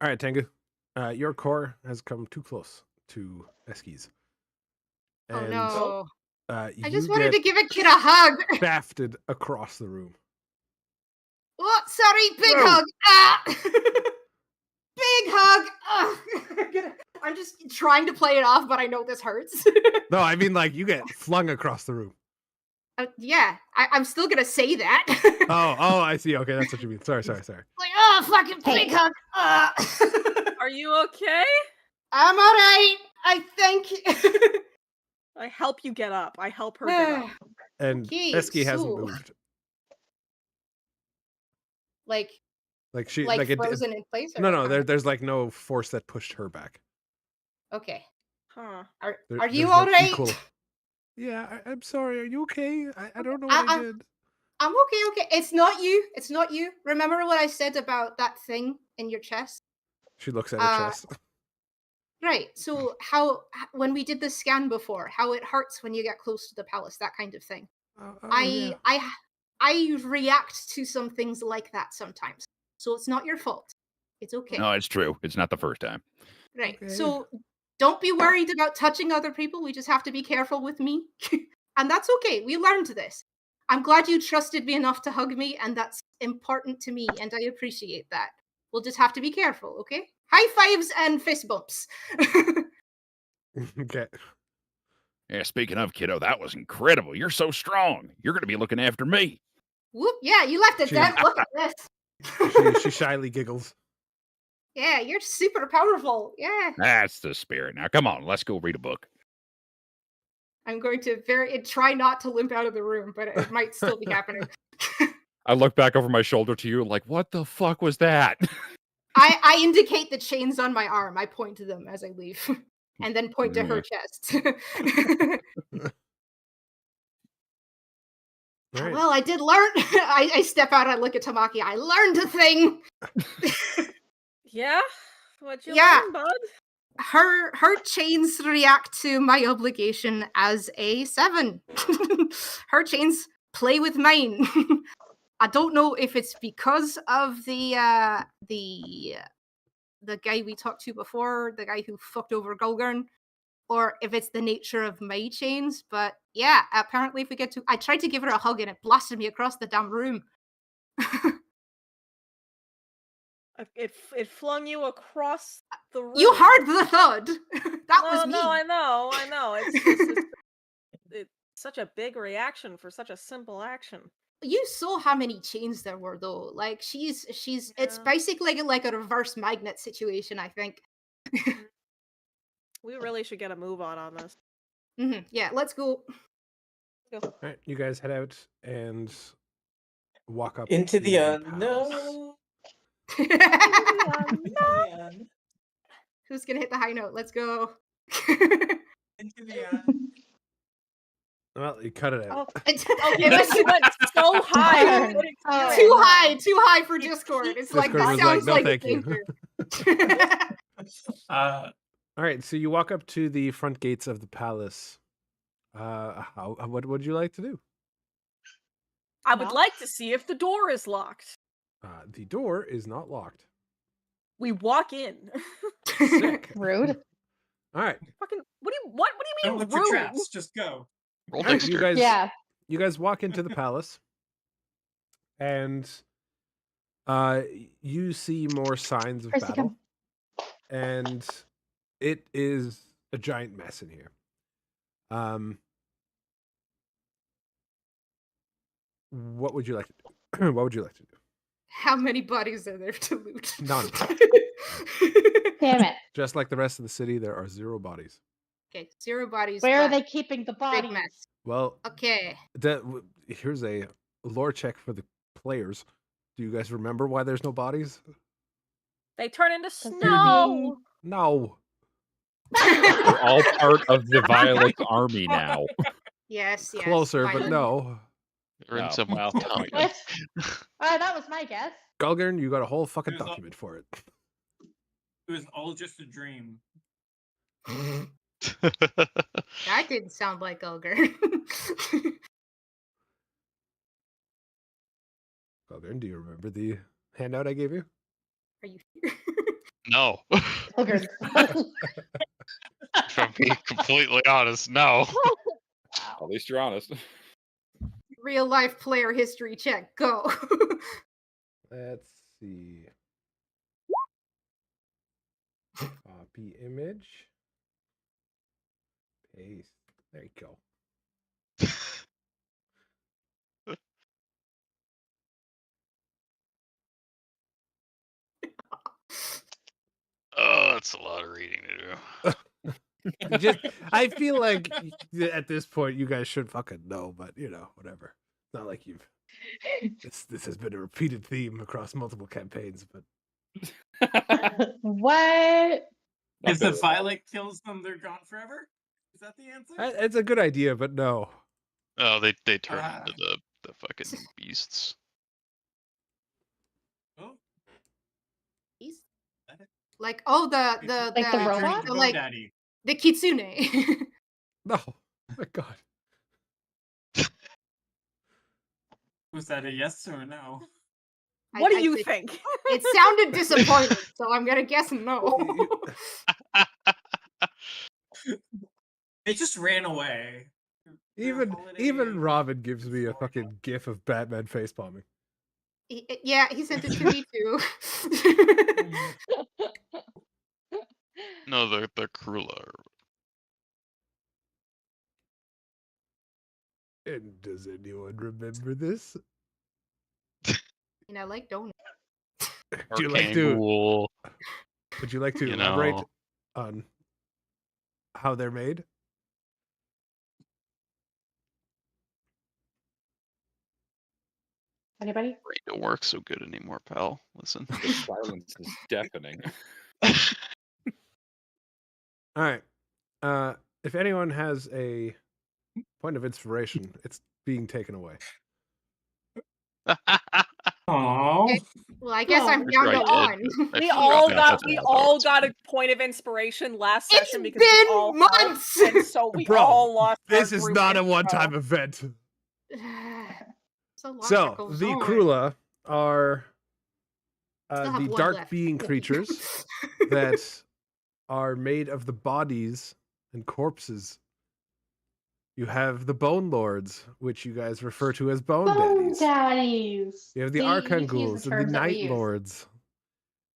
right, Tengu. Your core has come too close to Eski's. Oh And, no! I you just wanted get to give a kid a hug. bafted across the room. Oh, sorry, big hug. Ah! Big hug. Ah! I'm just trying to play it off, but I know this hurts. No, I mean like you get flung across the room. Yeah, I'm still gonna say that. Oh, I see. Okay, that's what you mean. Sorry. Like, oh, fucking big hug. Are you okay? I'm all right. I think. I help you get up. I help her get up. And Okay, Eski hasn't so- moved. like Like she, like it, frozen in place. Or no, what? there's like no force that pushed her back. Okay. Huh. Are There's you no all right? equal- Yeah, I'm sorry. Are you okay? I don't know what I did. I'm okay. It's not you. Remember what I said about that thing in your chest? She looks at her chest. Right. So when we did the scan before, how it hurts when you get close to the palace, that kind of thing. Yeah. I react to some things like that sometimes. So it's not your fault. It's okay. No, it's true. It's not the first time. Right. Okay. So don't be worried about touching other people. We just have to be careful with me. And that's okay. We learned this. I'm glad you trusted me enough to hug me, and that's important to me, and I appreciate that. We'll just have to be careful, okay? High fives and fist bumps. Okay. Yeah, speaking of, kiddo, that was incredible. You're so strong. You're going to be looking after me. Whoop, yeah, you left a She- dent. Look at this. She shyly giggles. Yeah, you're super powerful. Yeah. That's the spirit. Now, come on, let's go read a book. I'm going to try not to limp out of the room, but it might still be happening. I look back over my shoulder to you, like, what the fuck was that? I indicate the chains on my arm. I point to them as I leave, and then point to her chest. Right. Well, I did learn. I step out. I look at Tamaki. I learned a thing. Yeah? What'd you Yeah. learn, bud? Her chains react to my obligation as a 7. Her chains play with mine. I don't know if it's because of the guy we talked to before, the guy who fucked over Gulgurn, or if it's the nature of my chains. But yeah, apparently if we get to, I tried to give her a hug and it blasted me across the damn room. It flung you across the room. You heard the thud. That was me. No, I know. It's such a big reaction for such a simple action. You saw how many chains there were, though. Like she's it's Yeah. basically like a reverse magnet situation, I think. We really should get a move on this. Yeah, let's go. All right, you guys head out and walk up Into to the palace. unknown. Who's gonna hit the high note? Let's go. Into the Well, you cut it out. It went so high. Too high for Discord. It's like Discord this was like, sounds "No, like thank a you." danger. All right, so you walk up to the front gates of the palace. What would you like to do? I would like to see if the door is locked. The door is not locked. We walk in. Sick. Rude. All right. Fucking what do you Don't mean look for rude? traps. Just go. Roll All right, you Dexter. guys. Yeah. You guys walk into the palace, and you see more signs of Percy, battle, come. and it is a giant mess in here. What would you like to do? What would you like to do? How many bodies are there to loot? None. Damn it. Just like the rest of the city, there are 0 bodies. Okay, 0 bodies. Where are but they keeping the big bodies? mess. Well, Okay. here's a lore check for the players. Do you guys remember why there's no bodies? They turn into they're snow. No. We're all part of the Violet army now. Yes. Closer, but finally. no. Or in No, some well, time. That was my guess. Gulgurn, you got a whole fucking There's a- document for it. It was all just a dream. That didn't sound like Ulger. Gulgurn, do you remember the handout I gave you? Are you here? No. Booger. If I'm being completely honest, no. At least you're honest. Real life player history check. Go. Let's see. Copy image. Paste. There you go. Oh, that's a lot of reading to do. I feel like at this point you guys should fucking know, but whatever. It's not like you've. This has been a repeated theme across multiple campaigns, but What? If the Violet kills them, they're gone forever? Is that the answer? it's a good idea. But no. Oh, they turn Ah. into the fucking beasts. Oh, He's- Like the Like the robot? the, like Daddy. the kitsune. No. Oh my God. Was that a yes or a no? What do I you think- think? It sounded disappointing, so I'm gonna guess no. They just ran away. Even Robin gives me a fucking gif of Batman facepalming. Yeah, he sent it to me too. No, the Krula. And does anyone remember this? And I like donuts. Do you like to? Would you like to You elaborate know. on how they're made? Anybody? Brain don't work so good anymore, pal. Listen. The silence is deafening. All right. If anyone has a point of inspiration, it's being taken away. Oh, Well, I guess I'm Oh, down Sure to I one. did. I We forgot all that got that's we how all it's got a done. point of inspiration last It's session because we been all helped, months! and so we Bro, all lost. This our is group not a intro. one-time event. It's a So, logical the zone. Krula are Still have the one dark left. being creatures that are made of the bodies and corpses. You have the Bone Lords, which you guys refer to as Bone Bone Daddies. daddies. You have the See, you need to use Archangels the and the terms that we Night use. Lords.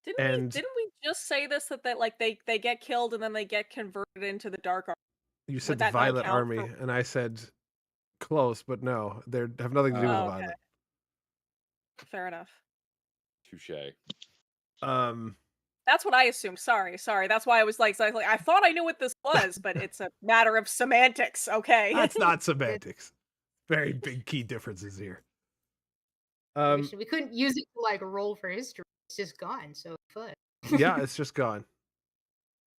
Didn't we just say this that like they get killed and then they get converted into the dark army? You said Would the that not Violet count Army, for- and I said close, but no, they have nothing to do with Oh, the okay. Violet. Fair enough. Touche. That's what I assumed. Sorry. That's why I was like I thought I knew what this was, but it's a matter of semantics. Okay. That's not semantics. Very big key differences here. We couldn't use it to like roll for history. It's just gone, so fun. Yeah, it's just gone.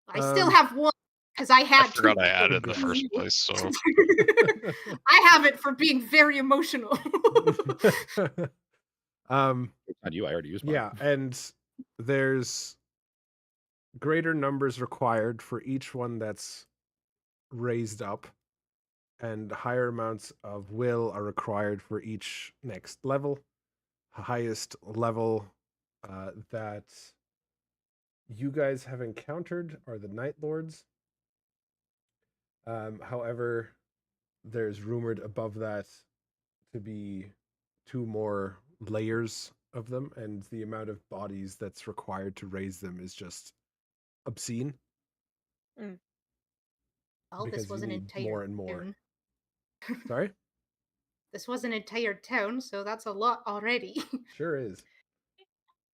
I still have one because I had I forgot to. I had it in the Congrats. first place, so I have it for being very emotional. On you, I already used mine. Yeah, and there's greater numbers required for each one that's raised up, and higher amounts of will are required for each next level. Highest level that you guys have encountered are the Night Lords. However, there's rumored above that to be 2 more layers of them, and the amount of bodies that's required to raise them is just obscene. Well, because this was you an need entire more and more. town. Sorry? This was an entire town, so that's a lot already. Sure is.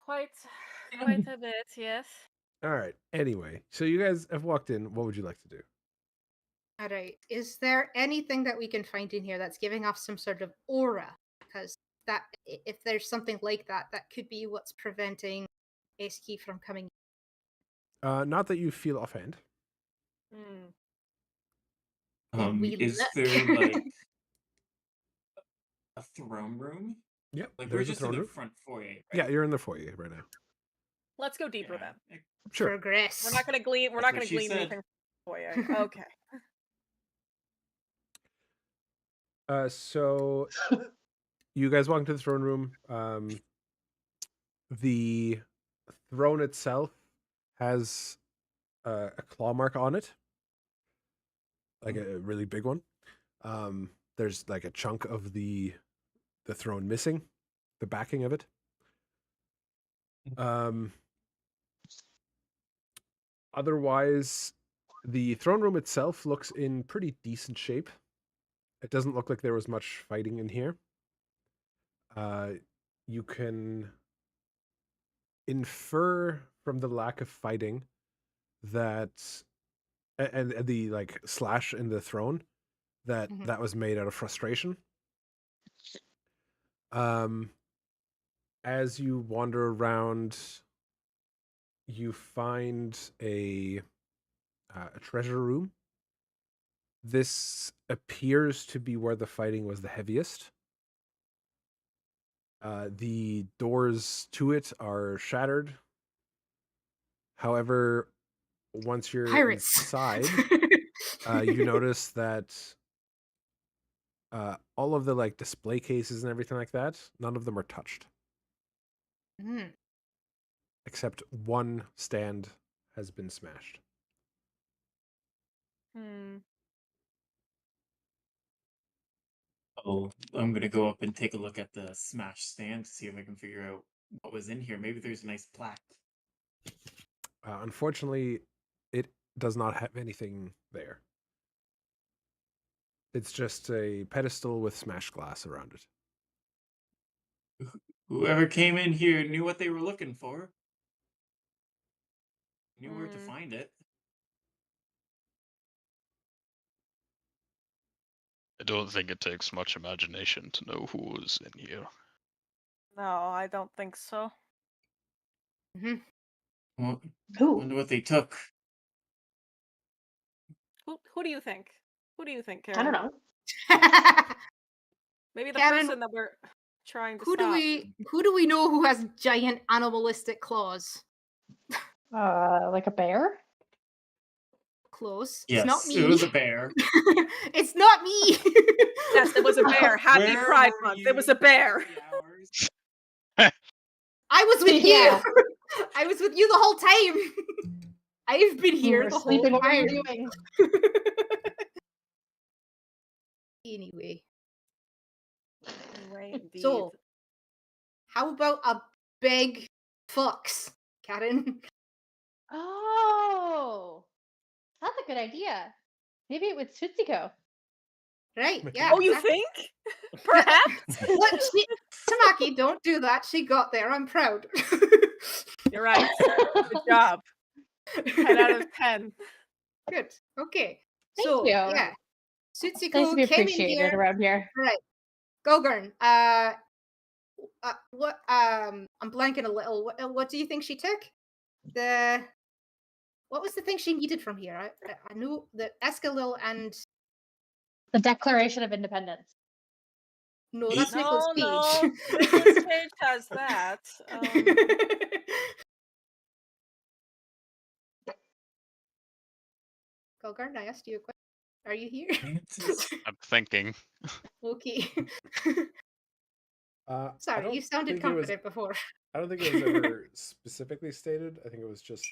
Quite a bit, yes. All right. Anyway, so you guys have walked in. What would you like to do? All right. Is there anything that we can find in here that's giving off some sort of aura? Because that, if there's something like that, that could be what's preventing Ace Key from coming. Not that you feel offhand. is look. there like a throne room? Yep. Like there's we're a just throne in the room. front foyer. Right? Yeah, you're in the foyer right now. Let's go deeper Yeah. then. Sure. Progress. We're not gonna glean. We're That's not what gonna she glean said. anything. Okay. So you guys walk into the throne room. The throne itself has a claw mark on it, like a really big one. There's like a chunk of the throne missing, the backing of it. Otherwise, the throne room itself looks in pretty decent shape. It doesn't look like there was much fighting in here. You can infer from the lack of fighting that, and the like slash in the throne, that that was made out of frustration. As you wander around, you find a treasure room. This appears to be where the fighting was the heaviest. The doors to it are shattered. However, once you're Pirates. inside, you notice that all of the like display cases and everything like that, none of them are touched. Except one stand has been smashed. Well, I'm gonna go up and take a look at the smash stand to see if I can figure out what was in here. Maybe there's a nice plaque. Unfortunately, it does not have anything there. It's just a pedestal with smashed glass around it. Whoever came in here knew what they were looking for. Knew where to find it. I don't think it takes much imagination to know who was in here. No, I don't think so. Well, Who? wonder what they took. Who do you think? Who do you think, I Karen? don't know. Maybe the Karen, person that we're trying to Who stop. do we know who has giant animalistic claws? Like a bear? Close. Yes, It's not me. it was a bear. It's not me. Yes, it was a bear. Happy Where Pride were Month. you It was a bear. 3 hours? I was with Yeah. you. I was with you the whole time. I've been We here were the whole sleeping. What were time. you doing? Anyway, Anyway, indeed. so how about a big fox, Karen? Oh, that's a good idea. Maybe it was Tsutsiko. Right? Yeah. Oh, you exactly. think? Perhaps. Look, Tamaki, don't do that. She got there. I'm proud. You're right. Good job. 10 out of 10. Good. Okay. Thank So you. yeah, It's nice to Tsutsiko be came in appreciated here. around here. Right. Gogurn. What? I'm blanking a little. What do you think she took? What was the thing she needed from here? I knew the Escalil and The Declaration of Independence. no, that's Nicholas No, Cage. Nicholas Cage has that. Gogurn, I asked you a question. Are you here? I'm thinking. Okay. I Sorry, don't you sounded think it was- confident before. I don't think it was ever specifically stated. I think it was just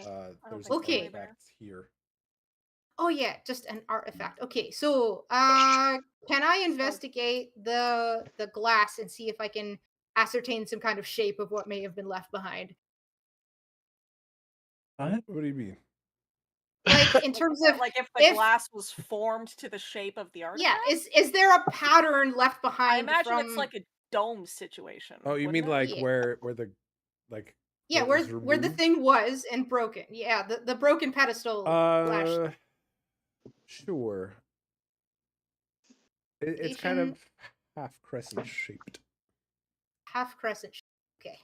No, there's think an so either. artifact here. Oh yeah, just an artifact. Okay, so can I investigate the glass and see if I can ascertain some kind of shape of what may have been left behind? What? What do you mean? Like in terms of like if the glass was formed to the shape of the artifact? yeah, is there a pattern left behind? I imagine from... it's like a dome situation. Oh, you mean wouldn't it? like Yeah. where the like Yeah, it where was the removed? thing was and broken. Yeah, the broken pedestal. flash. Sure. It's kind of half crescent shaped. Half crescent. Okay.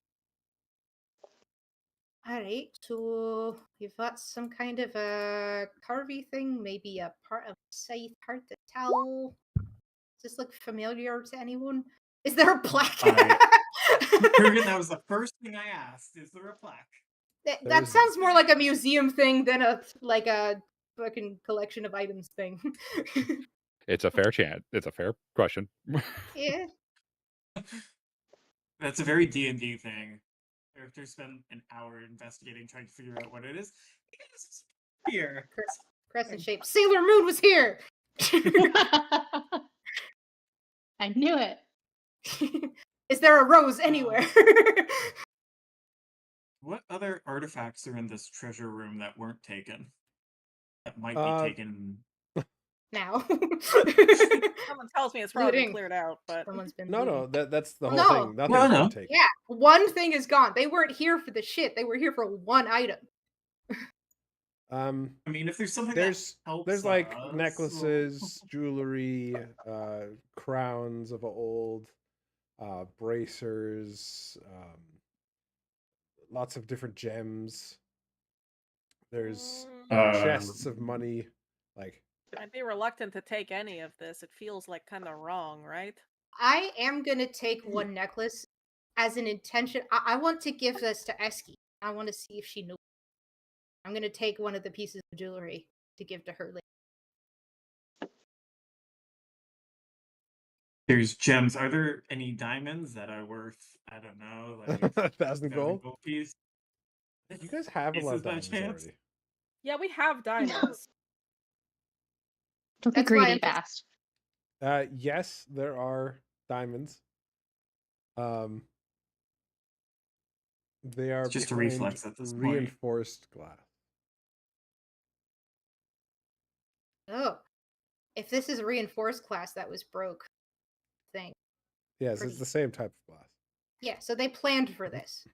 All right. So you've got some kind of a carvy thing, maybe a part of scythe. Hard to tell. Does this look familiar to anyone? Is there a plaque? Kurgan, that was the first thing I asked. Is there a plaque? That sounds more like a museum thing than a fucking collection of items thing. It's a fair chance. It's a fair question. Yeah. That's a very D&D thing. Characters spend an hour investigating, trying to figure out what it is. It's here. Crescent shape. Sailor Moon was here. I knew it. Is there a rose anywhere? What other artifacts are in this treasure room that weren't taken? That might be taken now. Someone tells me it's probably been Looting. cleared out, but Someone's been No, looting. that's the whole No. thing. Nothing's been taken. Yeah, one thing is gone. They weren't here for the shit. They were here for one item. I mean, if there's something there's that helps there's like us, necklaces, jewelry, crowns of old, bracers, lots of different gems. There's chests of money. Like I'd be reluctant to take any of this. It feels like kind of wrong, right? I am gonna take one necklace as an intention. I want to give this to Eski. I want to see if she knows. I'm gonna take one of the pieces of jewelry to give to her later. There's gems. Are there any diamonds that are worth, I don't know, like 1,000 gold? piece? You guys have a lot of Pieces by diamonds chance? already. Yeah, we have diamonds. Don't be That's why greedy, I'm just- Bast. Yes, there are diamonds. They are It's just a behind reflex at this point. reinforced glass. Oh, if this is a reinforced glass, that was broke. Thing. Yes, Pretty. it's the same type of glass. Yeah, so they planned for this.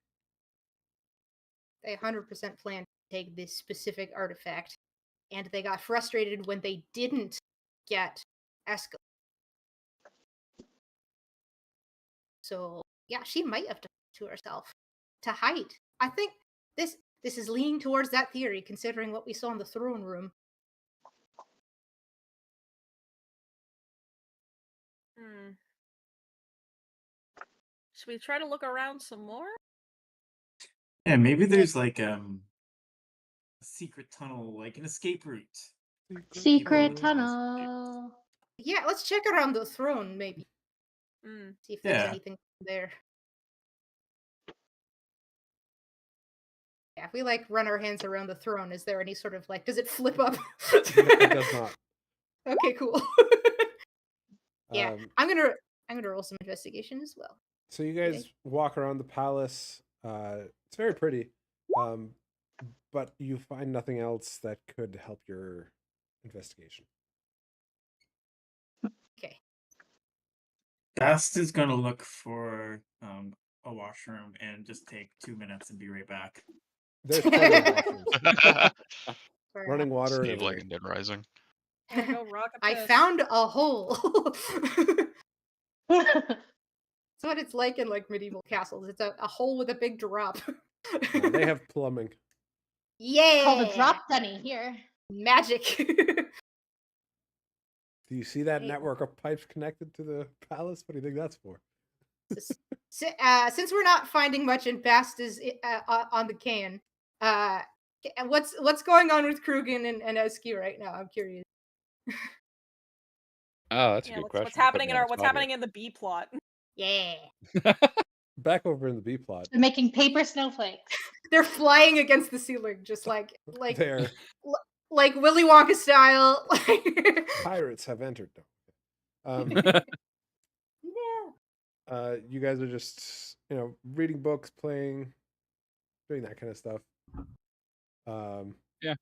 They 100% planned to take this specific artifact, and they got frustrated when they didn't get Esco. So yeah, she might have done it to herself to hide. I think this is leaning towards that theory, considering what we saw in the throne room. Should we try to look around some more? Yeah, maybe there's like a secret tunnel, like an escape route. Secret tunnel. Yeah, let's check around the throne, maybe. See if there's Yeah. anything there. Yeah, if we like run our hands around the throne, is there any sort of like, does it flip up? It does not. Okay, cool. Yeah, Um, I'm gonna roll some investigation as well. So you guys walk around the palace. It's very pretty, but you find nothing else that could help your investigation. Okay. Bast is gonna look for a washroom and just take 2 minutes and be right back. There's plenty of washrooms. Running water and Save like everything. in Dead Rising. Yeah, go rock a I piss. found a hole. That's what it's like in like medieval castles. It's a hole with a big drop. They have plumbing. Yeah. Called a drop dunny here. Magic. Do you see that Hey. network of pipes connected to the palace? What do you think that's for? Since we're not finding much in Bast is on the can, what's going on with Krugen and Eski right now? I'm curious. Oh, that's a Yeah, good what's question. happening Put me on the what's spot happening in the B plot? Yeah. Back over in the B plot. They're making paper snowflakes. They're flying against the ceiling, just like There, like Willy Wonka style. pirates have entered. Yeah. You guys are just, reading books, playing, doing that kind of stuff. Yeah.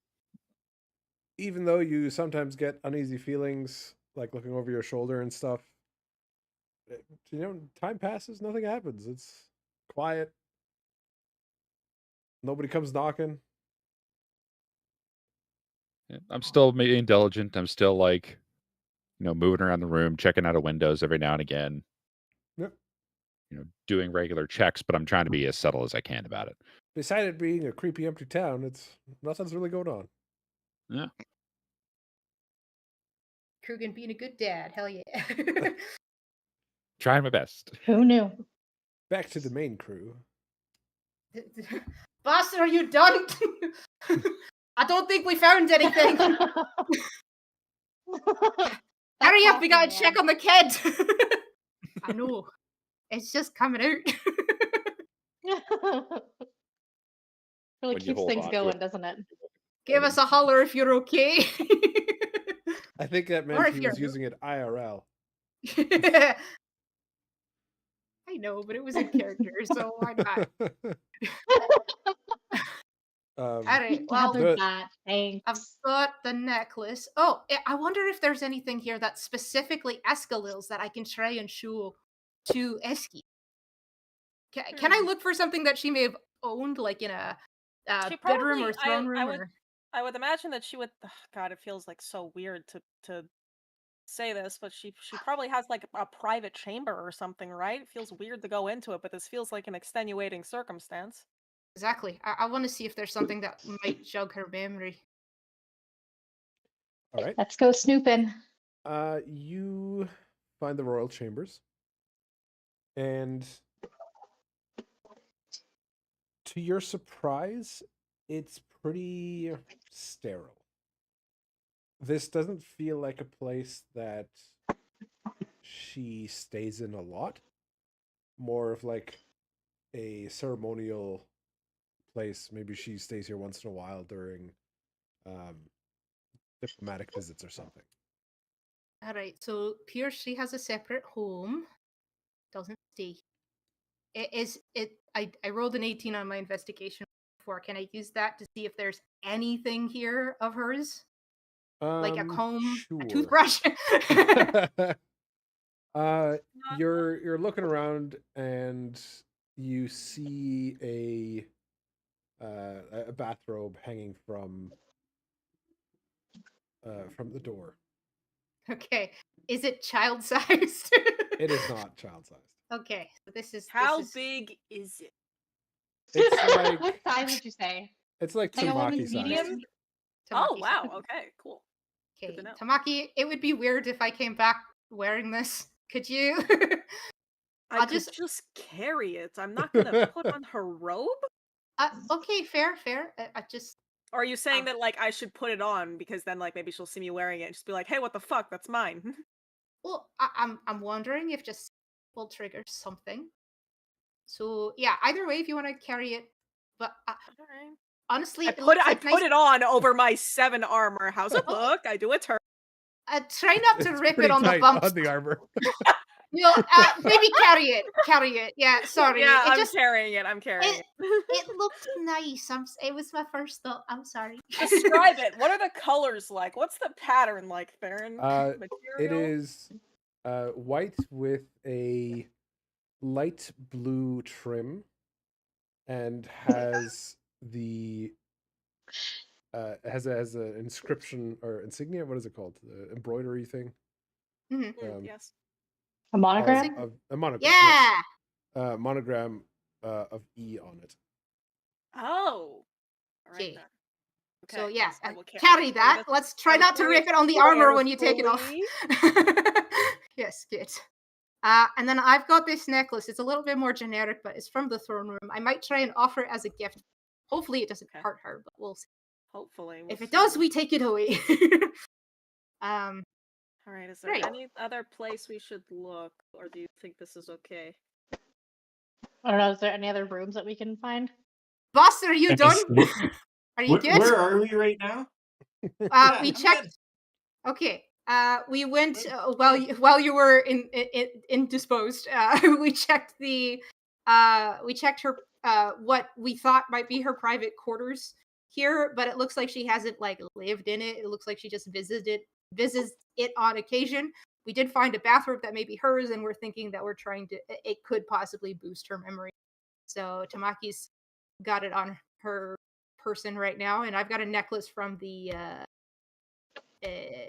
Even though you sometimes get uneasy feelings, like looking over your shoulder and stuff, time passes, nothing happens. It's quiet. Nobody comes knocking. Yeah, I'm still being diligent. I'm still like, moving around the room, checking out of windows every now and again. Yep. Doing regular checks, but I'm trying to be as subtle as I can about it. Beside it being a creepy, empty town, nothing's really going on. Yeah. Krugen being a good dad, hell yeah. Trying my best. Who knew? Back to the main crew. Boss, are you done? I don't think we found anything. Hurry up, we gotta check on the kid. I know. It's just coming out. Really When you keeps hold things on to going, it. doesn't it? Give us a holler if you're okay. I think that Or meant if he you're- was using it IRL. I know, but it was in character, so why not? All right, well, Gathered the- that. Thanks. I've got the necklace. Oh, I wonder if there's anything here that's specifically Escalil's that I can try and show to Eski. Can I look for something that she may have owned, like in a She bedroom or probably- throne room? I would imagine that she would. God, it feels like so weird to say this, but she probably has like a private chamber or something, right? It feels weird to go into it, but this feels like an extenuating circumstance. Exactly. I want to see if there's something that might jog her memory. All right. Let's go snooping. You find the royal chambers, and to your surprise, it's pretty sterile. This doesn't feel like a place that she stays in a lot. More of like a ceremonial place. Maybe she stays here once in a while during diplomatic visits or something. All right. So Pierce, she has a separate home. Doesn't stay. I rolled an 18 on my investigation before. Can I use that to see if there's anything here of hers? Like a comb, sure. a toothbrush? You're looking around and you see a bathrobe hanging from the door. Okay. Is it child sized? It is not child sized. Okay. So this is How big is it? It's like What size would you say? it's like Like a Tamaki woman's size. medium? Oh Tamaki wow. size. Okay. Cool. Okay. to know. Tamaki, it would be weird if I came back wearing this. Could you? I could just carry it. I'm not gonna put on her robe. Okay, fair. I just. Or are you saying that like I should put it on because then like maybe she'll see me wearing it and just be like, "Hey, what the fuck? That's mine." Well, I'm wondering if just will trigger something. So yeah, either way, if you want to carry it, but Alright. honestly, I put it on over my 7 armor. How's it look? I do a turn. Try not to rip it on the tight bumps. on the armor. No, maybe carry it. Yeah, sorry. Yeah, I'm carrying it. It looked nice. It was my first thought. I'm sorry. Describe it. What are the colors like? What's the pattern like, Theron? It is white with a light blue trim and has the has an inscription or insignia. What is it called? The embroidery thing. Yes. A monogram? A monogram. Yeah. Yes. Monogram of E on it. Oh. All right. Okay. So yeah, I will carry that. Let's try not to rip it on the armor when you take it off. Yes, good. And then I've got this necklace. It's a little bit more generic, but it's from the throne room. I might try and offer it as a gift. Hopefully it doesn't hurt her, but we'll see. Hopefully. If it does, we take it away. All right, is there any other place we should look, or do you think this is okay? I don't know, is there any other rooms that we can find? Boss, are you done? Are you good? Where are we right now? We checked. Okay. We went while you were indisposed. We checked her what we thought might be her private quarters here, but it looks like she hasn't like lived in it. It looks like she just visits it on occasion. We did find a bathrobe that may be hers, and we're thinking that it could possibly boost her memory. So Tamaki's got it on her person right now, and I've got a necklace from the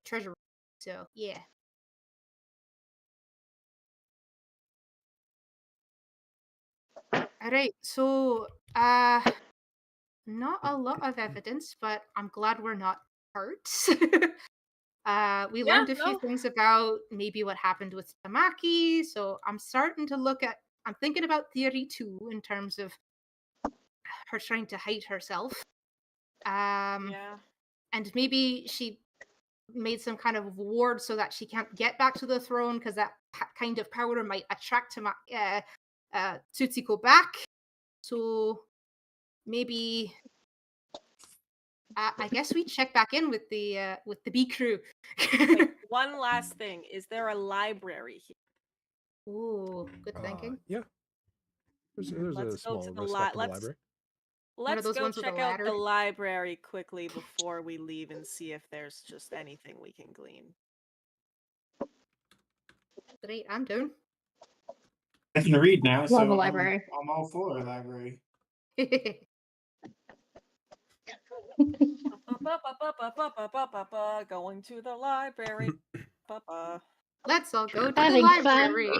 treasure room. So yeah. All right. So not a lot of evidence, but I'm glad we're not hurt. We learned a few things about maybe what happened with Tamaki. So I'm starting to I'm thinking about theory 2 in terms of her trying to hide herself. And maybe she made some kind of ward so that she can't get back to the throne because that kind of power might attract Tsutsiko back. So maybe I guess we check back in with the B crew. Wait, one last thing: is there a library here? Ooh, good thinking. Yeah, there's a small library. Let's go check out the library quickly before we leave and see if there's just anything we can glean. Great, I'm down. I can read now, so the library. I'm all for a library. Going to the library. Let's all go to the library.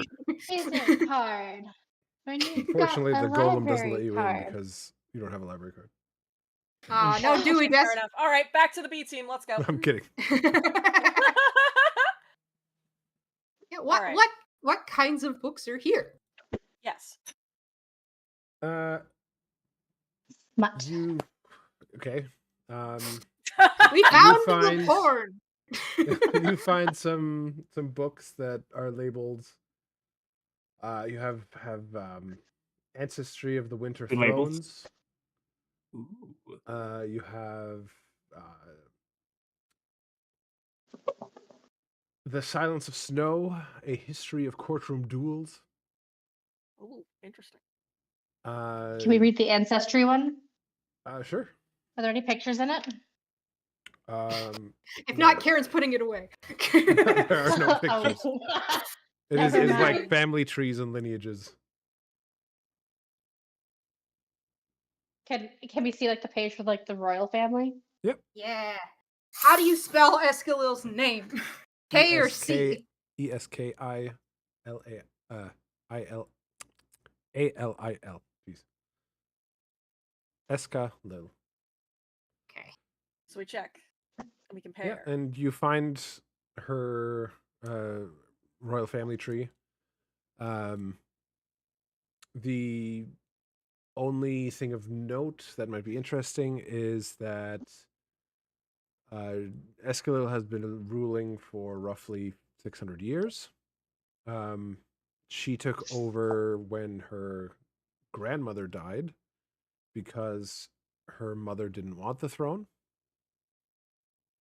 Isn't hard. Unfortunately, the golem doesn't let you in because you don't have a library card. No, Dewey, fair enough. All right, back to the B team. Let's go. I'm kidding. Yeah, what kinds of books are here? Yes. Okay. We found the porn. You find some books that are labeled. You have Ancestry of the Winter Thrones. You have The Silence of Snow, A History of Courtroom Duels. Ooh, interesting. Can we read the ancestry one? Sure. Are there any pictures in it? If no. not, Karen's putting it away. There are no pictures. Oh. It's Never like mind. family trees and lineages. Can we see like the page with like the royal family? Yep. Yeah. How do you spell Eskilil's name? K or C? Eskilil. Jeez. Eskalil. Okay. So we check and we Yeah, compare. and you find her royal family tree. The only thing of note that might be interesting is that Escalil has been ruling for roughly 600 years. She took over when her grandmother died because her mother didn't want the throne.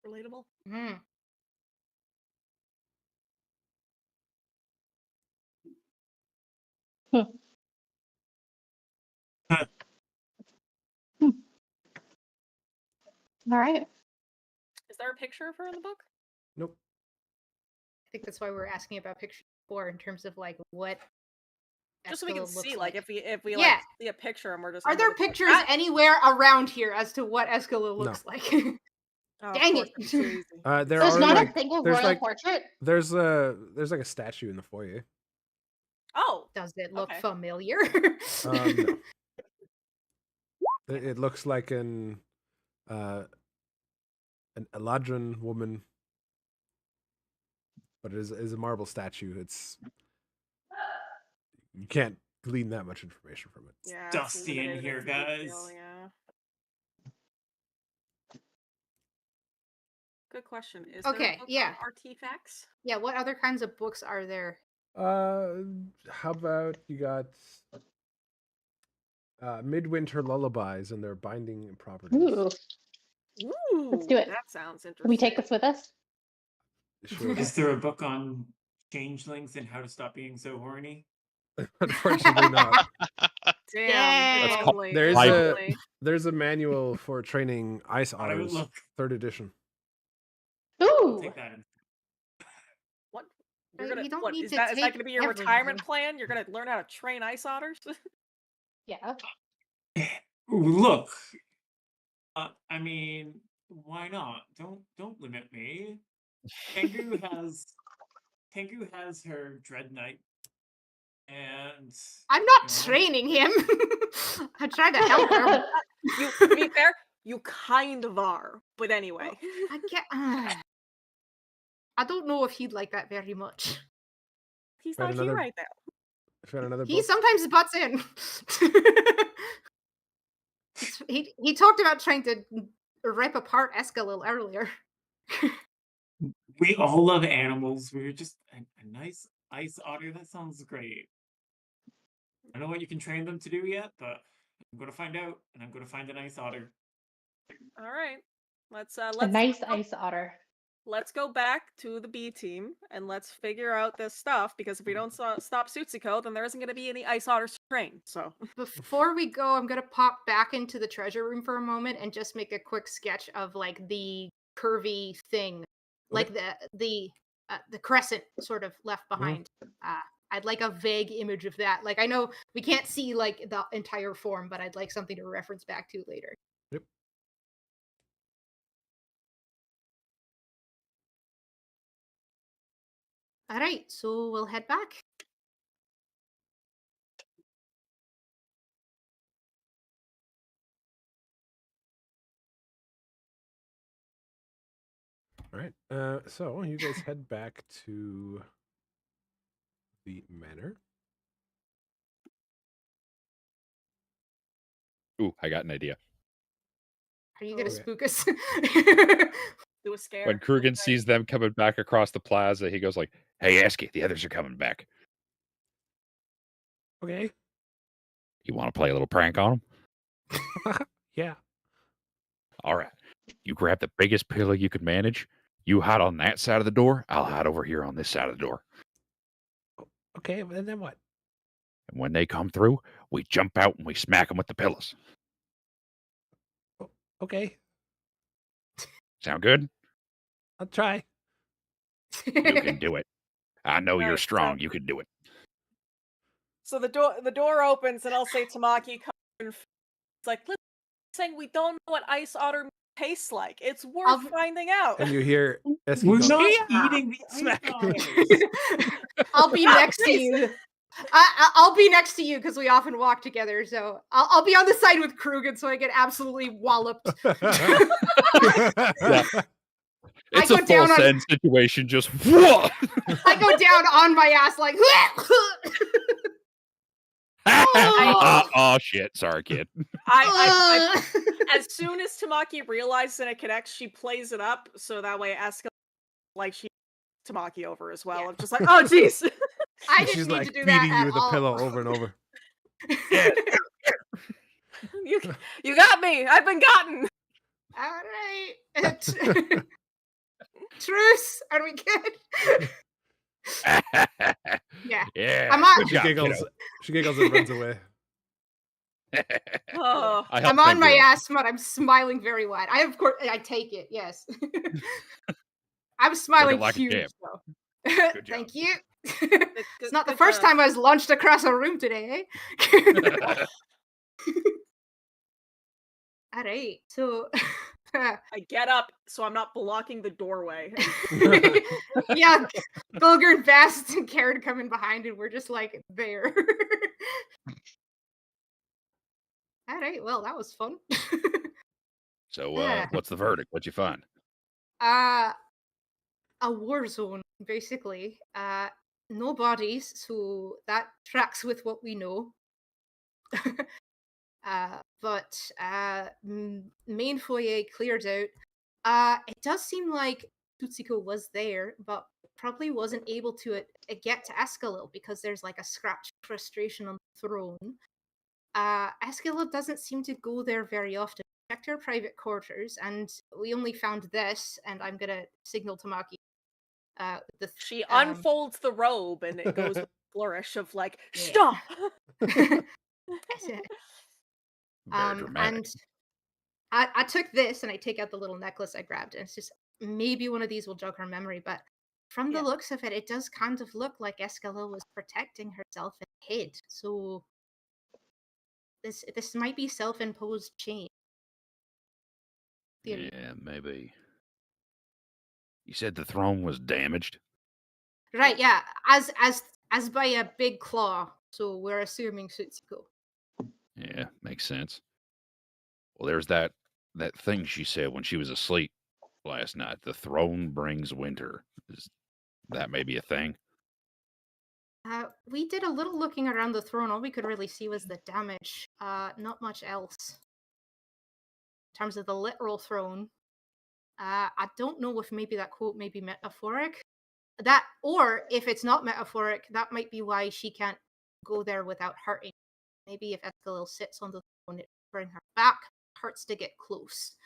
Relatable. Mm. All right. Is there a picture of her in the book? Nope. I think that's why we're asking about pictures before in terms of like what Just so we can Eskilil looks see, like, if we Yeah. like see a picture and we're just. Are and there we're just like, pictures "Ah!" anywhere around here as to what Eskilil looks like? Oh, of Dang course, it. it'd be so easy. There There's are not like a single there's royal like portrait. there's like a statue in the foyer. Oh, Does it look okay. familiar? No. It looks like an Eladrin woman, but it is a marble statue. It's you can't glean that much information from it. Yeah, Dusty in here, guys. Yeah. Good question. Is Okay, there a book yeah. on artifacts? Yeah, what other kinds of books are there? How about you got Midwinter Lullabies and their binding properties? Ooh. Ooh, Let's do it. That sounds interesting. Can we take this with us? Sure. Is there a book on changelings and how to stop being so horny? Unfortunately not. Damn. Yeah. That's lovely. There's That's a lovely. there's a manual for training ice I would otters, look. 3rd edition. I'll Ooh. take that in. What? Right, You're gonna you don't what need is to that? Is that take gonna be your everything. retirement plan? You're gonna learn how to train ice otters? Yeah. Look, I mean, why not? Don't limit me. Tengu has her Dread Knight, and I'm not you know, training him. I tried to help her. To be fair, you kind of are. But anyway. I get. I don't know if he'd like that very much. He's Right, not here another- right now. Found another He book. sometimes butts in. he talked about trying to rip apart Escalil earlier. we all love animals. We're just a nice ice otter. That sounds great. I don't know what you can train them to do yet, but I'm going to find out, and I'm going to find an ice otter. All right. Let's A nice ice otter. let's go back to the B team and let's figure out this stuff, because if we don't stop Tsutsiko, then there isn't going to be any ice otters to train. So Before we go, I'm gonna pop back into the treasure room for a moment and just make a quick sketch of like the curvy thing, like the crescent sort of left behind. I'd like a vague image of that. Like I know we can't see like the entire form, but I'd like something to reference back to later. Yep. All right, so we'll head back. All right. So you guys head back to the manor. Ooh, I got an idea. Are you gonna Okay. spook us? do a scare. When Krugen sees them coming back across the plaza, he goes like, "Hey, Esky, the others are coming back. Okay. You want to play a little prank on them? Yeah. All right. You grab the biggest pillow you could manage. You hide on that side of the door. I'll hide over here on this side of the door. Okay, and then what? And when they come through, we jump out and we smack them with the pillows. Okay, Sound good? I'll try. You can do it. I know you're Alright, strong. You can do it. So the door opens, and I'll say Tamaki comes in. It's like, listen, saying we don't know what ice otter meat tastes like. It's worth finding out. And you hear Eski We're go, not "Yeah!" eating the Smack. ice otters. I'll be next to you. I'll be next to you because we often walk together. So I'll be on the side with Krugen so I get absolutely walloped. Yeah. It's I a go down full on- send situation. Just whoa. I go down on my ass like. Oh shit! Sorry, kid. I as soon as Tamaki realizes that it connects, she plays it up so that way Eska like she Tamaki over as well. Yeah. I'm just like, oh jeez. I And didn't she's need like to do beating that you at with a all. pillow over and over. You got me. I've been gotten. All right. Truce. Are we good? Yeah. Yeah. I'm on- Good She job, giggles. kiddo. She giggles and runs away. Oh. I helped I'm on send my you up. ass, but I'm smiling very wide. Of course, I take it. Yes. I'm smiling like a huge, champ. though. Good Thank you. Good- It's not the good first job. time I was launched across a room today, eh? All right. So, I get up so I'm not blocking the doorway. yeah, Gulger, Bast, and Karen come in behind, and we're just like there. All right. Well, that was fun. So, Yeah. what's the verdict? What'd you find? A war zone, basically. No bodies, so that tracks with what we know. But main foyer cleared out. It does seem like Tsutsiko was there, but probably wasn't able to get to Escalil because there's like a scratch frustration on the throne. Escalil doesn't seem to go there very often. We checked her private quarters, and we only found this, and I'm gonna signal to Maki. She unfolds the robe and it goes with a flourish of like, Yeah. stop. Very dramatic. And I took this and I take out the little necklace I grabbed, and it's just maybe one of these will jog her memory, but from the Yeah. looks of it, it does kind of look like Escalil was protecting herself and hid. So this might be self-imposed change. Theory. Yeah, maybe. You said the throne was damaged. Right, yeah. As by a big claw. So we're assuming Tsutsiko. Yeah, makes sense. Well, there's that thing she said when she was asleep last night. The throne brings winter. That may be a thing. We did a little looking around the throne. All we could really see was the damage. Not much else. In terms of the literal throne, I don't know if maybe that quote may be metaphoric. That, or if it's not metaphoric, that might be why she can't go there without hurting. Maybe if Escalil sits on the throne, it bring her back. Hurts to get close.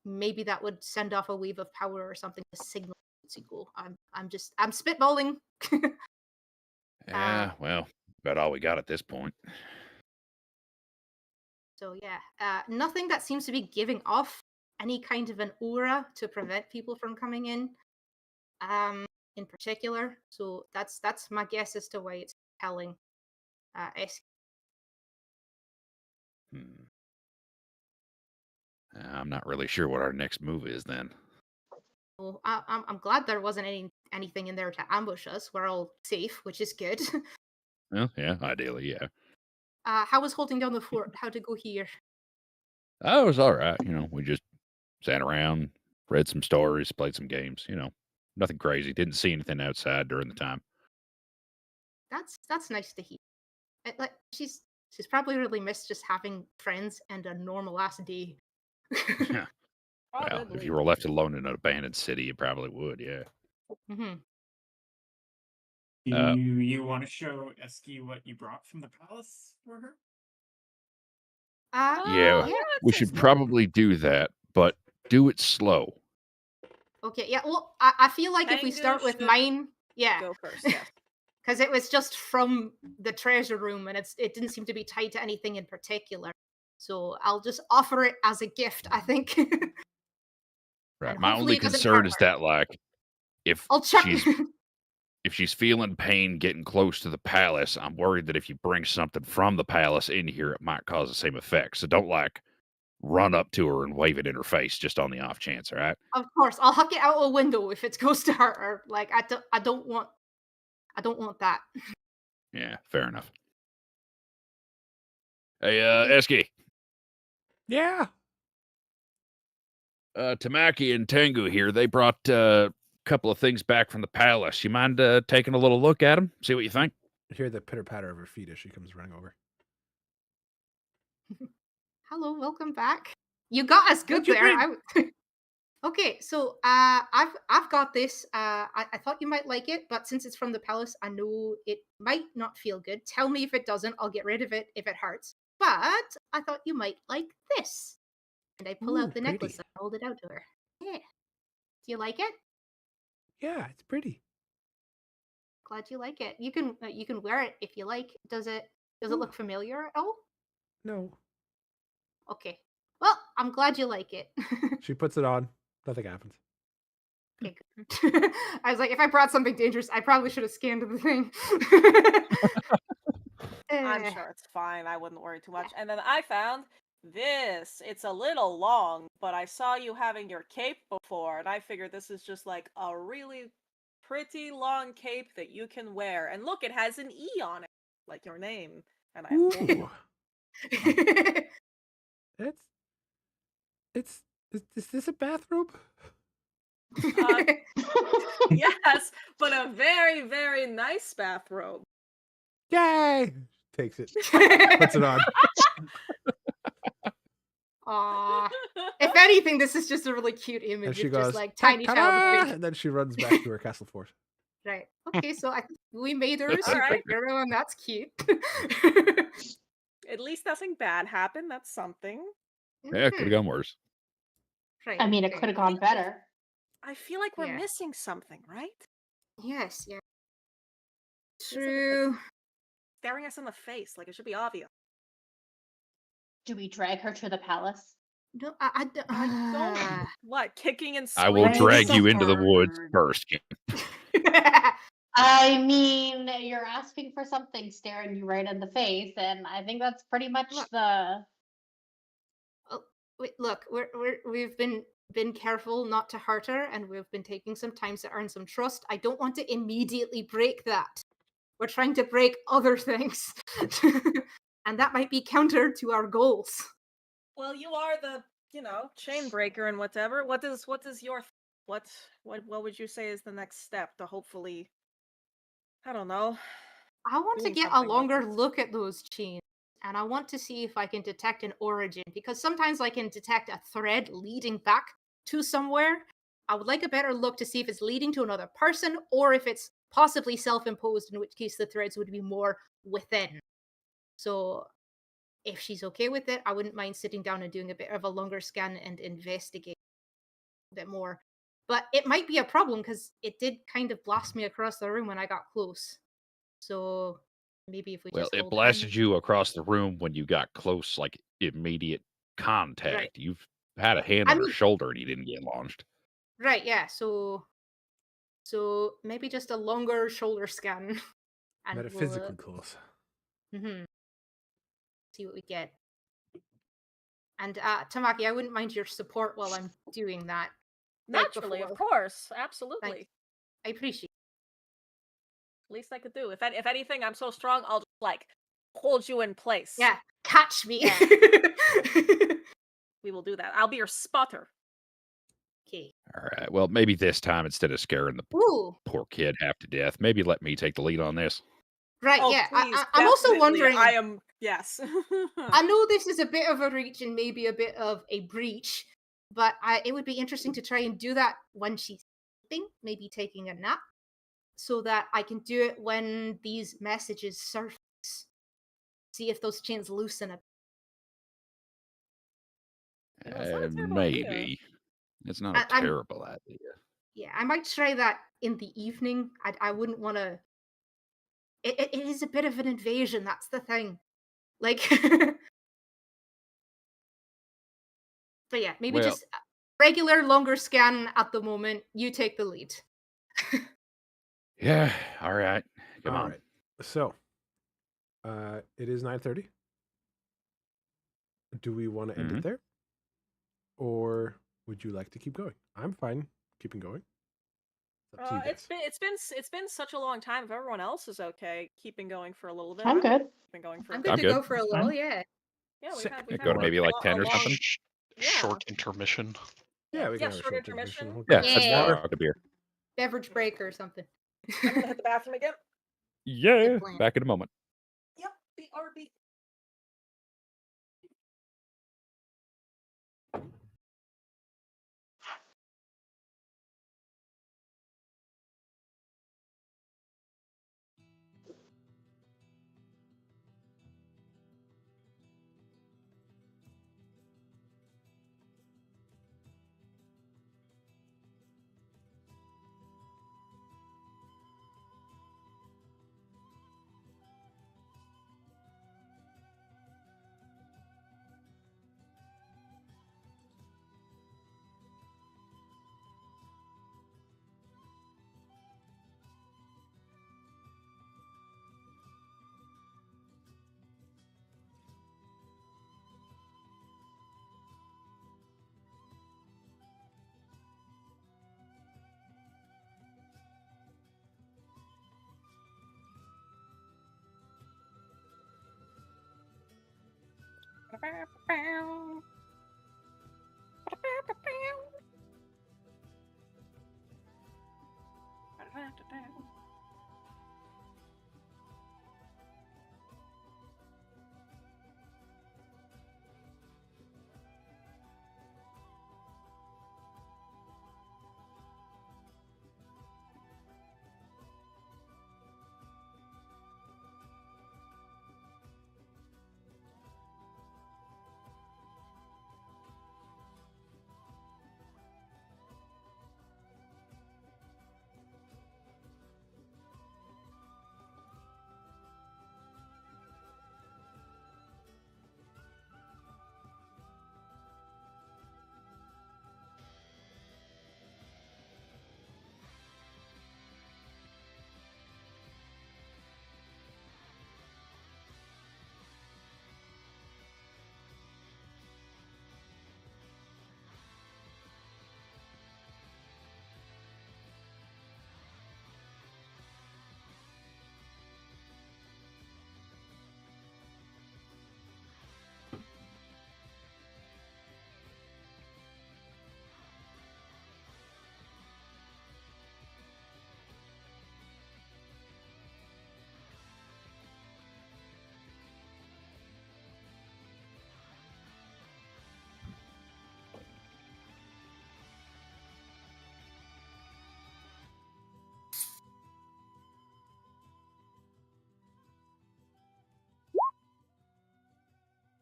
Maybe that would send off a wave of power or something to signal Tsutsiko. I'm spitballing. Yeah, well, about all we got at this point. So yeah, nothing that seems to be giving off any kind of an aura to prevent people from coming in particular. So that's my guess as to why it's telling. I'm not really sure what our next move is then. Well, I'm glad there wasn't anything in there to ambush us. We're all safe, which is good. Well, yeah, ideally, yeah. How was holding down the fort? How to go here? Oh, it was all right. We just sat around, read some stories, played some games. Nothing crazy. Didn't see anything outside during the time. That's nice to hear. Like she's probably really missed just having friends and a normal ass day. Yeah. Well, if you were left alone in an abandoned city, you probably would. Yeah. Mm-hmm. Do you want to show Eski what you brought from the palace for her? Yeah, we should probably do that, but do it slow. Okay, yeah. Well, I feel like if we Tengu start with should mine, yeah, Go first, yes. because it was just from the treasure room, and it didn't seem to be tied to anything in particular. So I'll just offer it as a gift, I think. Right. And My hopefully only it doesn't concern hurt is her. that, like, if I'll chuck. she's feeling pain getting close to the palace, I'm worried that if you bring something from the palace in here, it might cause the same effect. So don't like run up to her and wave it in her face just on the off chance, all right? Of course, I'll huck it out a window if it goes to hurt her. Like I don't want that. Yeah, fair enough. Hey, Okay. Eski, Yeah. Tamaki and Tengu here. They brought a couple of things back from the palace. You mind taking a little look at them? See what you think? Hear the pitter patter of her feet as she comes running over. Hello, welcome back. You got us good What'd you there. bring? Okay, so I've got this. I thought you might like it, but since it's from the palace, I know it might not feel good. Tell me if it doesn't. I'll get rid of it if it hurts. But I thought you might like this. And I pull Ooh, out the necklace pretty. and hold it out to her. Yeah. Do you like it? Yeah, it's pretty. Glad you like it. You can wear it if you like. Does it Ooh. look familiar at all? No. Okay. Well, I'm glad you like it. She puts it on. Nothing happens. Okay, good. I was like, if I brought something dangerous, I probably should have scanned the thing. I'm Eh, sure it's fine. I wouldn't worry too much. And then I found this. It's a little long, but I saw you having your cape before, and I figured this is just like a really pretty long cape that you can wear. And look, it has an E on it, like your name. And I Ooh. It's is this a bathrobe? yes, but a very, very nice bathrobe. Yay! Takes it. Puts it on. Aw. If anything, this is just a really cute And image she of goes, just like tiny child "Ta-da!" appearing. And then she runs back to her castle fort. Right. Okay, so we made her a All right. superhero, and that's cute. At least nothing bad happened. That's something. Yeah, could have gone worse. Right. I mean, it okay. could have gone better. I feel like we're Yeah. missing something, right? Yes, yeah. It's like True. staring us in the face, like it should be obvious. Do we drag her to the palace? No, I don't. What? Kicking and I will screaming? drag you into the woods first. I mean, you're asking for something staring you right in the face, and I think that's pretty much Look. the. Wait, look, we've been careful not to hurt her, and we've been taking some time to earn some trust. I don't want to immediately break that. We're trying to break other things, and that might be counter to our goals. Well, you are the, chain breaker and whatever. What is your what would you say is the next step to hopefully, I don't know. I want to Doing get a something with longer this. look at those chains, and I want to see if I can detect an origin, because sometimes I can detect a thread leading back to somewhere. I would like a better look to see if it's leading to another person or if it's possibly self-imposed, in which case the threads would be more within. So if she's okay with it, I wouldn't mind sitting down and doing a bit of a longer scan and investigate a bit more. But it might be a problem because it did kind of blast me across the room when I got close. So maybe if we Well, just it hold blasted hands. you across the room when you got close, like immediate contact. Right. You've had a hand I on her mean, shoulder and you didn't get launched. right, yeah. So maybe just a longer shoulder scan, and we'll Metaphysically close. see what we get. And Tamaki, I wouldn't mind your support while I'm doing that. like Naturally, of before. course, absolutely. Thanks. I appreciate. Least I could do. If anything, I'm so strong, I'll just like hold you in place. Yeah, catch me. We will do that. I'll be your spotter. Okay. All right. Well, maybe this time instead of scaring the Ooh. poor kid half to death, maybe let me take the lead on this. Right. Oh, yeah. please, I'm also definitely. wondering. I am. Yes. I know this is a bit of a reach and maybe a bit of a breach, but it would be interesting to try and do that when she's sleeping, maybe taking a nap, so that I can do it when these messages surface. See if those chains loosen a It's not a terrible Maybe. idea. It's not a I'm terrible idea. Yeah, I might try that in the evening. I wouldn't want to. It is a bit of an invasion. That's the thing. Like, but yeah, maybe Well, just regular longer scan at the moment. You take the lead. yeah. All right. Come All on. right. So, it is 9:30. Do we want to end Mhm. it there, or would you like to keep going? I'm fine keeping going. It's up to you guys. It's been such a long time. If everyone else is okay, keeping going for a little bit. I'm good. Keeping going for. I'm a good I'm to good. go for a That's little. fine. Yeah. Yeah, Sick. we've Go to had maybe like a 10 or long- something. Yeah. Short intermission. Yeah, we can Yeah, have a short short intermission. We'll Yeah, grab let's some Yeah. water. talk a beer. Beverage break or something. I'm gonna hit the bathroom again. Yeah. plan. Back in a moment. Yep, BRB.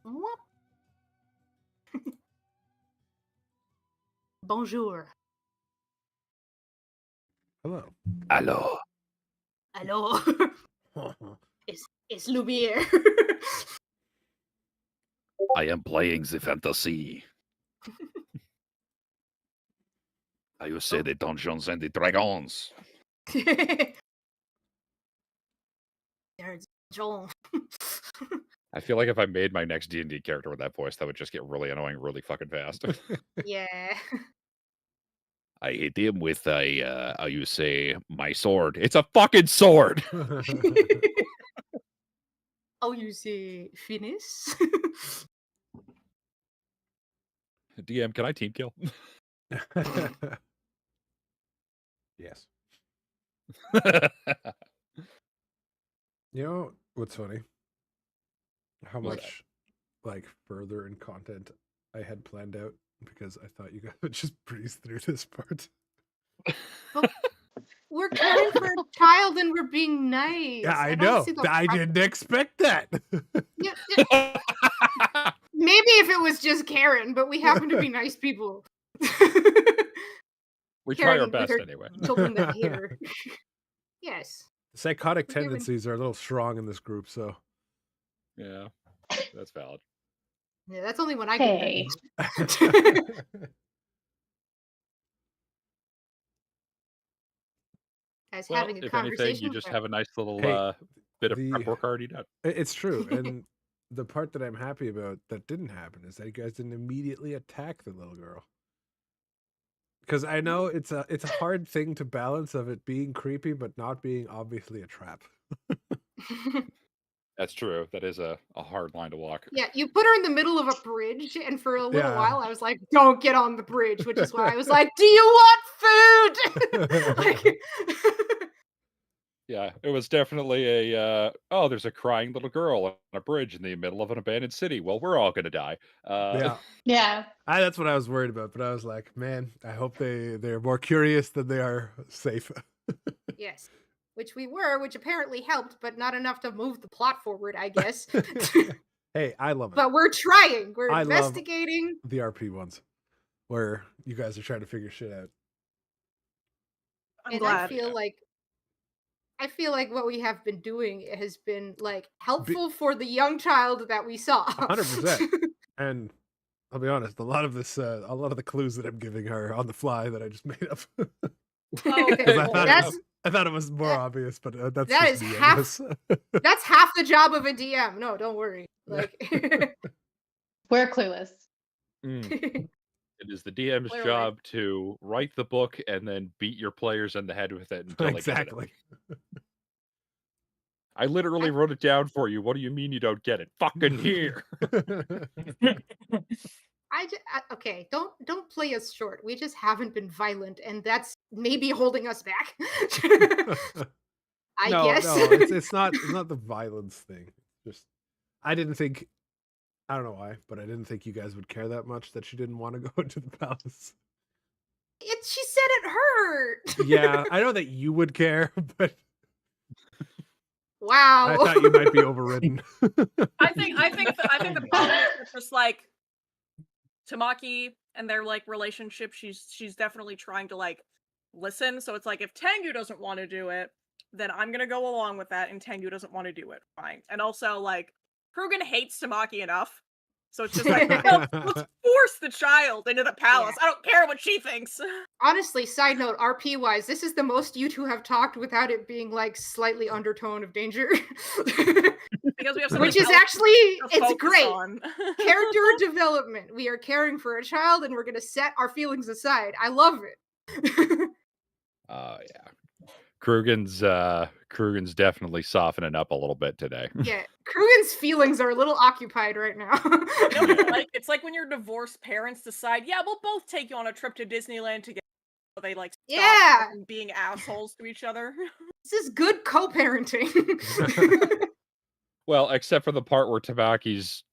Whoop. Bonjour. Hello. Hello. Hello. It's Lumiere. I am playing the fantasy. I will say the Dungeons and the Dragons. There's Joel. I feel like if I made my next D&D character with that voice, that would just get really annoying really fucking fast. Yeah. I hit him with a, how you say, my sword. It's a fucking sword! Oh, you say finis? DM, can I team kill? Yes. You know what's funny? How What's much like further in content I had planned out because I thought you guys would just breeze through this part. We're caring for a child and we're being nice. Yeah, I don't know. see the I problem. didn't expect that. Yeah, maybe if it was just Karen, but we happen to be nice people. We try our caring with best her anyway. children that hate her. Yes. The psychotic We're given- tendencies are a little strong in this group, so Yeah, that's valid. Yeah, that's only when I Hey. As Well, having a if anything, conversation you with just her. have a nice little Hey, bit of the- prep work already done. it's true. And the part that I'm happy about that didn't happen is that you guys didn't immediately attack the little girl. Because I know it's a hard thing to balance of it being creepy but not being obviously a trap. That's true. That is a hard line to walk. Yeah, you put her in the middle of a bridge, and for a little Yeah. while I was like, don't get on the bridge, which is why I was like, do you want food? Like, Yeah, it was definitely oh, there's a crying little girl on a bridge in the middle of an abandoned city. Well, we're all gonna die. Yeah. Yeah. That's what I was worried about, but I was like, man, I hope they're more curious than they are safe. yes. Which we were, which apparently helped, but not enough to move the plot forward, I guess. Hey, I love it. But we're trying. We're I love- investigating. The RP ones, where you guys are trying to figure shit out. I'm And glad. I feel like what we have been doing has been like helpful for the young child that we saw. 100%. And I'll be honest, a lot of the clues that I'm giving her on the fly that I just made up. Oh, 'Cause I thought it was more obvious, but that's that just is me, I half- guess. That's half the job of a DM. No, don't worry. Like We're clueless. It is the DM's Clearly. job to write the book and then beat your players in the head with it until Exactly. they get it. I literally wrote it down for you. What do you mean you don't get it? Fucking here. okay, don't play us short. We just haven't been violent, and that's maybe holding us back. I guess. No, it's not the violence thing. Just I didn't think, I don't know why, but I didn't think you guys would care that much that she didn't want to go into the palace. She said it hurt. Yeah, I know that you would care, but Wow. I thought you might be overridden. I think the problem is just like Tamaki and their like relationship. She's definitely trying to like listen. So it's like if Tengu doesn't want to do it, then I'm gonna go along with that, and Tengu doesn't want to do it. Fine. And also like Krugen hates Tamaki enough, so it's just like let's force the child into the palace. I don't care what she thinks. Honestly, side note, RP wise, this is the most you two have talked without it being like slightly undertone of danger. Because we have Which is else actually, to it's focus great. on. Character development. We are caring for a child and we're going to set our feelings aside. I love it. Yeah. Krugen's definitely softening up a little bit today. Yeah, Krugen's feelings are a little occupied right now. You know what it's like? It's like when your divorced parents decide, yeah, we'll both take you on a trip to Disneyland together. So they like stop Yeah. fucking being assholes to each other. This is good co-parenting. Well, except for the part where Tamaki's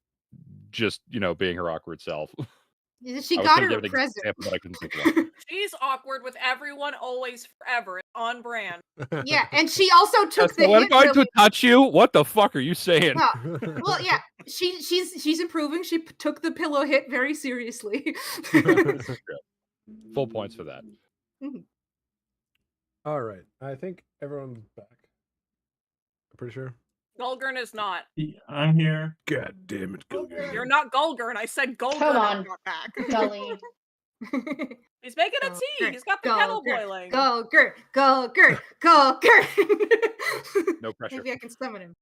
just, being her awkward self. She I was got gonna her give a an present. example, but I couldn't think of one. She's awkward with everyone, always, forever. It's on brand. Yeah, and she also took the I'm hit going really to touch you. What the fuck are you saying? well, yeah, she's improving. She took the pillow hit very seriously. Full points for that. All right, I think everyone's back. I'm pretty sure. Gulgurn is not. I'm here. God damn it, Gilgir. You're not Gulgurn. I said Gulgurn Come is on. not back. Gully. He's making a tea. He's got the kettle boiling. Go, Gert. No pressure. Maybe I can summon him.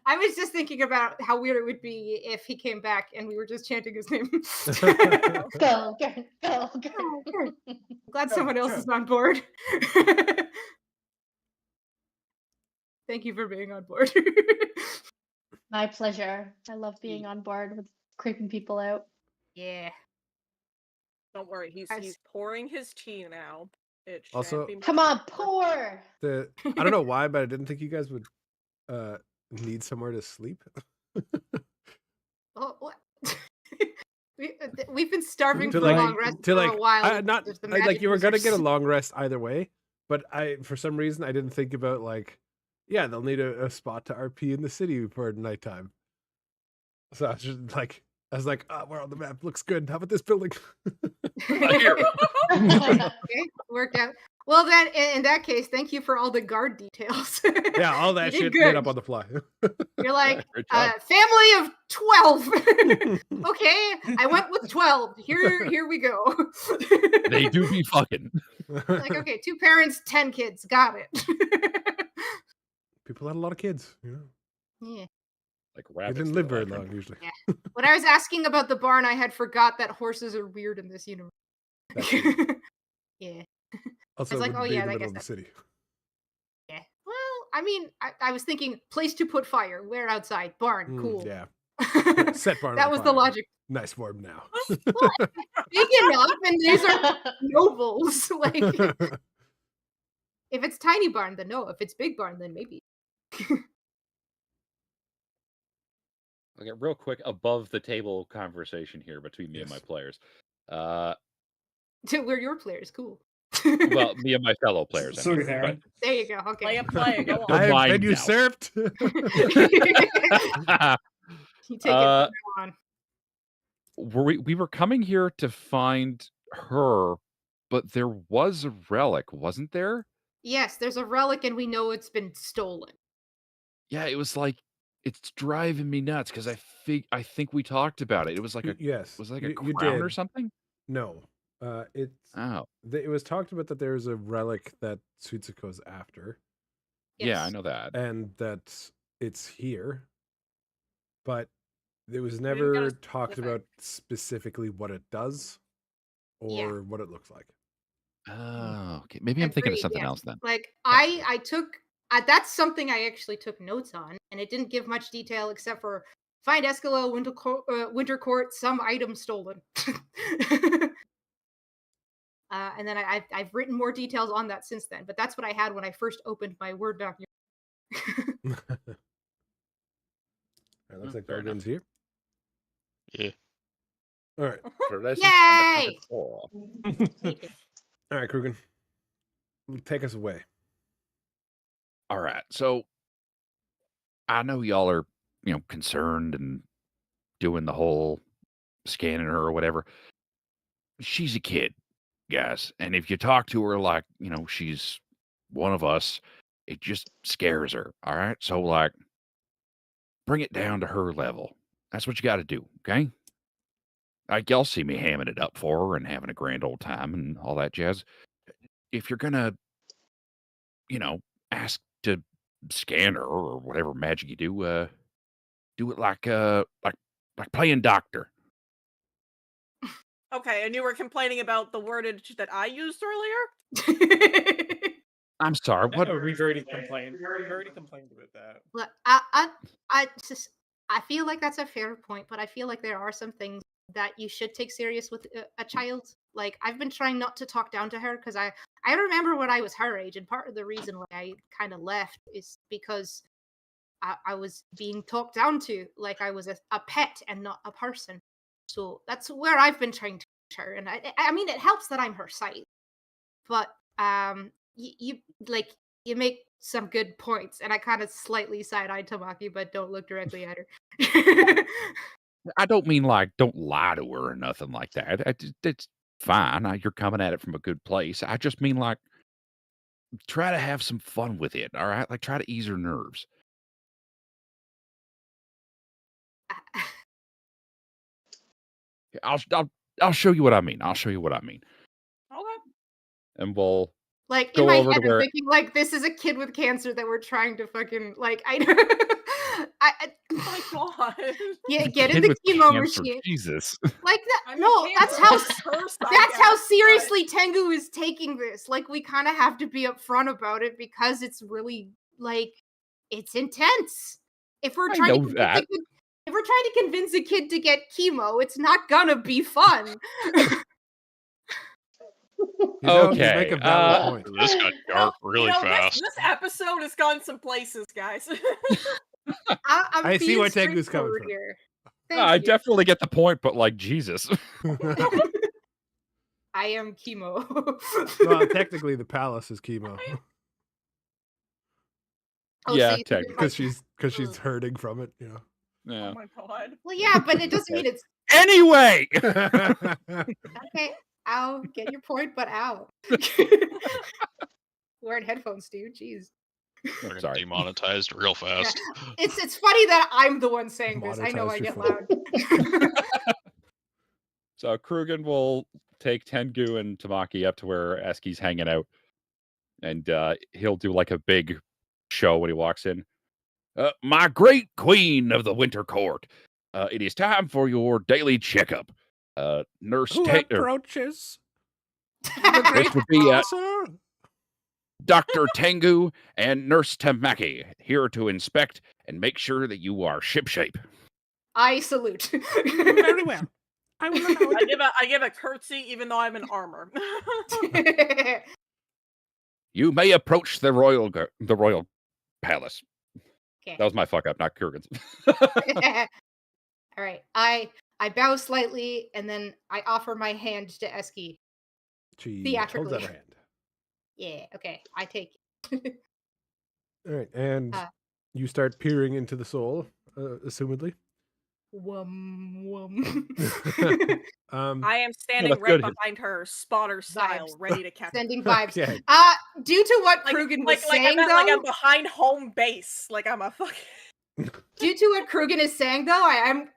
I was just thinking about how weird it would be if he came back and we were just chanting his name. Go. Glad someone else is on board. Thank you for being on board. My pleasure. I love being on board with creeping people out. Yeah. Don't worry, he's pouring his tea now. It Also- shan't be Come on, pour. I don't know why, but I didn't think you guys would need somewhere to sleep. Oh, what? We've been starving To for like- a long rest to for like, a while. not There's the like magic you were gonna get a users. long rest either way, but for some reason I didn't think about like, yeah, they'll need a spot to RP in the city for nighttime. So I was just like, I was like, we're on the map. Looks good. How about this building? Here. Okay, worked out. Well, then, in that case, thank you for all the guard details. Yeah, all that You did shit good. made up on the fly. You're like, Great job. family of 12. Okay, I went with 12. Here we go. They do be fucking. Like, okay, 2 parents, 10 kids. Got it. People had a lot of kids. You know, Yeah. Like they rabbits. didn't they live very like 'em. long usually. Yeah. When I was asking about the barn, I had forgot that horses are weird in this universe. That's weird. Yeah. Also, like, it wouldn't oh, be yeah, in the I middle guess of the city. Yeah. Well, I mean, I was thinking place to put fire. Where outside? Barn. Cool. Yeah. Set barn. That on was the fire. logic. Nice form now. Big enough, and these are nobles. Like, if it's tiny barn, then no. If it's big barn, then maybe. Okay, real quick, above the table conversation here between me and my Yes. players. We're your players. Cool. Well, me and my fellow players. I Sorry, mean, Aaron. There you go. Play Okay. a play. Go They're on. I have mine been now. usurped. You take it from now on. we were coming here to find her, but there was a relic, wasn't there? Yes, there's a relic, and we know it's been stolen. Yeah, it was like it's driving me nuts because I think we talked about it. It was like a Yes. was it like a you crown did. or something. No. It's Oh, it was talked about that there's a relic that Tsutsiko's after, yeah, I Yes. know that. and that it's here, but it was didn't get never a talked specific. about specifically what it does Yeah. or what it looks like. Oh, okay. Maybe I'm thinking of Agreed, something yes. else then. Like, Possibly. I took that's something I actually took notes on, and it didn't give much detail except for find Escalo, Winter Court, some item stolen. And then I've written more details on that since then, but that's what I had when I first opened my Word document. It looks like Fair enough. Belgren's here. Yeah. All right. Yay! All right, Krugen. Take us away. All right. So I know y'all are, concerned and doing the whole scanning her or whatever. She's a kid, guys. And if you talk to her like, she's one of us, it just scares her. All right. So, like, bring it down to her level. That's what you got to do. Okay. Like, y'all see me hamming it up for her and having a grand old time and all that jazz. If you're going to, ask to scan her or whatever magic you do, do it like playing doctor. Okay, and you were complaining about the wordage that I used earlier? I'm sorry. What? We've already complained. We've already complained about that. Look, I feel like that's a fair point, but I feel like there are some things that you should take serious with a child. Like, I've been trying not to talk down to her because I remember when I was her age, and part of the reason why I kind of left is because I was being talked down to like I was a pet and not a person. So that's where I've been trying to teach her, and I mean it helps that I'm her size, but you make some good points, and I kind of slightly side-eyed Tamaki, but don't look directly at her. I don't mean like don't lie to her or nothing like that. It's fine. You're coming at it from a good place. I just mean like try to have some fun with it. All right, like try to ease her nerves. I'll show you what I mean. I'll show you what I mean. Okay. And we'll Like, go in my over head, to I'm where thinking, like, this is a kid with cancer that we're trying to fucking, like, Oh my god. yeah, a get in kid the with chemo cancer. machine. Jesus. Like that. I mean, No, that's how cancer is cursed, I that's how guess, but- seriously Tengu is taking this. Like, we kind of have to be upfront about it because it's really like it's intense. If we're I trying to know convince that. if we're trying to convince a kid to get chemo, it's not gonna be fun. You make Okay, a valid point. This got dark really fast. This episode has gone some places, guys. I'm I see being where Tengu's coming straightforward from. here. I Thank you. definitely get the point, but like Jesus. I am chemo. Well, technically, the palace is chemo Oh, Yeah, so you think it technically. might- because she's hurting from it. Oh my god. Well, yeah, but it doesn't mean it's anyway. Okay, ow, get your point, but ow. Wearing headphones, dude. Jeez. We're gonna Sorry. demonetized real fast. It's funny that I'm the one saying this. I know Monetize I your get phone. loud. So Krugen will take Tengu and Tamaki up to where Eski's hanging out, and he'll do like a big show when he walks in. My great queen of the winter court, it is time for your daily checkup. Nurse Who approaches? This would be Officer? Dr. Tengu and Nurse Tamaki here to inspect and make sure that you are shipshape. I salute. Very well. I will allow it. I give a curtsy even though I'm in armor. You may approach the royal palace. Okay. That was my fuck up, not Kurgan's. All right. I bow slightly and then I offer my hand to Eski. She holds Theatrically. out her hand. Yeah, okay. I take it. All right, and you start peering into the soul, assumedly. Wum. I am standing that's right good. behind her, spotter style, Vibes. ready to catch her. Sending vibes. Okay. Due to what Like, Krugen was like saying, I meant, though, like I'm behind home base. Like I'm a fucking. due to what Krugen is saying, though,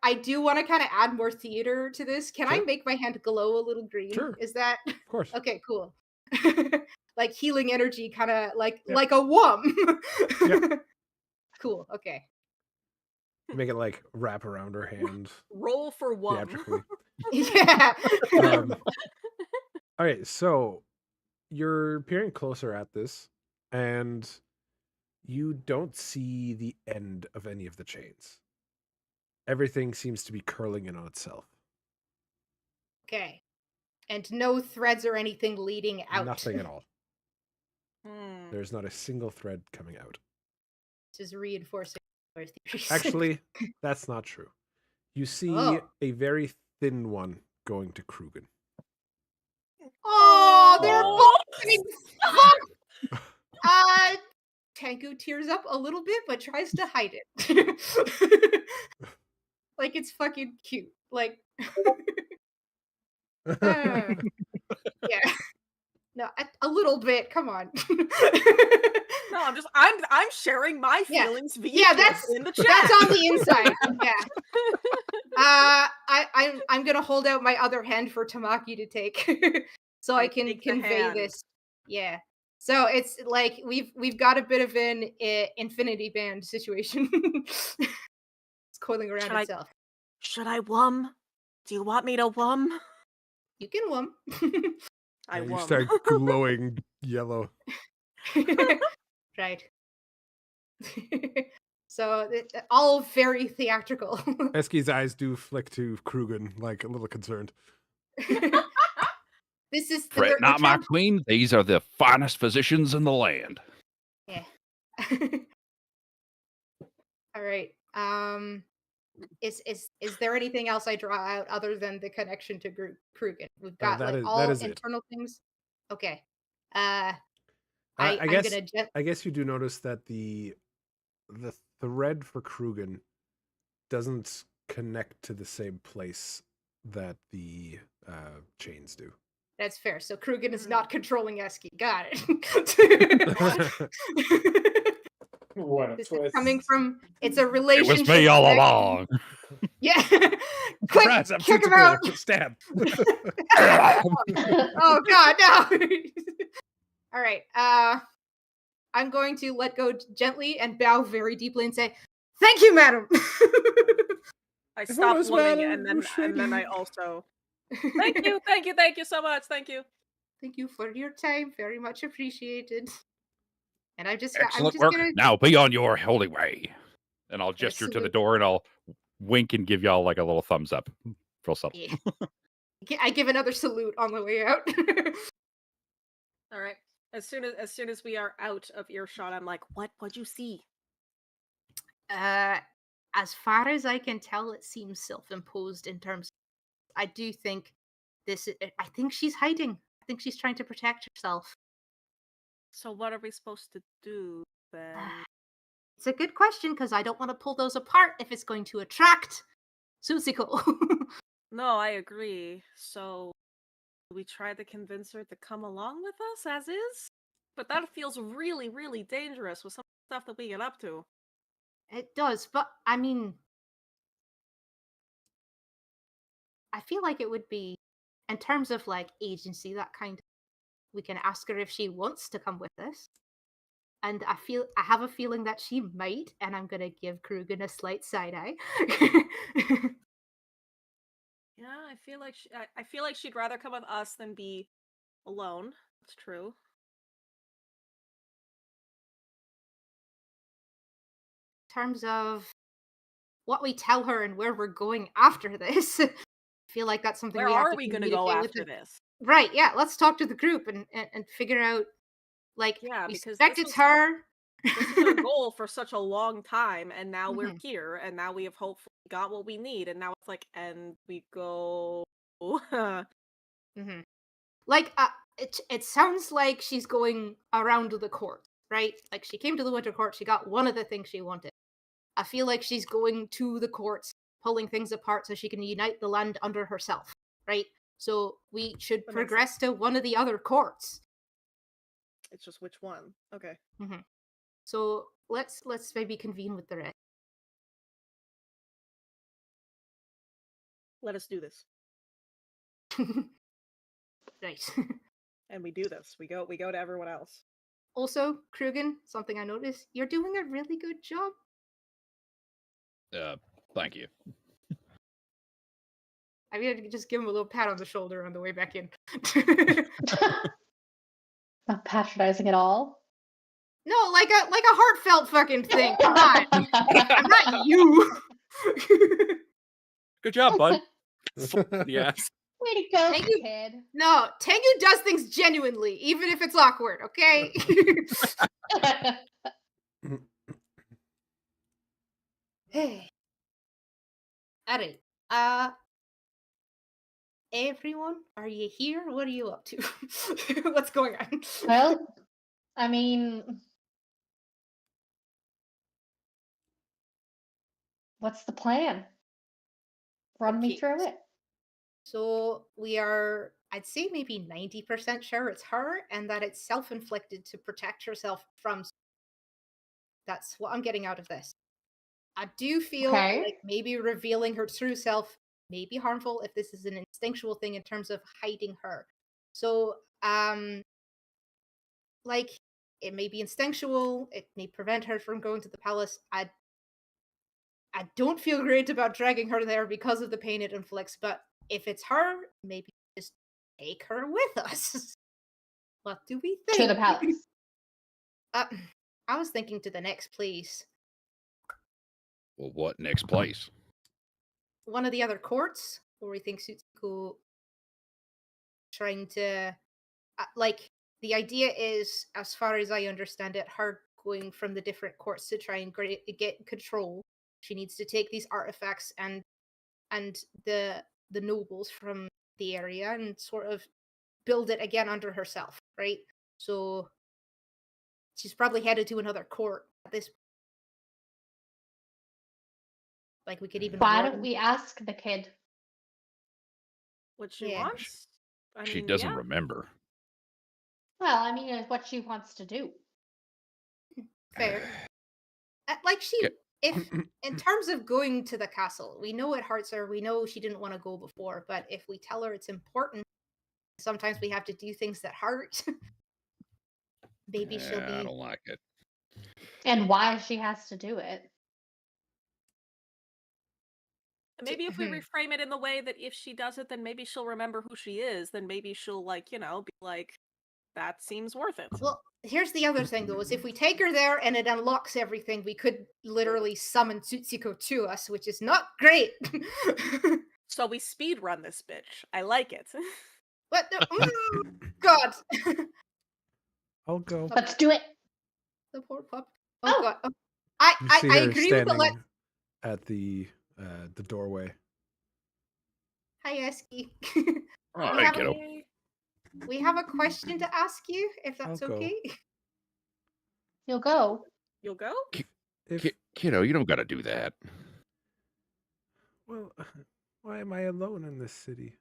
I do want to kind of add more theater to this. Can I Sure. make my hand glow a little green? Sure. Is that Of course. okay? Cool. Like healing energy, kind of like a wum. Yep. Cool. Okay. Make it like wrap around her hand. Roll for one. Theatrically. Yeah. All right, so you're peering closer at this, and you don't see the end of any of the chains. Everything seems to be curling in on itself. Okay. And no threads or anything leading out. Nothing at all. Hmm. There's not a single thread coming out. This is reinforcing our theories. Actually, that's not true. You see a very thin one going to Krugen. Oh, they're both fuck. Tengu tears up a little bit, but tries to hide it. Like it's fucking cute. Like, yeah. No, a little bit. Come on. No, I'm sharing my feelings via in the chat. That's on the inside. Yeah. I'm gonna hold out my other hand for Tamaki to take, so I can convey this. Yeah. So it's like we've got a bit of an infinity band situation. It's coiling around itself. Should I wum? Do you want me to wum? You can wum. I You wum. start glowing yellow. Right. So all very theatrical. Eski's eyes do flick to Krugen, like a little concerned. This is Fret not, my queen. These are the finest physicians in the land. Yeah. All right. Is there anything else I draw out other than the connection to Krugen? We've got all internal things. Okay. I guess you do notice that the thread for Krugen doesn't connect to the same place that the chains do. That's fair. So Krugen is not controlling Eski. Got it. This is coming from. It's a relationship. It was me all along. Yeah. Quick, kick him out. Stab. Oh God, no. All right. I'm going to let go gently and bow very deeply and say, "Thank you, madam." I stopped womming and then I also. Thank you so much. Thank you. Thank you for your time. Very much appreciated. And Excellent work. Now be on your holy way. And I'll gesture to the door and I'll wink and give y'all like a little thumbs up. Real subtle. Yeah. I give another salute on the way out. All right. As soon as we are out of earshot, I'm like, what'd you see? As far as I can tell, it seems self-imposed in terms. I do think I think she's hiding. I think she's trying to protect herself. So what are we supposed to do then? It's a good question because I don't want to pull those apart if it's going to attract Tsutsiko. No, I agree. So we tried to convince her to come along with us as is, but that feels really, really dangerous with some stuff that we get up to. It does, but I mean, I feel like it would be, in terms of like agency, that kind of, we can ask her if she wants to come with us. And I have a feeling that she might, and I'm gonna give Krugen a slight side eye. Yeah, I feel like she'd rather come with us than be alone. That's true. In terms of what we tell her and where we're going after this, I feel like that's something Where we have are to we gonna go communicate with after the this? right. Yeah, let's talk to the group and figure out. Like, Yeah, we because suspect it's her. this was our goal for such a long time, and now we're Mhm. here, and now we have hopefully got what we need, and now it's like, and we go. Mhm. Like, it sounds like she's going around the court, right? Like, she came to the Winter Court, she got one of the things she wanted. I feel like she's going to the courts, pulling things apart so she can unite the land under herself, right? So we should That makes progress to one of the other courts. It's just which one? Okay. Mhm. So let's maybe convene with the rest. Let us do this. Right. And we do this. We go to everyone else. Also, Krugen, something I noticed, you're doing a really good job. Thank you. I mean, I could just give him a little pat on the shoulder on the way back in. Not patronizing at all. No, like a heartfelt fucking thing. Come on. I'm not you. Good job, bud. Yes. Way to go, Thank you. kid. No, Tengu does things genuinely, even if it's awkward, okay? Hey. Alright. Everyone, are you here? What are you up to? What's going on? Well, I mean, what's the plan? Run me Okay. through it. So we are, I'd say maybe 90% sure it's her and that it's self-inflicted to protect herself from. That's what I'm getting out of this. I do feel Okay. like maybe revealing her true self may be harmful if this is an instinctual thing in terms of hiding her. So, like, it may be instinctual, it may prevent her from going to the palace. I don't feel great about dragging her there because of the pain it inflicts, but if it's her, maybe just take her with us. What do we think? To the palace. I was thinking to the next place. Well, what next place? One of the other courts where we think Tsutsiko trying to like, the idea is, as far as I understand it, her going from the different courts to try and get control. She needs to take these artifacts and the nobles from the area and sort of build it again under herself, right? So she's probably headed to another court at this. Like, we could even. Why don't we ask the kid? What she Yeah. wants? I She mean, doesn't yeah. remember. Well, I mean, it's what she wants to do. Fair. Like, she, Get- if in terms of going to the castle, we know it hurts her. We know she didn't want to go before, but if we tell her it's important, sometimes we have to do things that hurt. Maybe she'll I be. don't like it. And why she has to do it. Maybe if we reframe it in the way that if she does it, then maybe she'll remember who she is. Then maybe she'll, like, you know, be like, that seems worth it. Well, here's the other thing, though, is if we take her there and it unlocks everything, we could literally summon Tsutsiko to us, which is not great. So we speed run this bitch. I like it. But no, God, I'll go. Let's do it. the poor pup. Oh, Oh. God. Oh. You I see her agree with the standing at the doorway. Hi, Eski. All We right, have a- kiddo. We have a question to ask you, if that's I'll go. okay. You'll go. You'll go? If Kiddo, you don't got to do that. well, Why am I alone in this city?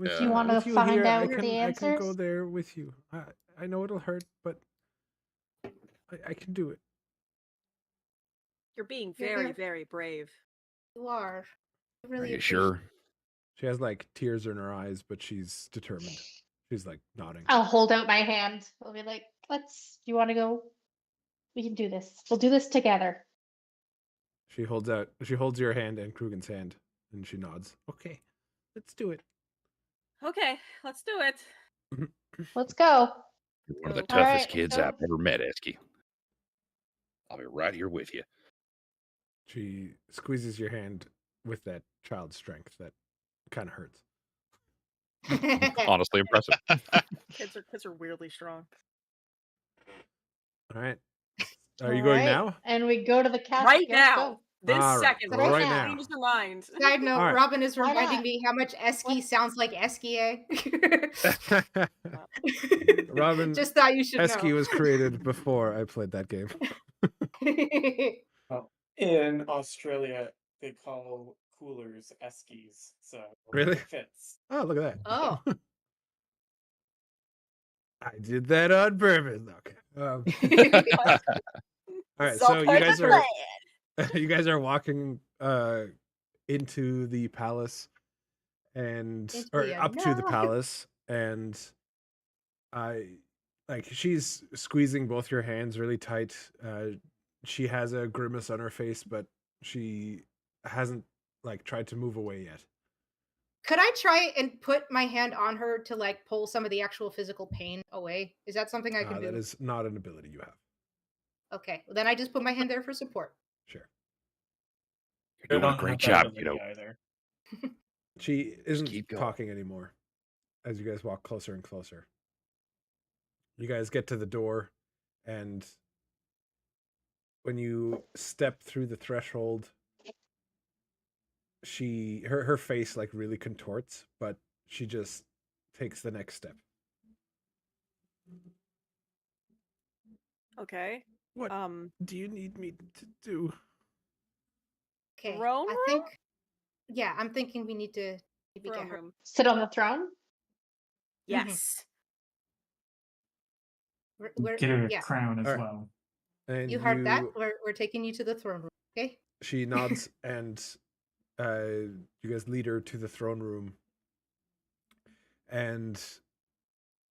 Do you want to with you find here, out I the can go answers? there with you. I know it'll hurt, but I can do it. You're being You're very, there. very brave. You are. I Are really you appreciate sure? She has like tears in her eyes, but she's determined. She's like nodding. I'll hold out my hand. I'll be like, you want to go? We can do this. We'll do this together. She holds your hand and Krugen's hand, and she nods. Okay, let's do it. Okay, let's do it. Let's go. You're one of the All toughest right, kids so- I've ever met, Esky. I'll be right here with you. She squeezes your hand with that child strength that kind of hurts. Honestly impressive. Kids are weirdly strong. All right. Are you All going right, now? And we go to the castle. Right Let's now. go. This All right, second. right Right now. now. Change your mind. Side note, All right. Robin is Why reminding not? me how much Esky What? sounds like Esky. Robin, Just thought you should Esky know. was created before I played that game. Well, in Australia, they call coolers eskies, so Really? it fits. Oh, look at that. Oh. I did that on purpose. Okay. All right, So so you part of guys the are plan. you guys are walking into the palace and Into or the up to the unknown. palace, and she's squeezing both your hands really tight. She has a grimace on her face, but she hasn't tried to move away yet. Could I try and put my hand on her to pull some of the actual physical pain away? Is that something I can do? That is not an ability you have. Okay, well, then I just put my hand there for support. Sure. You're I doing a don't great have that job, ability kiddo. either. She isn't keep going. talking anymore as you guys walk closer and closer. You guys get to the door, and when you step through the threshold, her face really contorts, but she just takes the next step. Okay. What do you need me to do? Okay, Throne I think. Yeah, I'm thinking we need to maybe Throne get her. room. Sit on the throne. Yes. Get her a yeah, crown as All right. well. And you heard that. We're taking you to the throne room. Okay. She nods, and you guys lead her to the throne room. And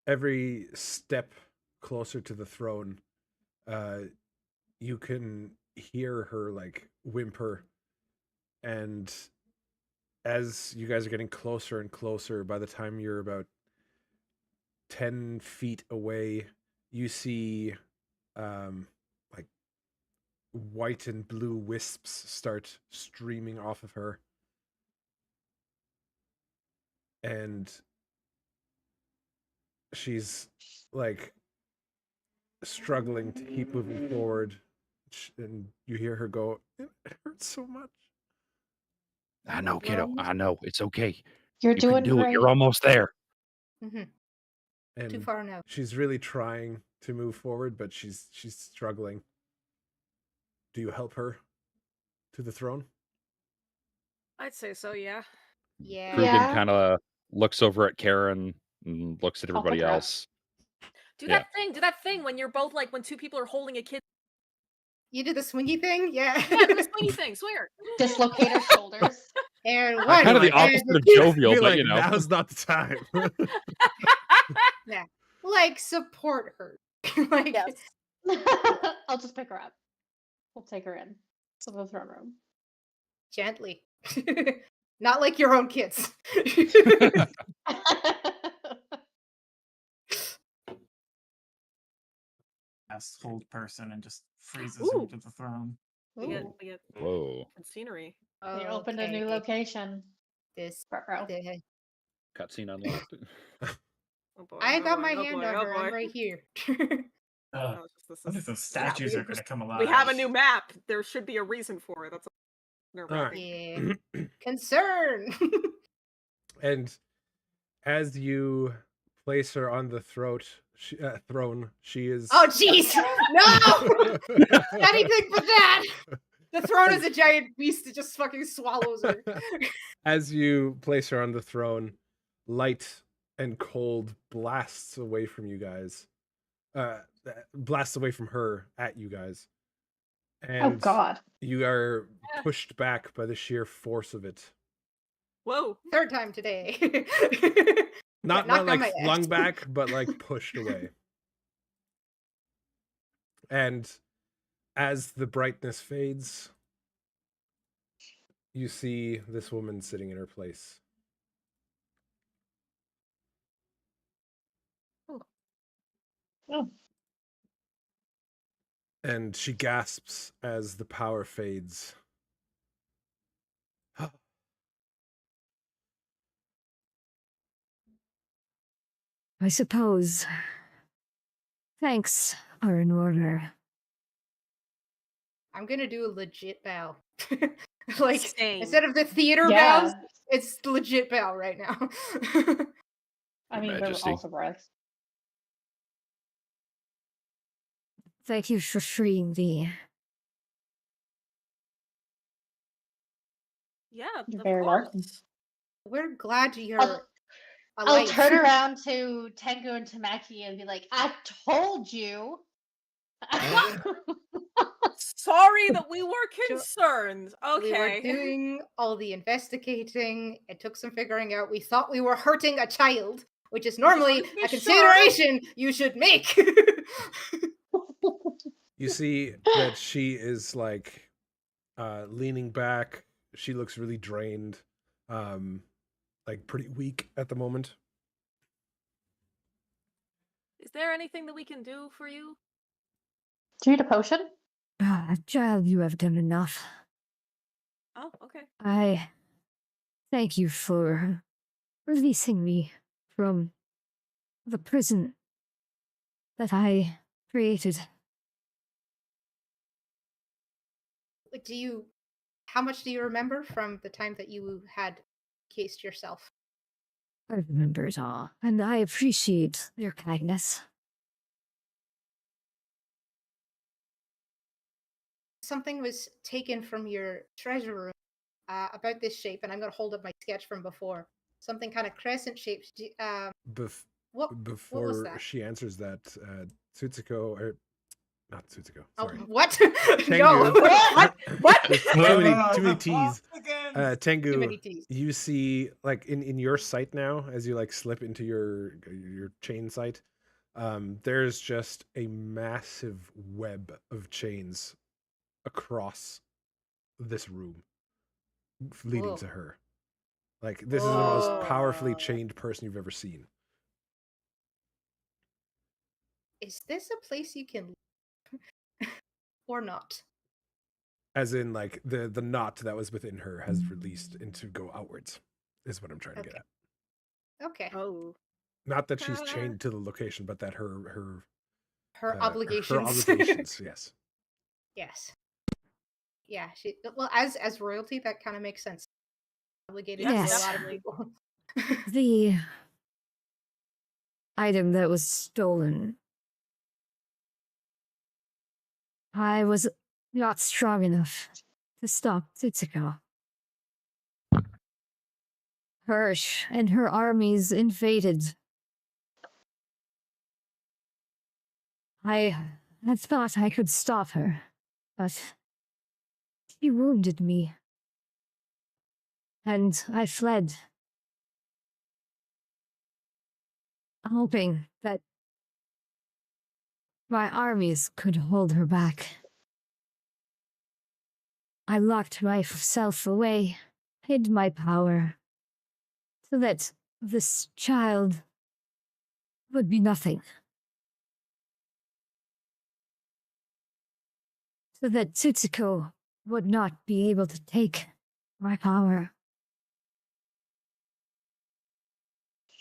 every step closer to the throne, you can hear her whimper. And as you guys are getting closer and closer, by the time you're about 10 feet away, you see white and blue wisps start streaming off of her. And she's struggling to keep moving forward. And you hear her go, "It hurts so much." I know, kiddo. I know. It's okay. You're You can doing do great. it. You're almost there. Mm-hmm. And Too far now. she's really trying to move forward, but she's struggling. Do you help her to the throne? I'd say so, yeah. Yeah. Krugen Yeah. kind of looks over at Karen and looks at I'll everybody pick her up. else. Do Yeah. that thing when you're both when two people are holding a kid. You did the swingy thing? Yeah. Yeah, do the swingy thing, swear. Dislocate her shoulders. And I'm one. kind of the and opposite of two. jovial, Be but you know. now's not the time. Yeah. Support her. Yes. I'll just pick her up. We'll take her in to the throne room. Gently. Not like your own kids. Hold person and just freezes Ooh. him to the throne. We get Whoa. good scenery. We opened a new Okay. location. This. Ruh-roh. Cutscene unlocked. Oh boy, I oh got boy, my oh hand boy, on oh her. I'm boy. right here. Oh, this What if is- those statues we- are going to come alive? We have a new map. There should be a reason for it. That's Alright. Yeah. Concern. And as you place her on the throne, she is. Oh, jeez. No. Anything but that. The throne is a giant beast that just fucking swallows her. As you place her on the throne, light and cold blasts away from you guys. Blasts away from her at you guys. And God. you are pushed back by the sheer force of it. Whoa. Third time today. Not knocked on like my ass. flung back, but like pushed away. And as the brightness fades, you see this woman sitting in her place. Oh. And she gasps as the power fades. I suppose thanks are in order. I'm gonna do a legit bow. Like, Same. instead of the theater Yeah. bows, it's legit bow right now. I mean, we're Majesty. all surprised. Thank you for freeing me. Yeah, You're of very welcome. course. We're glad you're I'll alive. turn around to Tengu and Tamaki and be like, I told you. Sorry that we were Sure. concerned. We were Okay. doing all the investigating. It took some figuring out. We thought we were hurting a child, which is normally wanted to be a sure. consideration you should make. You see that she is like leaning back. She looks really drained, like pretty weak at the moment. Is there anything that we can do for you? Do you need a potion? Child, you have done enough. Oh, okay. I thank you for releasing me from the prison that I created. Like, how much do you remember from the time that you had cased yourself? I remember it all, and I appreciate your kindness. Something was taken from your treasure room about this shape, and I'm going to hold up my sketch from before. Something kind of crescent shaped. What Before was that? she answers that, Tsutsiko, or not Tsutsiko, sorry. Oh, what? Tengu. No. What? What? There's too many T's. Tengu, Too many T's. you see, like in your sight now, as you like slip into your chain sight, there's just a massive web of chains across this room, leading Whoa. to her. Like, this is the most Whoa. powerfully chained person you've ever seen. Is this a place you can leave? Or not? As in, like, the knot that was within her has released into go outwards, is what I'm trying to get at. Okay. Oh. Not that she's chained to the location, but that her Obligations. Her obligations, yes. Yes. Yeah, well, as royalty, that kind of makes sense. Obligated Yes. to a lot of people. The item that was stolen. I was not strong enough to stop Tsutsiko. Hirsch and her armies invaded. I had thought I could stop her, but she wounded me. And I fled, hoping that my armies could hold her back. I locked myself away, hid my power, so that this child would be nothing. So that Tsutsiko would not be able to take my power.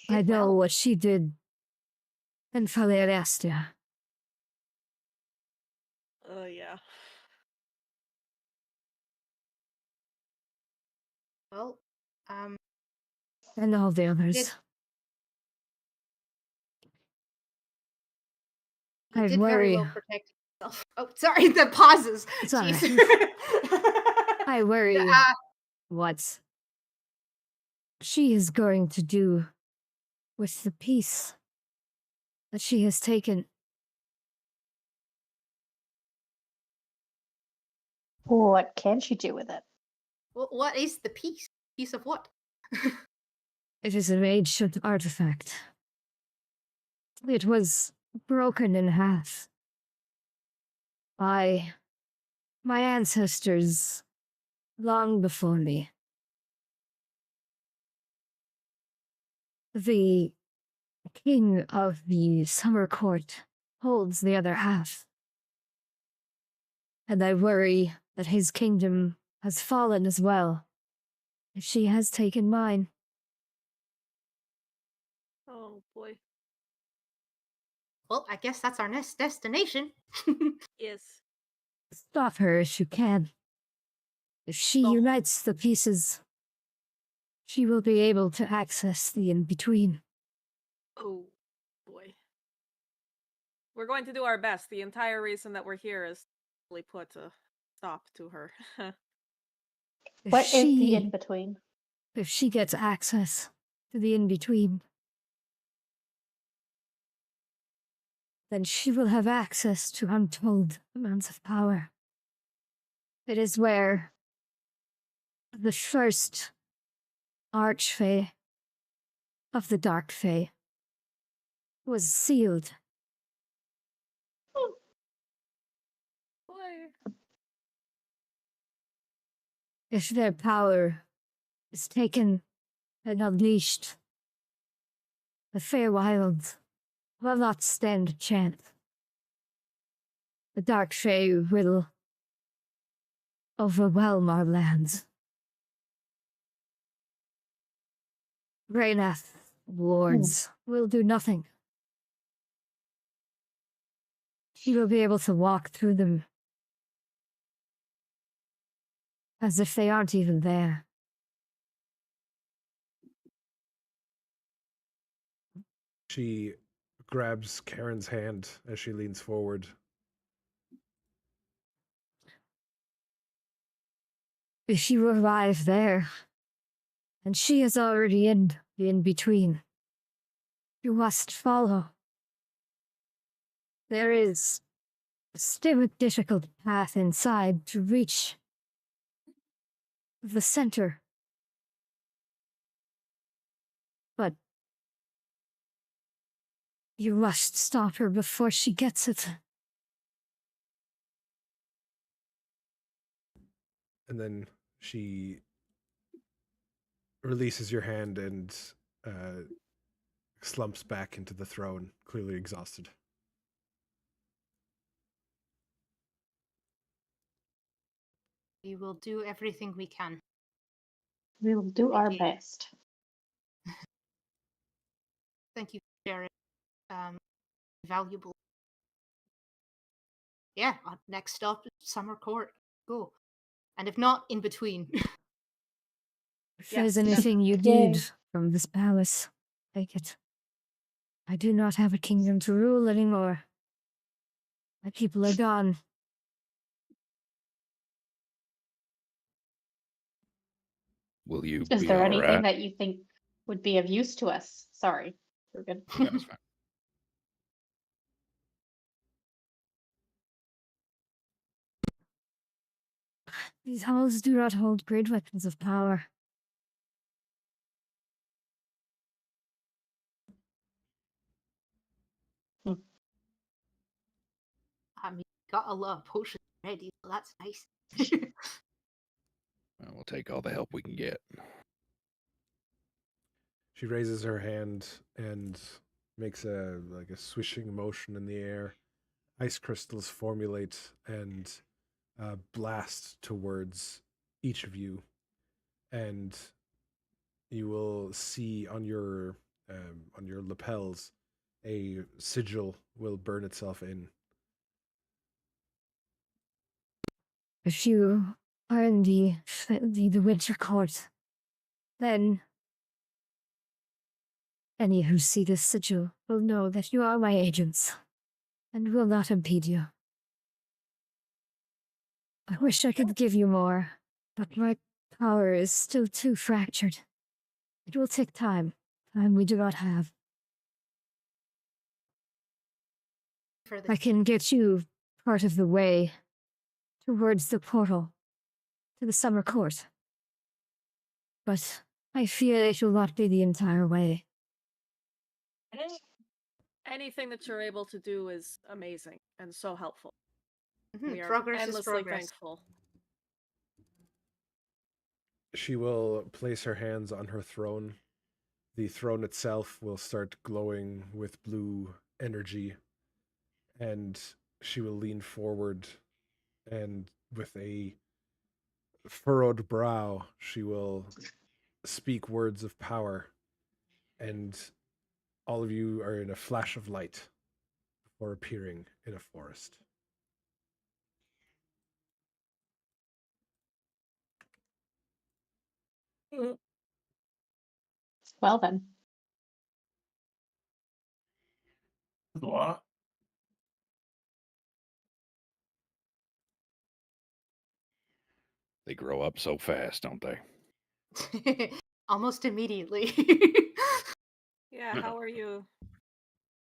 I know what she did in Falerestia. Yeah. Well, And all the others. you I did very worry well protect Oh, sorry, the pauses. It's all Jeez. I worry Uh, what she is going to do with the piece that she has taken. What can she do with it? what is the piece? Piece of what? It is an ancient artifact. It was broken in half by my ancestors long before me. The king of the summer court holds the other half. And I worry that his kingdom has fallen as well, if she has taken mine. Oh boy. Well, I guess that's our next destination. Yes. Stop her if you can. If she Oh. unites the pieces, she will be able to access the in-between. Oh boy. We're going to do our best. The entire reason that we're here is really put a stop to her. What is the in-between? If she gets access to the in-between, then she will have access to untold amounts of power. It is where the first Archfey of the Dark Fae was sealed. Boy. If their power is taken and unleashed, the Feywild will not stand a chance. The Dark Fae will overwhelm our lands. Raynath wards will do nothing. She will be able to walk through them as if they aren't even there. She grabs Karen's hand as she leans forward. If she will arrive there, and she is already in the in-between, you must follow. There is still a difficult path inside to reach the center. But you must stop her before she gets it. And then she releases your hand and slumps back into the throne, clearly exhausted. We will do everything we can. We will do our Okay. best. Thank you for sharing. Valuable. Yeah, next stop, Summer Court. Go. And if not, in between. If there's Yes. anything you Yay. need from this palace, take it. I do not have a kingdom to rule anymore. My people are gone. Will you Is be there all anything right? that you think would be of use to us? Sorry. We're good. Yeah, that's fine. These halls do not hold great weapons of power. I mean, got a lot of potions ready, so that's nice. Well, we'll take all the help we can get. She raises her hand and makes a swishing motion in the air. Ice crystals formulate and blast towards each of you, and you will see on your lapels a sigil will burn itself in. If you are in the Winter Court, then any who see this sigil will know that you are my agents, and will not impede you. I wish I could give you more, but my power is still too fractured. It will take time we do not have. I can get you part of the way towards the portal to the summer court. But I fear it will not be the entire way. Anything that you're able to do is amazing and so helpful. We are Progress is endlessly progress. thankful. She will place her hands on her throne. The throne itself will start glowing with blue energy, and she will lean forward, and with a furrowed brow, she will speak words of power, and all of you are in a flash of light before appearing in a forest. Well then. What? They grow up so fast, don't they? Almost immediately. Yeah, how are you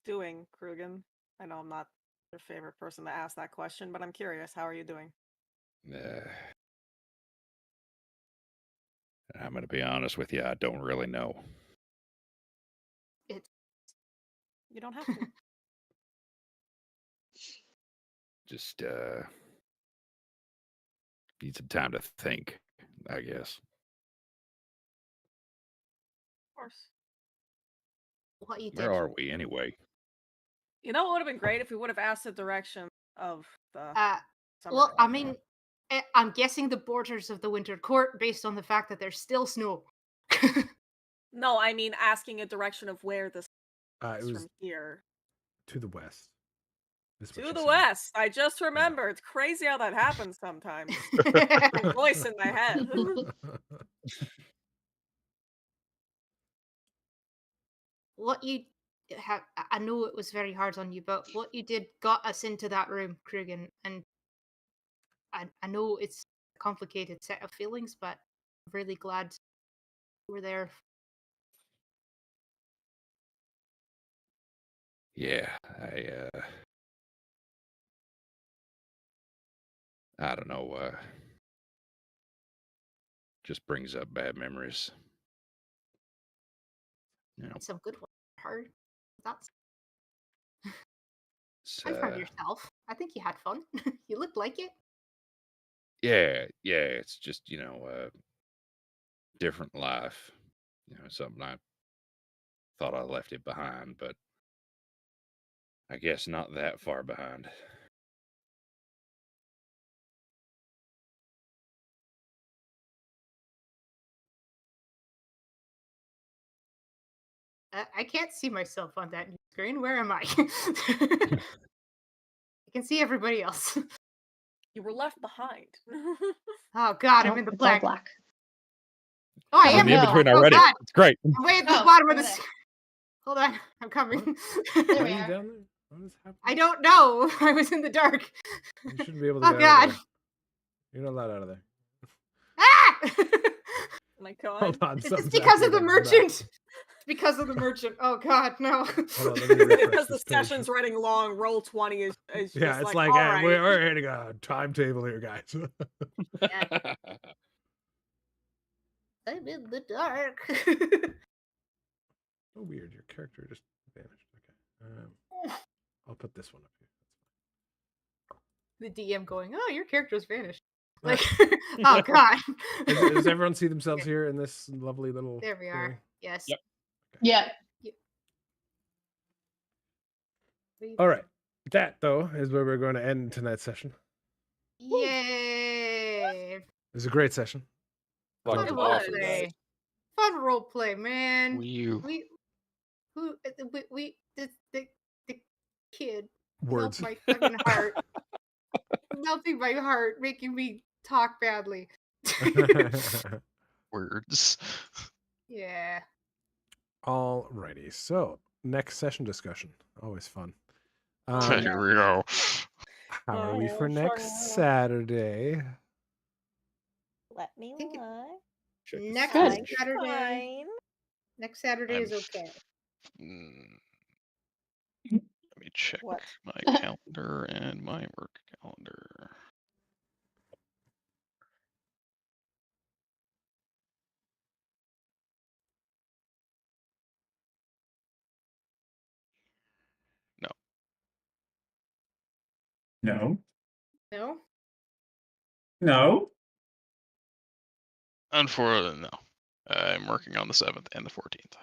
doing, Krugen? I know I'm not your favorite person to ask that question, but I'm curious. How are you doing? I'm going to be honest with you. I don't really know. You don't have to. Just need some time to think, I guess. Of course. What you did. Where are we anyway? You know what would have been great if we would have asked the direction of the summer Well, I court. mean, I'm guessing the borders of the Winter Court based on the fact that there's still snow. No, I mean asking a direction of where this It is was from here. to the west. is what To she the said. west. I just remembered. It's crazy how that happens sometimes. A voice in my head. What you have, I know it was very hard on you, but what you did got us into that room, Krugen, and I know it's a complicated set of feelings, but I'm really glad you were there. Yeah, I don't know. Just brings up bad memories. You know, Some good ones. Hard. That's it's, I'm proud of yourself. I think you had fun. You looked like it. yeah. It's just different life. Something I thought I left it behind, but I guess not that far behind. I can't see myself on that screen. Where am I? I can see everybody else. You were left behind. Oh God, I'm Nope, in the it's all black. black. Oh, I I'm am in the in no. between Oh already. God, It's great. I'm way at the Oh, bottom of over this. there. Hold on, I'm coming. There Why we are you are. down there? What is happening? I don't know. I was in the dark. You shouldn't be able to Oh get out of God. there. You're not allowed out of there. Ah! Oh my God. Hold on, It's something's because of the happening. It's merchant. It's because of the merchant. Oh God, no. Hold on, let me refresh Because the this page. session's running long, roll 20 is Yeah, just it's like, like all right. we're hitting a timetable here, guys. I'm in the dark. Oh, weird. Your character just vanished. Okay. I'll put this one up here. The DM going, oh, your character's vanished. That's Like, oh God. Does everyone see themselves here in this lovely little? There we are. thing? Yes. Yep. Yeah. All right. That though is where we're going to end tonight's session. Yay! It was a great session. Fucking Fun awesome, was. guys. roleplay. Fun roleplay, man. Wee-oo. The kid Words. melts my fucking heart. Melting my heart, making me talk badly. Words. Yeah. Alrighty. So next session discussion. Always fun. Oh, Here we go. How are we Oh, for next sure. Saturday? Let me think it- look. Check the Next Good. schedule. Saturday. Fine. Next Saturday I'm is okay. Let me check What? my calendar and my work calendar. No. No? No. Unfortunately, no. I'm working on the 7th and the 14th.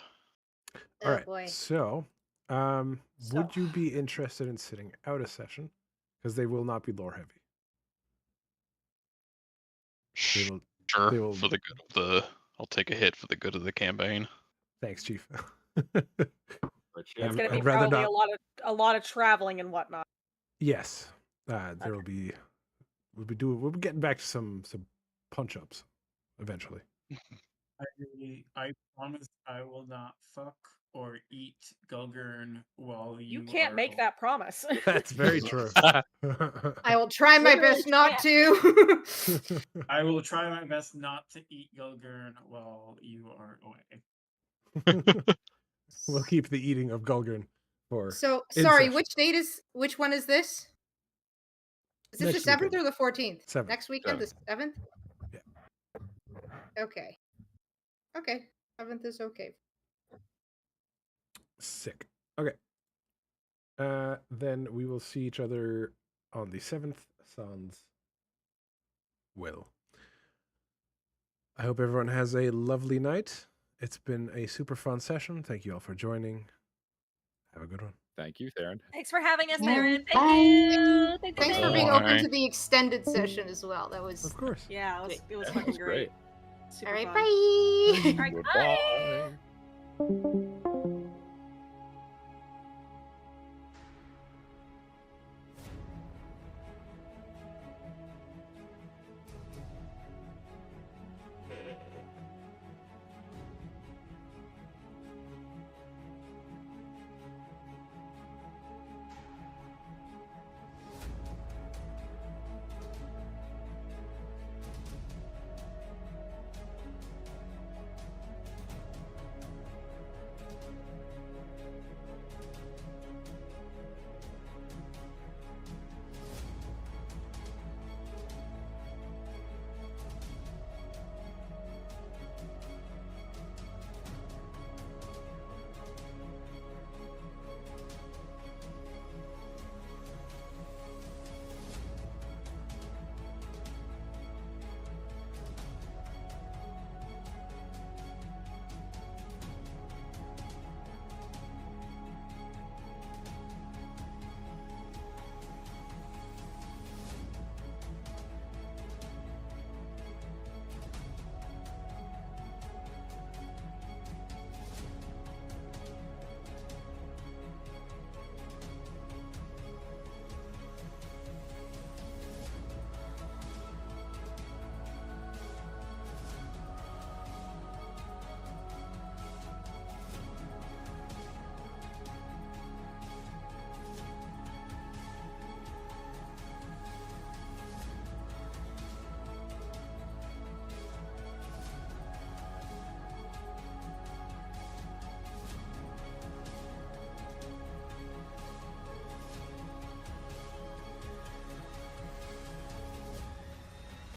All Oh right. boy. So, would you be interested in sitting out a session? Because they will not be lore heavy. They will. Sure, They will. for the good of the... I'll take a hit for the good of the campaign. Thanks, Chief. But It's yeah, going to be I'd rather probably not. a lot of traveling and whatnot. Yes. There will be. We'll be getting back to some punch ups eventually. I promise I will not fuck or eat Gulgurn while You you can't are make that promise. That's very true. I will try my Literally best not to. I will try my best not to eat Gulgurn while you are away. We'll keep the eating of Gulgurn for. So in sorry, session. which one is this? Is this Next the 7th weekend. or the 14th? 7th. Next weekend, the 7th? Yeah. Okay. Okay. 7th is okay. Sick. Okay. Then we will see each other on the 7th. Sans will. I hope everyone has a lovely night. It's been a super fun session. Thank you all for joining. Have a good one. thank you, Theron. Thanks for having us, Yeah. Darren. Bye. Thank you. Thanks for being open to the extended session as well. That was Of course. Yeah, it was Yeah, fucking that's great. great. Super all right. fun. Bye. All right, Goodbye. bye.